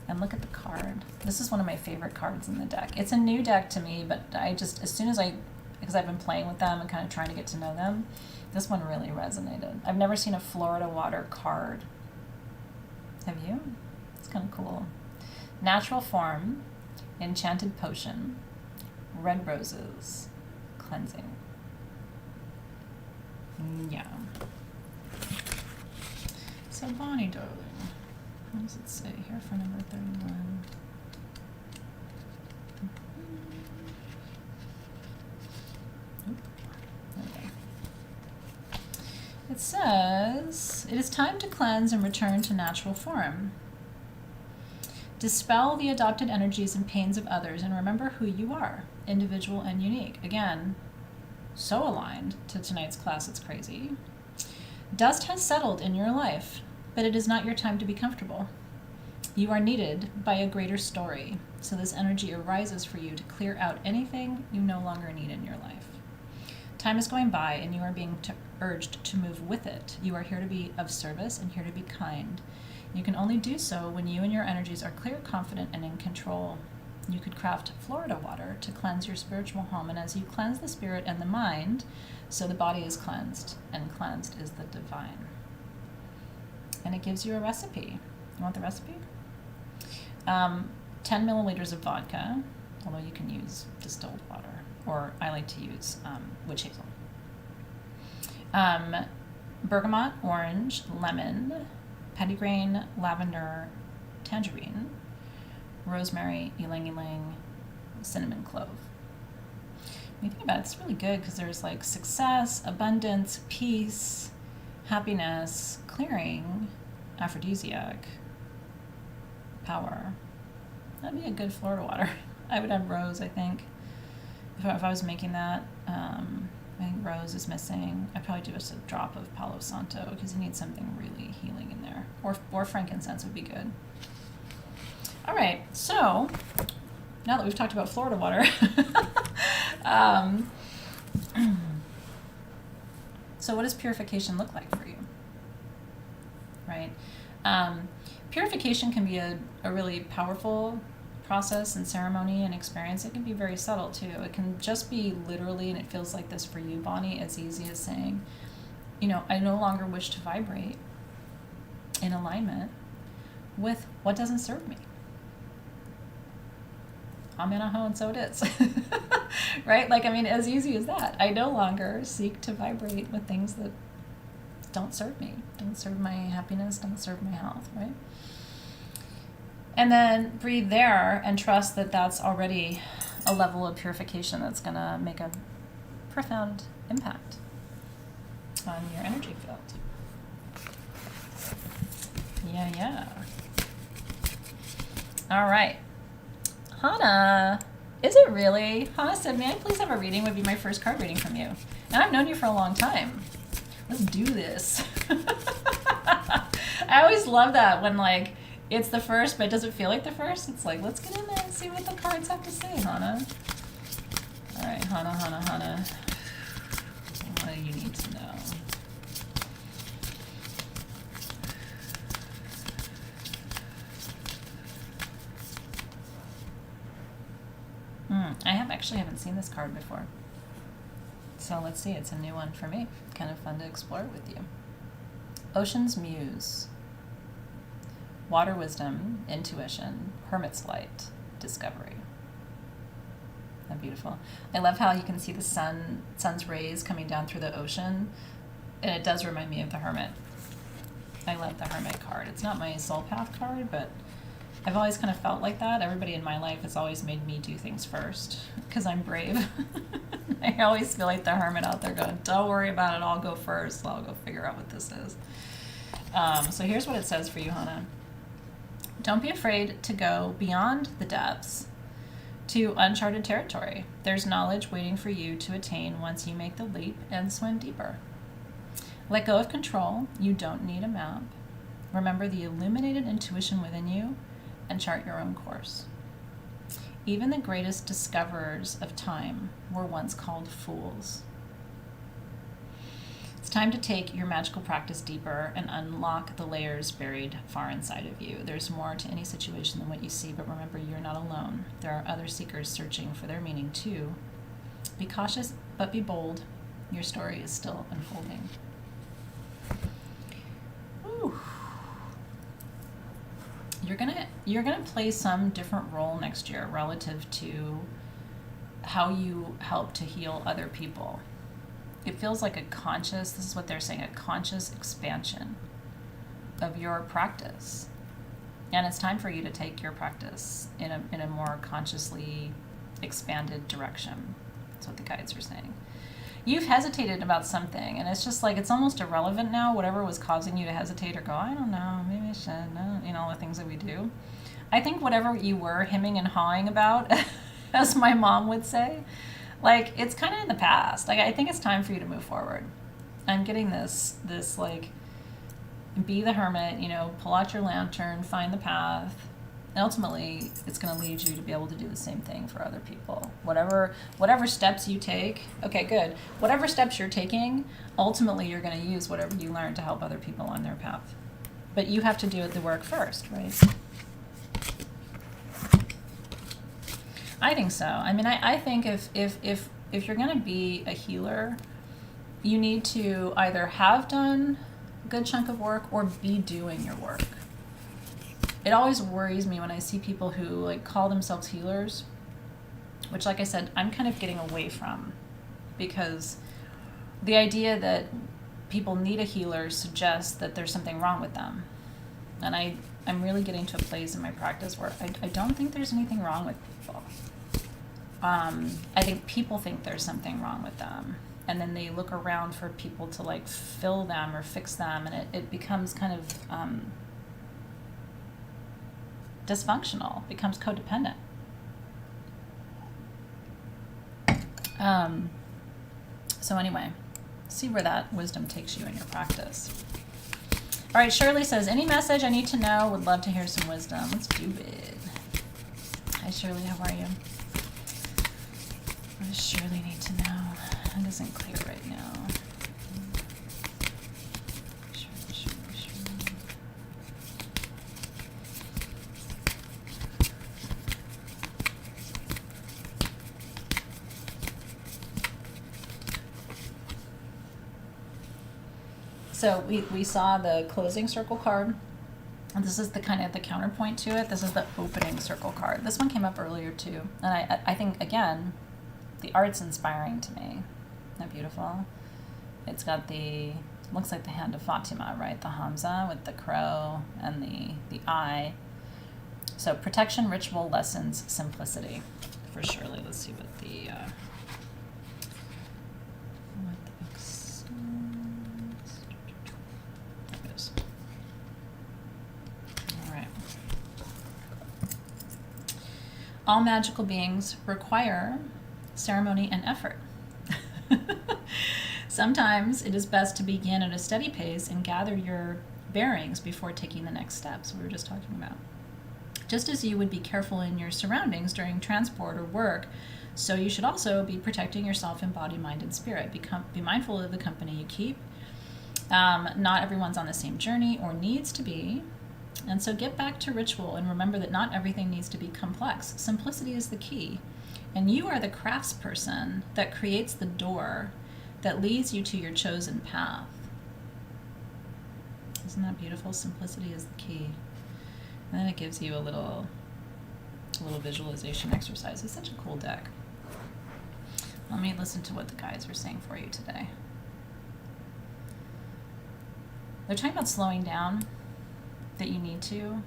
Speaker 1: And look at the card. This is one of my favorite cards in the deck. It's a new deck to me, but I just, because I've been playing with them and kind of trying to get to know them, this one really resonated. I've never seen a Florida water card. Have you? It's kind of cool. Natural form, enchanted potion, red roses, cleansing. Yeah. So Bonnie, darling, what does it say here for number 31? Oop. There we go. It says, it is time to cleanse and return to natural form. Dispel the adopted energies and pains of others and remember who you are, individual and unique. Again, so aligned to tonight's class, it's crazy. Dust has settled in your life, but it is not your time to be comfortable. You are needed by a greater story, so this energy arises for you to clear out anything you no longer need in your life. Time is going by and you are being urged to move with it. You are here to be of service and here to be kind. You can only do so when you and your energies are clear, confident, and in control. You could craft Florida water to cleanse your spiritual home, and as you cleanse the spirit and the mind, so the body is cleansed, and cleansed is the divine. And it gives you a recipe. You want the recipe? 10 milliliters of vodka, although you can use distilled water, or I like to use witch hazel. Bergamot, orange, lemon, petitgrain, lavender, tangerine, rosemary, ylang-ylang, cinnamon clove. When you think about it, it's really good because there's like success, abundance, peace, happiness, clearing, aphrodisiac, power. That'd be a good Florida water. I would have rose, I think. If I was making that, I think rose is missing. I'd probably do just a drop of Palo Santo because you need something really healing in there. Or frankincense would be good. All right, so now that we've talked about Florida water. um, so what does purification look like for you? Right? Purification can be a really powerful process and ceremony and experience. It can be very subtle too. It can just be literally, and it feels like this for you, Bonnie, as easy as saying, you know, I no longer wish to vibrate in alignment with what doesn't serve me. Amen, aho, and so it is. Right? Like, I mean, as easy as that. I no longer seek to vibrate with things that don't serve me, don't serve my happiness, don't serve my health, right? And then breathe there and trust that that's already a level of purification that's going to make a profound impact on your energy field. Yeah. All right. Hannah, is it really? Hannah said, may I please have a reading? Would be my first card reading from you. Now, I've known you for a long time. Let's do this. I always love that when, like, it's the first, but it doesn't feel like the first. It's like, let's get in there and see what the cards have to say, Hannah. All right, Hannah. What do you need to know? I haven't seen this card before. So let's see, it's a new one for me. Kind of fun to explore with you. Ocean's Muse. Water wisdom, intuition, hermit's light, discovery. Isn't that beautiful? I love how you can see the sun's rays coming down through the ocean. And it does remind me of the hermit. I love the hermit card. It's not my soul path card, but I've always kind of felt like that. Everybody in my life has always made me do things first because I'm brave. I always feel like the hermit out there going, don't worry about it, I'll go first. I'll go figure out what this is. So here's what it says for you, Hannah. Don't be afraid to go beyond the depths to uncharted territory. There's knowledge waiting for you to attain once you make the leap and swim deeper. Let go of control. You don't need a map. Remember the illuminated intuition within you and chart your own course. Even the greatest discoverers of time were once called fools. It's time to take your magical practice deeper and unlock the layers buried far inside of you. There's more to any situation than what you see, but remember, you're not alone. There are other seekers searching for their meaning too. Be cautious, but be bold. Your story is still unfolding. Ooh. You're gonna play some different role next year relative to how you help to heal other people. It feels like this is what they're saying, a conscious expansion of your practice. And it's time for you to take your practice in a more consciously expanded direction. That's what the guides are saying. You've hesitated about something, and it's just like, it's almost irrelevant now, whatever was causing you to hesitate or go, I don't know, maybe I should, all the things that we do. I think whatever you were hemming and hawing about, as my mom would say, like, it's kind of in the past. Like, I think it's time for you to move forward. I'm getting this like, be the hermit, pull out your lantern, find the path. And ultimately, it's going to lead you to be able to do the same thing for other people. Whatever steps you take, okay, good. Whatever steps you're taking, ultimately you're going to use whatever you learn to help other people on their path. But you have to do the work first, right? I think so. I mean, I think if you're going to be a healer, you need to either have done a good chunk of work or be doing your work. It always worries me when I see people who like call themselves healers, which, like I said, I'm kind of getting away from, because the idea that people need a healer suggests that there's something wrong with them. And I'm really getting to a place in my practice where I don't think there's anything wrong with people. I think people think there's something wrong with them. And then they look around for people to like fill them or fix them, and it becomes kind of dysfunctional, becomes codependent. So anyway, see where that wisdom takes you in your practice. All right, Shirley says, any message I need to know? Would love to hear some wisdom. Let's do it. Hi, Shirley, how are you? What does Shirley need to know? It isn't clear right now. Shirley. So we saw the closing circle card. And this is the kind of the counterpoint to it. This is the opening circle card. This one came up earlier too. And I think, again, the art's inspiring to me. Isn't that beautiful? It's got looks like the hand of Fatima, right? The Hamza with the crow and the eye. So protection, ritual, lessons, simplicity. For Shirley, let's see what the book says. There it is. All right. All magical beings require ceremony and effort. Sometimes it is best to begin at a steady pace and gather your bearings before taking the next steps we were just talking about. Just as you would be careful in your surroundings during transport or work, so you should also be protecting yourself in body, mind, and spirit. Be mindful of the company you keep. Not everyone's on the same journey or needs to be. And so get back to ritual and remember that not everything needs to be complex. Simplicity is the key. And you are the craftsperson that creates the door that leads you to your chosen path. Isn't that beautiful? Simplicity is the key. And then it gives you a little visualization exercise. It's such a cool deck. Let me listen to what the guides are saying for you today. They're talking about slowing down, that you need to,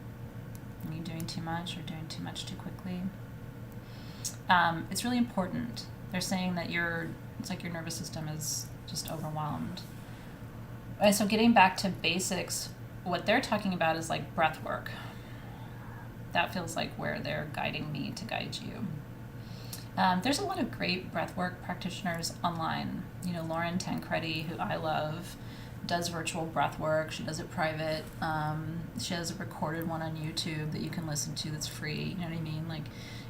Speaker 1: and you're doing too much or doing too much too quickly. It's really important. They're saying that it's like your nervous system is just overwhelmed. And so getting back to basics, what they're talking about is like breath work. That feels like where they're guiding me to guide you. There's a lot of great breathwork practitioners online. You know, Lauren Tancredi, who I love, does virtual breathwork. She does it private. She has a recorded one on YouTube that you can listen to that's free. You know what I mean? Like,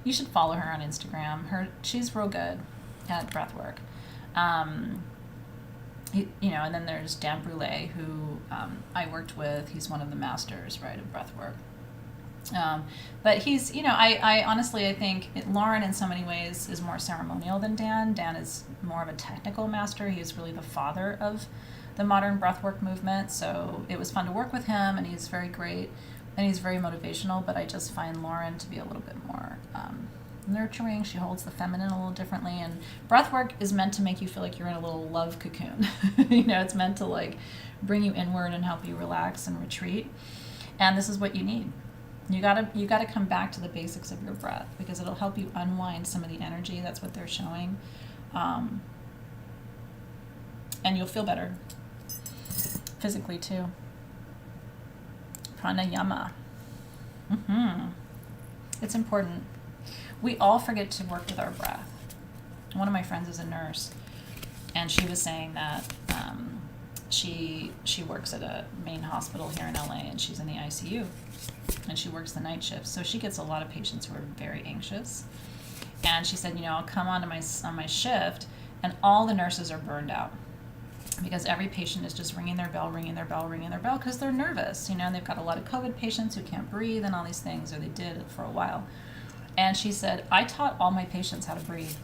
Speaker 1: you should follow her on Instagram. She's real good at breathwork. And then there's Dan Brule, who I worked with. He's one of the masters, right, of breathwork. But he's, I honestly, I think Lauren in so many ways is more ceremonial than Dan. Dan is more of a technical master. He is really the father of the modern breathwork movement. So it was fun to work with him, and he's very great, and he's very motivational. But I just find Lauren to be a little bit more nurturing. She holds the feminine a little differently, and breathwork is meant to make you feel like you're in a little love cocoon. It's meant to like bring you inward and help you relax and retreat. And this is what you need. You gotta come back to the basics of your breath, because it'll help you unwind some of the energy. That's what they're showing. And you'll feel better physically too. Pranayama. It's important. We all forget to work with our breath. One of my friends is a nurse, and she was saying that she works at a main hospital here in LA, and she's in the ICU, and she works the night shift. So she gets a lot of patients who are very anxious. And she said, I'll come on my shift, and all the nurses are burned out, because every patient is just ringing their bell, because they're nervous, and they've got a lot of COVID patients who can't breathe and all these things, or they did for a while. And she said, I taught all my patients how to breathe.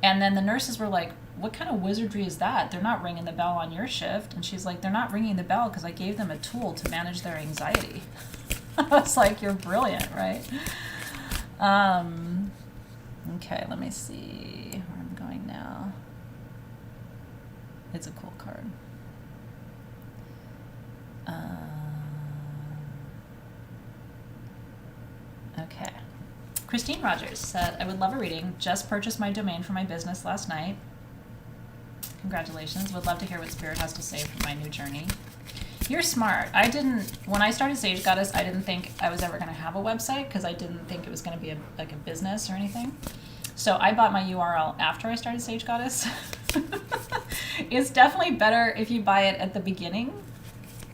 Speaker 1: And then the nurses were like, what kind of wizardry is that? They're not ringing the bell on your shift. And she's like, they're not ringing the bell because I gave them a tool to manage their anxiety. I was like, you're brilliant, right? Okay, let me see where I'm going now. It's a cool card. Okay. Christine Rogers said, I would love a reading. Just purchased my domain for my business last night. Congratulations. Would love to hear what Spirit has to say for my new journey. You're smart. When I started Sage Goddess, I didn't think I was ever going to have a website, because I didn't think it was going to be a business or anything. So I bought my URL after I started Sage Goddess. It's definitely better if you buy it at the beginning.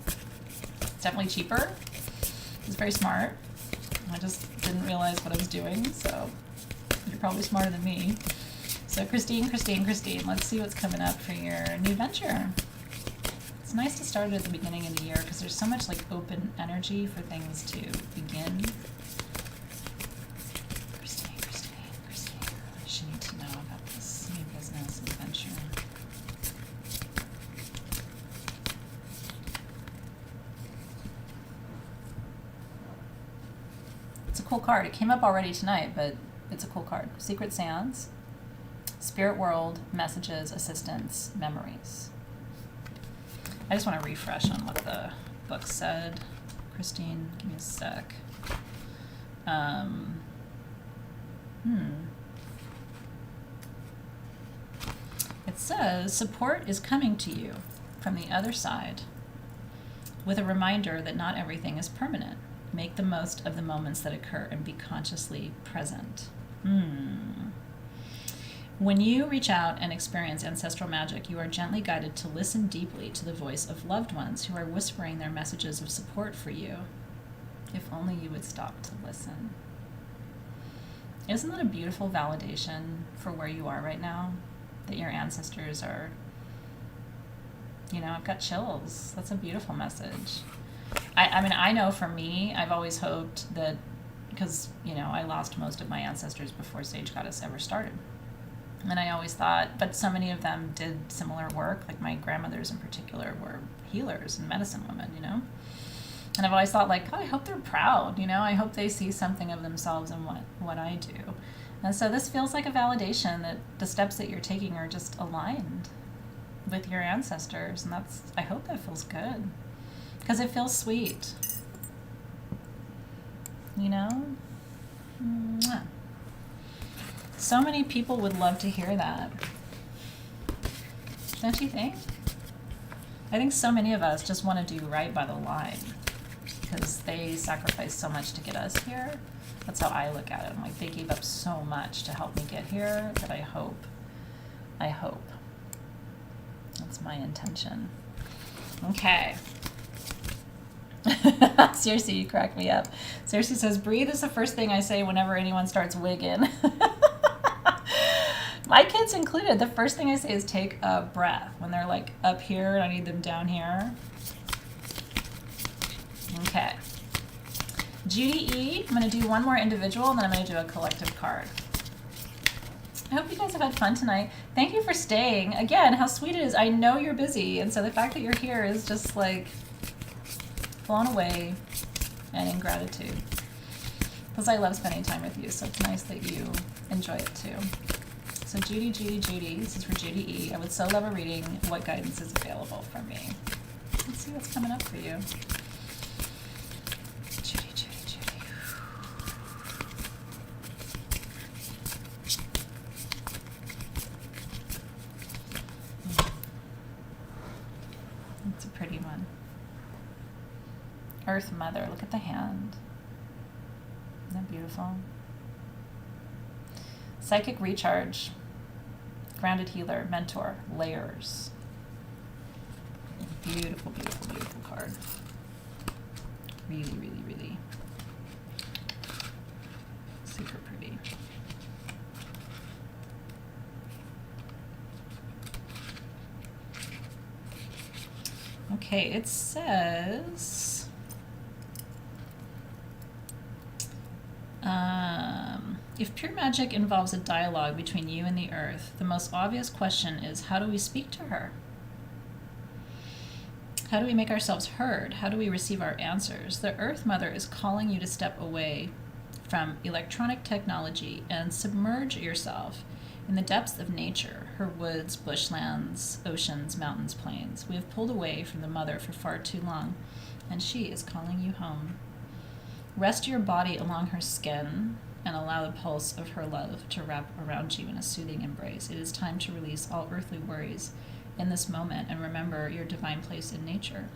Speaker 1: It's definitely cheaper. It's very smart. I just didn't realize what I was doing, so you're probably smarter than me. So Christine, let's see what's coming up for your new venture. It's nice to start it at the beginning of the year because there's so much like open energy for things to begin. Christine, what does she need to know about this new business and venture? It's a cool card. It came up already tonight, but it's a cool card. Secret Sands, Spirit World, Messages, Assistance, Memories. I just want to refresh on what the book said. Christine, give me a sec. It says, support is coming to you from the other side with a reminder that not everything is permanent. Make the most of the moments that occur and be consciously present. When you reach out and experience ancestral magic, you are gently guided to listen deeply to the voice of loved ones who are whispering their messages of support for you. If only you would stop to listen. Isn't that a beautiful validation for where you are right now? That your ancestors are, I've got chills. That's a beautiful message. I mean, I know for me, I've always hoped that, because, I lost most of my ancestors before Sage Goddess ever started. And I always thought, but so many of them did similar work, like my grandmothers in particular were healers and medicine women, And I've always thought, like, God, I hope they're proud, I hope they see something of themselves in what I do. And so this feels like a validation that the steps that you're taking are just aligned with your ancestors. And I hope that feels good. Because it feels sweet. Mwah. So many people would love to hear that. Don't you think? I think so many of us just want to do right by the line because they sacrificed so much to get us here. That's how I look at it. I'm like, they gave up so much to help me get here that I hope. That's my intention. Okay. Seriously, you crack me up. Seriously says, breathe is the first thing I say whenever anyone starts wigging. My kids included. The first thing I say is take a breath. When they're like up here and I need them down here. Okay. Judy E, I'm going to do one more individual and then I'm going to do a collective card. I hope you guys have had fun tonight. Thank you for staying. Again, how sweet it is. I know you're busy, and so the fact that you're here is just like blown away and in gratitude. Because I love spending time with you, so it's nice that you enjoy it too. So Judy, this is for Judy E. I would so love a reading. What guidance is available from me? Let's see what's coming up for you. Judy. It's a pretty one. Earth Mother, look at the hand. Isn't that beautiful? Psychic Recharge, Grounded Healer, Mentor, Layers. Beautiful, beautiful, beautiful card. Really, really, really super pretty. Okay, it says, if pure magic involves a dialogue between you and the earth, the most obvious question is, how do we speak to her? How do we make ourselves heard? How do we receive our answers? The Earth Mother is calling you to step away from electronic technology and submerge yourself in the depths of nature, her woods, bushlands, oceans, mountains, plains. We have pulled away from the Mother for far too long, and she is calling you home. Rest your body along her skin and allow the pulse of her love to wrap around you in a soothing embrace. It is time to release all earthly worries in this moment and remember your divine place in nature.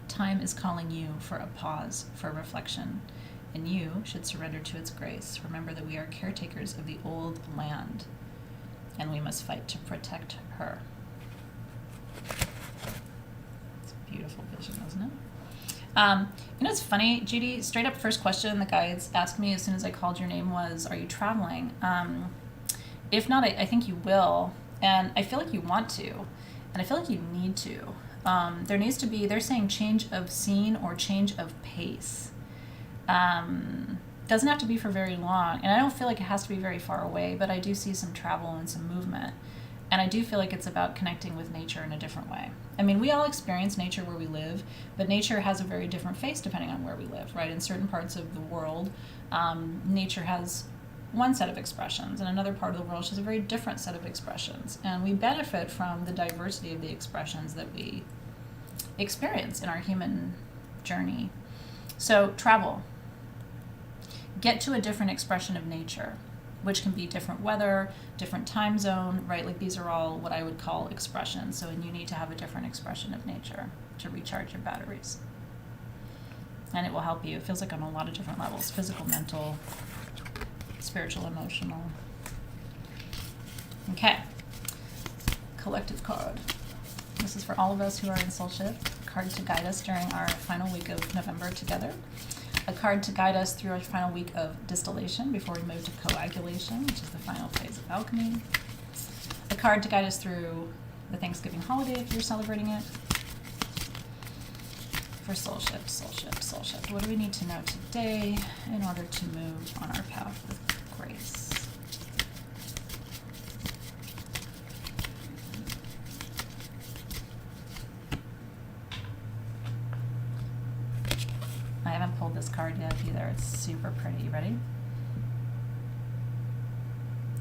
Speaker 1: Time is calling you for a pause, for reflection, and you should surrender to its grace. Remember that we are caretakers of the old land, and we must fight to protect her. It's a beautiful vision, isn't it? You know, it's funny, Judy, straight up first question the guides asked me as soon as I called your name was, are you traveling? If not, I think you will. And I feel like you want to. And I feel like you need to. There needs to be, they're saying change of scene or change of pace. Doesn't have to be for very long. And I don't feel like it has to be very far away, but I do see some travel and some movement. And I do feel like it's about connecting with nature in a different way. I mean, we all experience nature where we live, but nature has a very different face depending on where we live, right? In certain parts of the world, nature has one set of expressions, and another part of the world has a very different set of expressions. And we benefit from the diversity of the expressions that we experience in our human journey. So travel. Get to a different expression of nature, which can be different weather, different time zone, right? Like these are all what I would call expressions. So, and you need to have a different expression of nature to recharge your batteries. And it will help you. It feels like on a lot of different levels: physical, mental, spiritual, emotional. Okay. Collective card. This is for all of us who are in soulship. Card to guide us during our final week of November together. A card to guide us through our final week of distillation before we move to coagulation, which is the final phase of alchemy. A card to guide us through the Thanksgiving holiday if you're celebrating it. For soulship, soulship, soulship. What do we need to know today in order to move on our path with grace? I haven't pulled this card yet either. It's super pretty. You ready?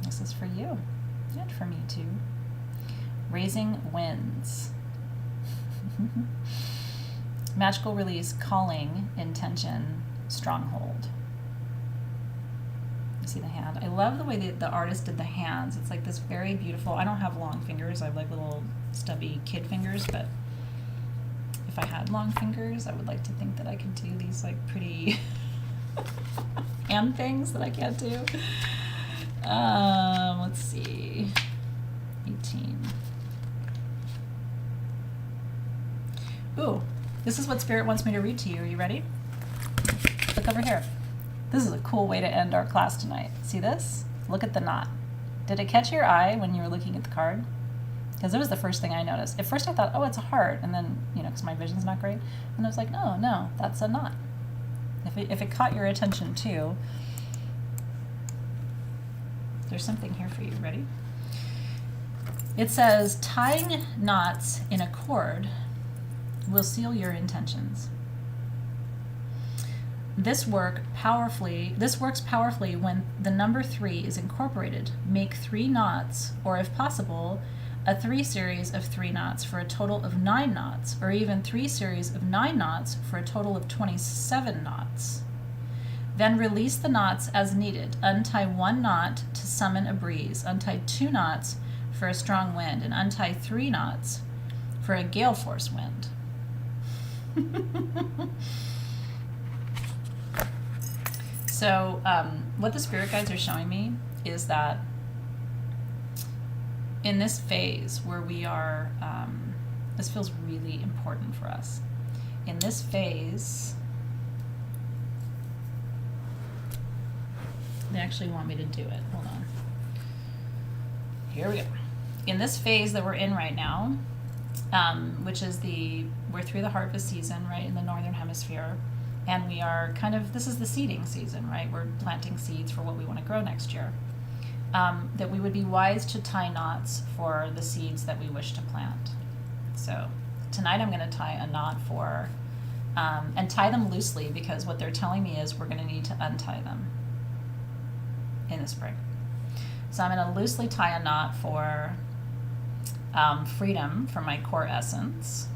Speaker 1: This is for you and for me too. Raising winds. Magical release, calling, intention, stronghold. You see the hand? I love the way that the artist did the hands. It's like this very beautiful. I don't have long fingers. I have like little stubby kid fingers, but if I had long fingers, I would like to think that I could do these like pretty hand things that I can't do. Let's see. 18. Ooh, this is what Spirit wants me to read to you. Are you ready? Look over here. This is a cool way to end our class tonight. See this? Look at the knot. Did it catch your eye when you were looking at the card? Because it was the first thing I noticed. At first I thought, oh, it's a heart. And then, you know, because my vision's not great. And I was like, no, that's a knot. If it caught your attention too, there's something here for you. Ready? It says, tying knots in a cord will seal your intentions. This works powerfully when the number 3 is incorporated. Make 3 knots, or if possible, a 3 series of 3 knots for a total of 9 knots, or even 3 series of 9 knots for a total of 27 knots. Then release the knots as needed. Untie 1 knot to summon a breeze. Untie 2 knots for a strong wind, and untie 3 knots for a gale force wind. So what the spirit guides are showing me is that in this phase where we are, this feels really important for us. In this phase, they actually want me to do it. Hold on. Here we go. In this phase that we're in right now, which is we're through the harvest season, right, in the northern hemisphere, and we are this is the seeding season, right? We're planting seeds for what we want to grow next year. That we would be wise to tie knots for the seeds that we wish to plant. So tonight I'm going to tie a knot for, and tie them loosely, because what they're telling me is we're going to need to untie them in the spring. So I'm going to loosely tie a knot for freedom from my core essence.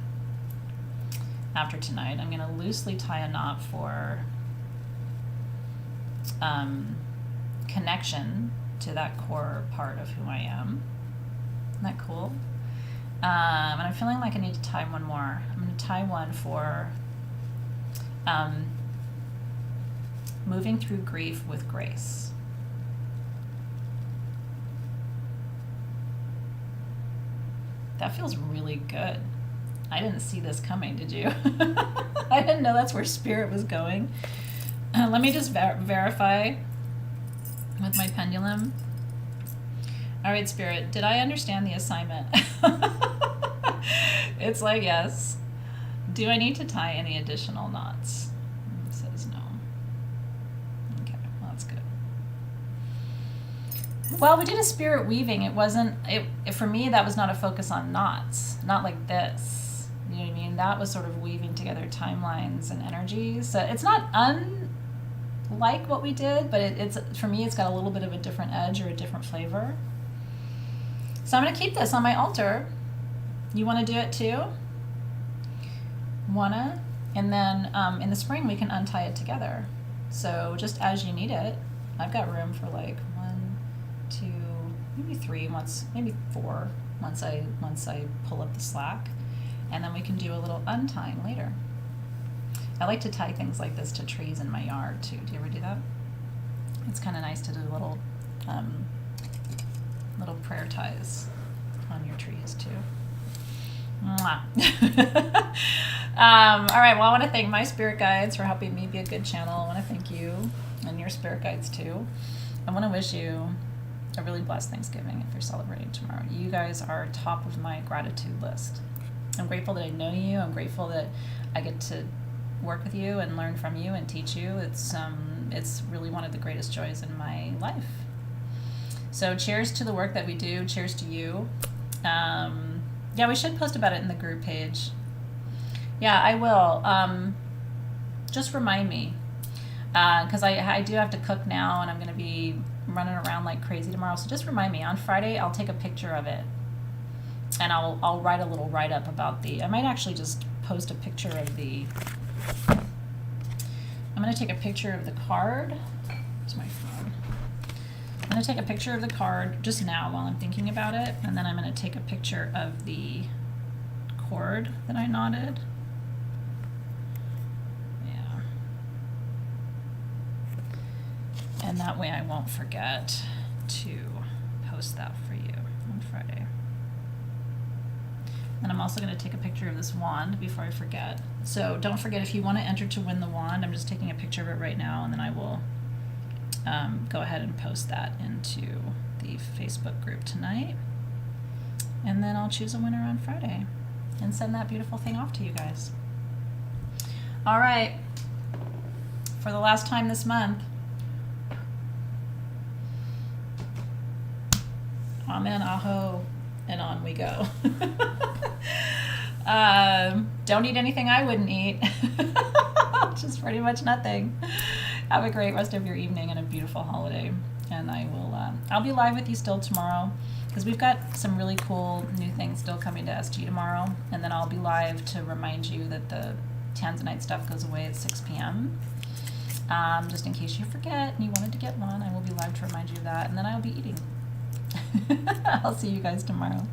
Speaker 1: After tonight, I'm going to loosely tie a knot for connection to that core part of who I am. Isn't that cool? And I'm feeling like I need to tie one more. I'm going to tie one for moving through grief with grace. That feels really good. I didn't see this coming, did you? I didn't know that's where Spirit was going. Let me just verify with my pendulum. All right, Spirit, did I understand the assignment? It's like, yes. Do I need to tie any additional knots? It says no. Okay, well, that's good. Well, we did a spirit weaving. It wasn't, for me, that was not a focus on knots. Not like this. You know what I mean? That was sort of weaving together timelines and energies. So it's not unlike what we did, but it's, for me, it's got a little bit of a different edge or a different flavor. So I'm going to keep this on my altar. You want to do it too? Wanna? And then in the spring we can untie it together. So just as you need it. I've got room for like 1, 2, maybe 3, maybe 4 once I pull up the slack. And then we can do a little untying later. I like to tie things like this to trees in my yard too. Do you ever do that? It's kind of nice to do little prayer ties on your trees too. Mwah. All right, well, I want to thank my spirit guides for helping me be a good channel. I want to thank you and your spirit guides too. I want to wish you a really blessed Thanksgiving if you're celebrating tomorrow. You guys are top of my gratitude list. I'm grateful that I know you. I'm grateful that I get to work with you and learn from you and teach you. It's really one of the greatest joys in my life. So cheers to the work that we do. Cheers to you. Yeah, we should post about it in the group page. Yeah, I will. Just remind me, because I do have to cook now, and I'm going to be running around like crazy tomorrow. So just remind me. On Friday, I'll take a picture of it, and I'll write a little write-up about I might actually just post a picture of I'm going to take a picture of the card. Where's my phone? I'm going to take a picture of the card just now while I'm thinking about it, and then I'm going to take a picture of the cord that I knotted. Yeah. And that way I won't forget to post that for you on Friday. And I'm also going to take a picture of this wand before I forget. So don't forget, if you want to enter to win the wand, I'm just taking a picture of it right now, and then I will go ahead and post that into the Facebook group tonight. And then I'll choose a winner on Friday and send that beautiful thing off to you guys. All right. For the last time this month, amen, aho, and on we go. Don't eat anything I wouldn't eat. Just pretty much nothing. Have a great rest of your evening and a beautiful holiday. And I'll be live with you still tomorrow, because we've got some really cool new things still coming to SG tomorrow. And then I'll be live to remind you that the Tanzanite stuff goes away at 6 p.m. Just in case you forget and you wanted to get one, I will be live to remind you of that. And then I'll be eating. I'll see you guys tomorrow.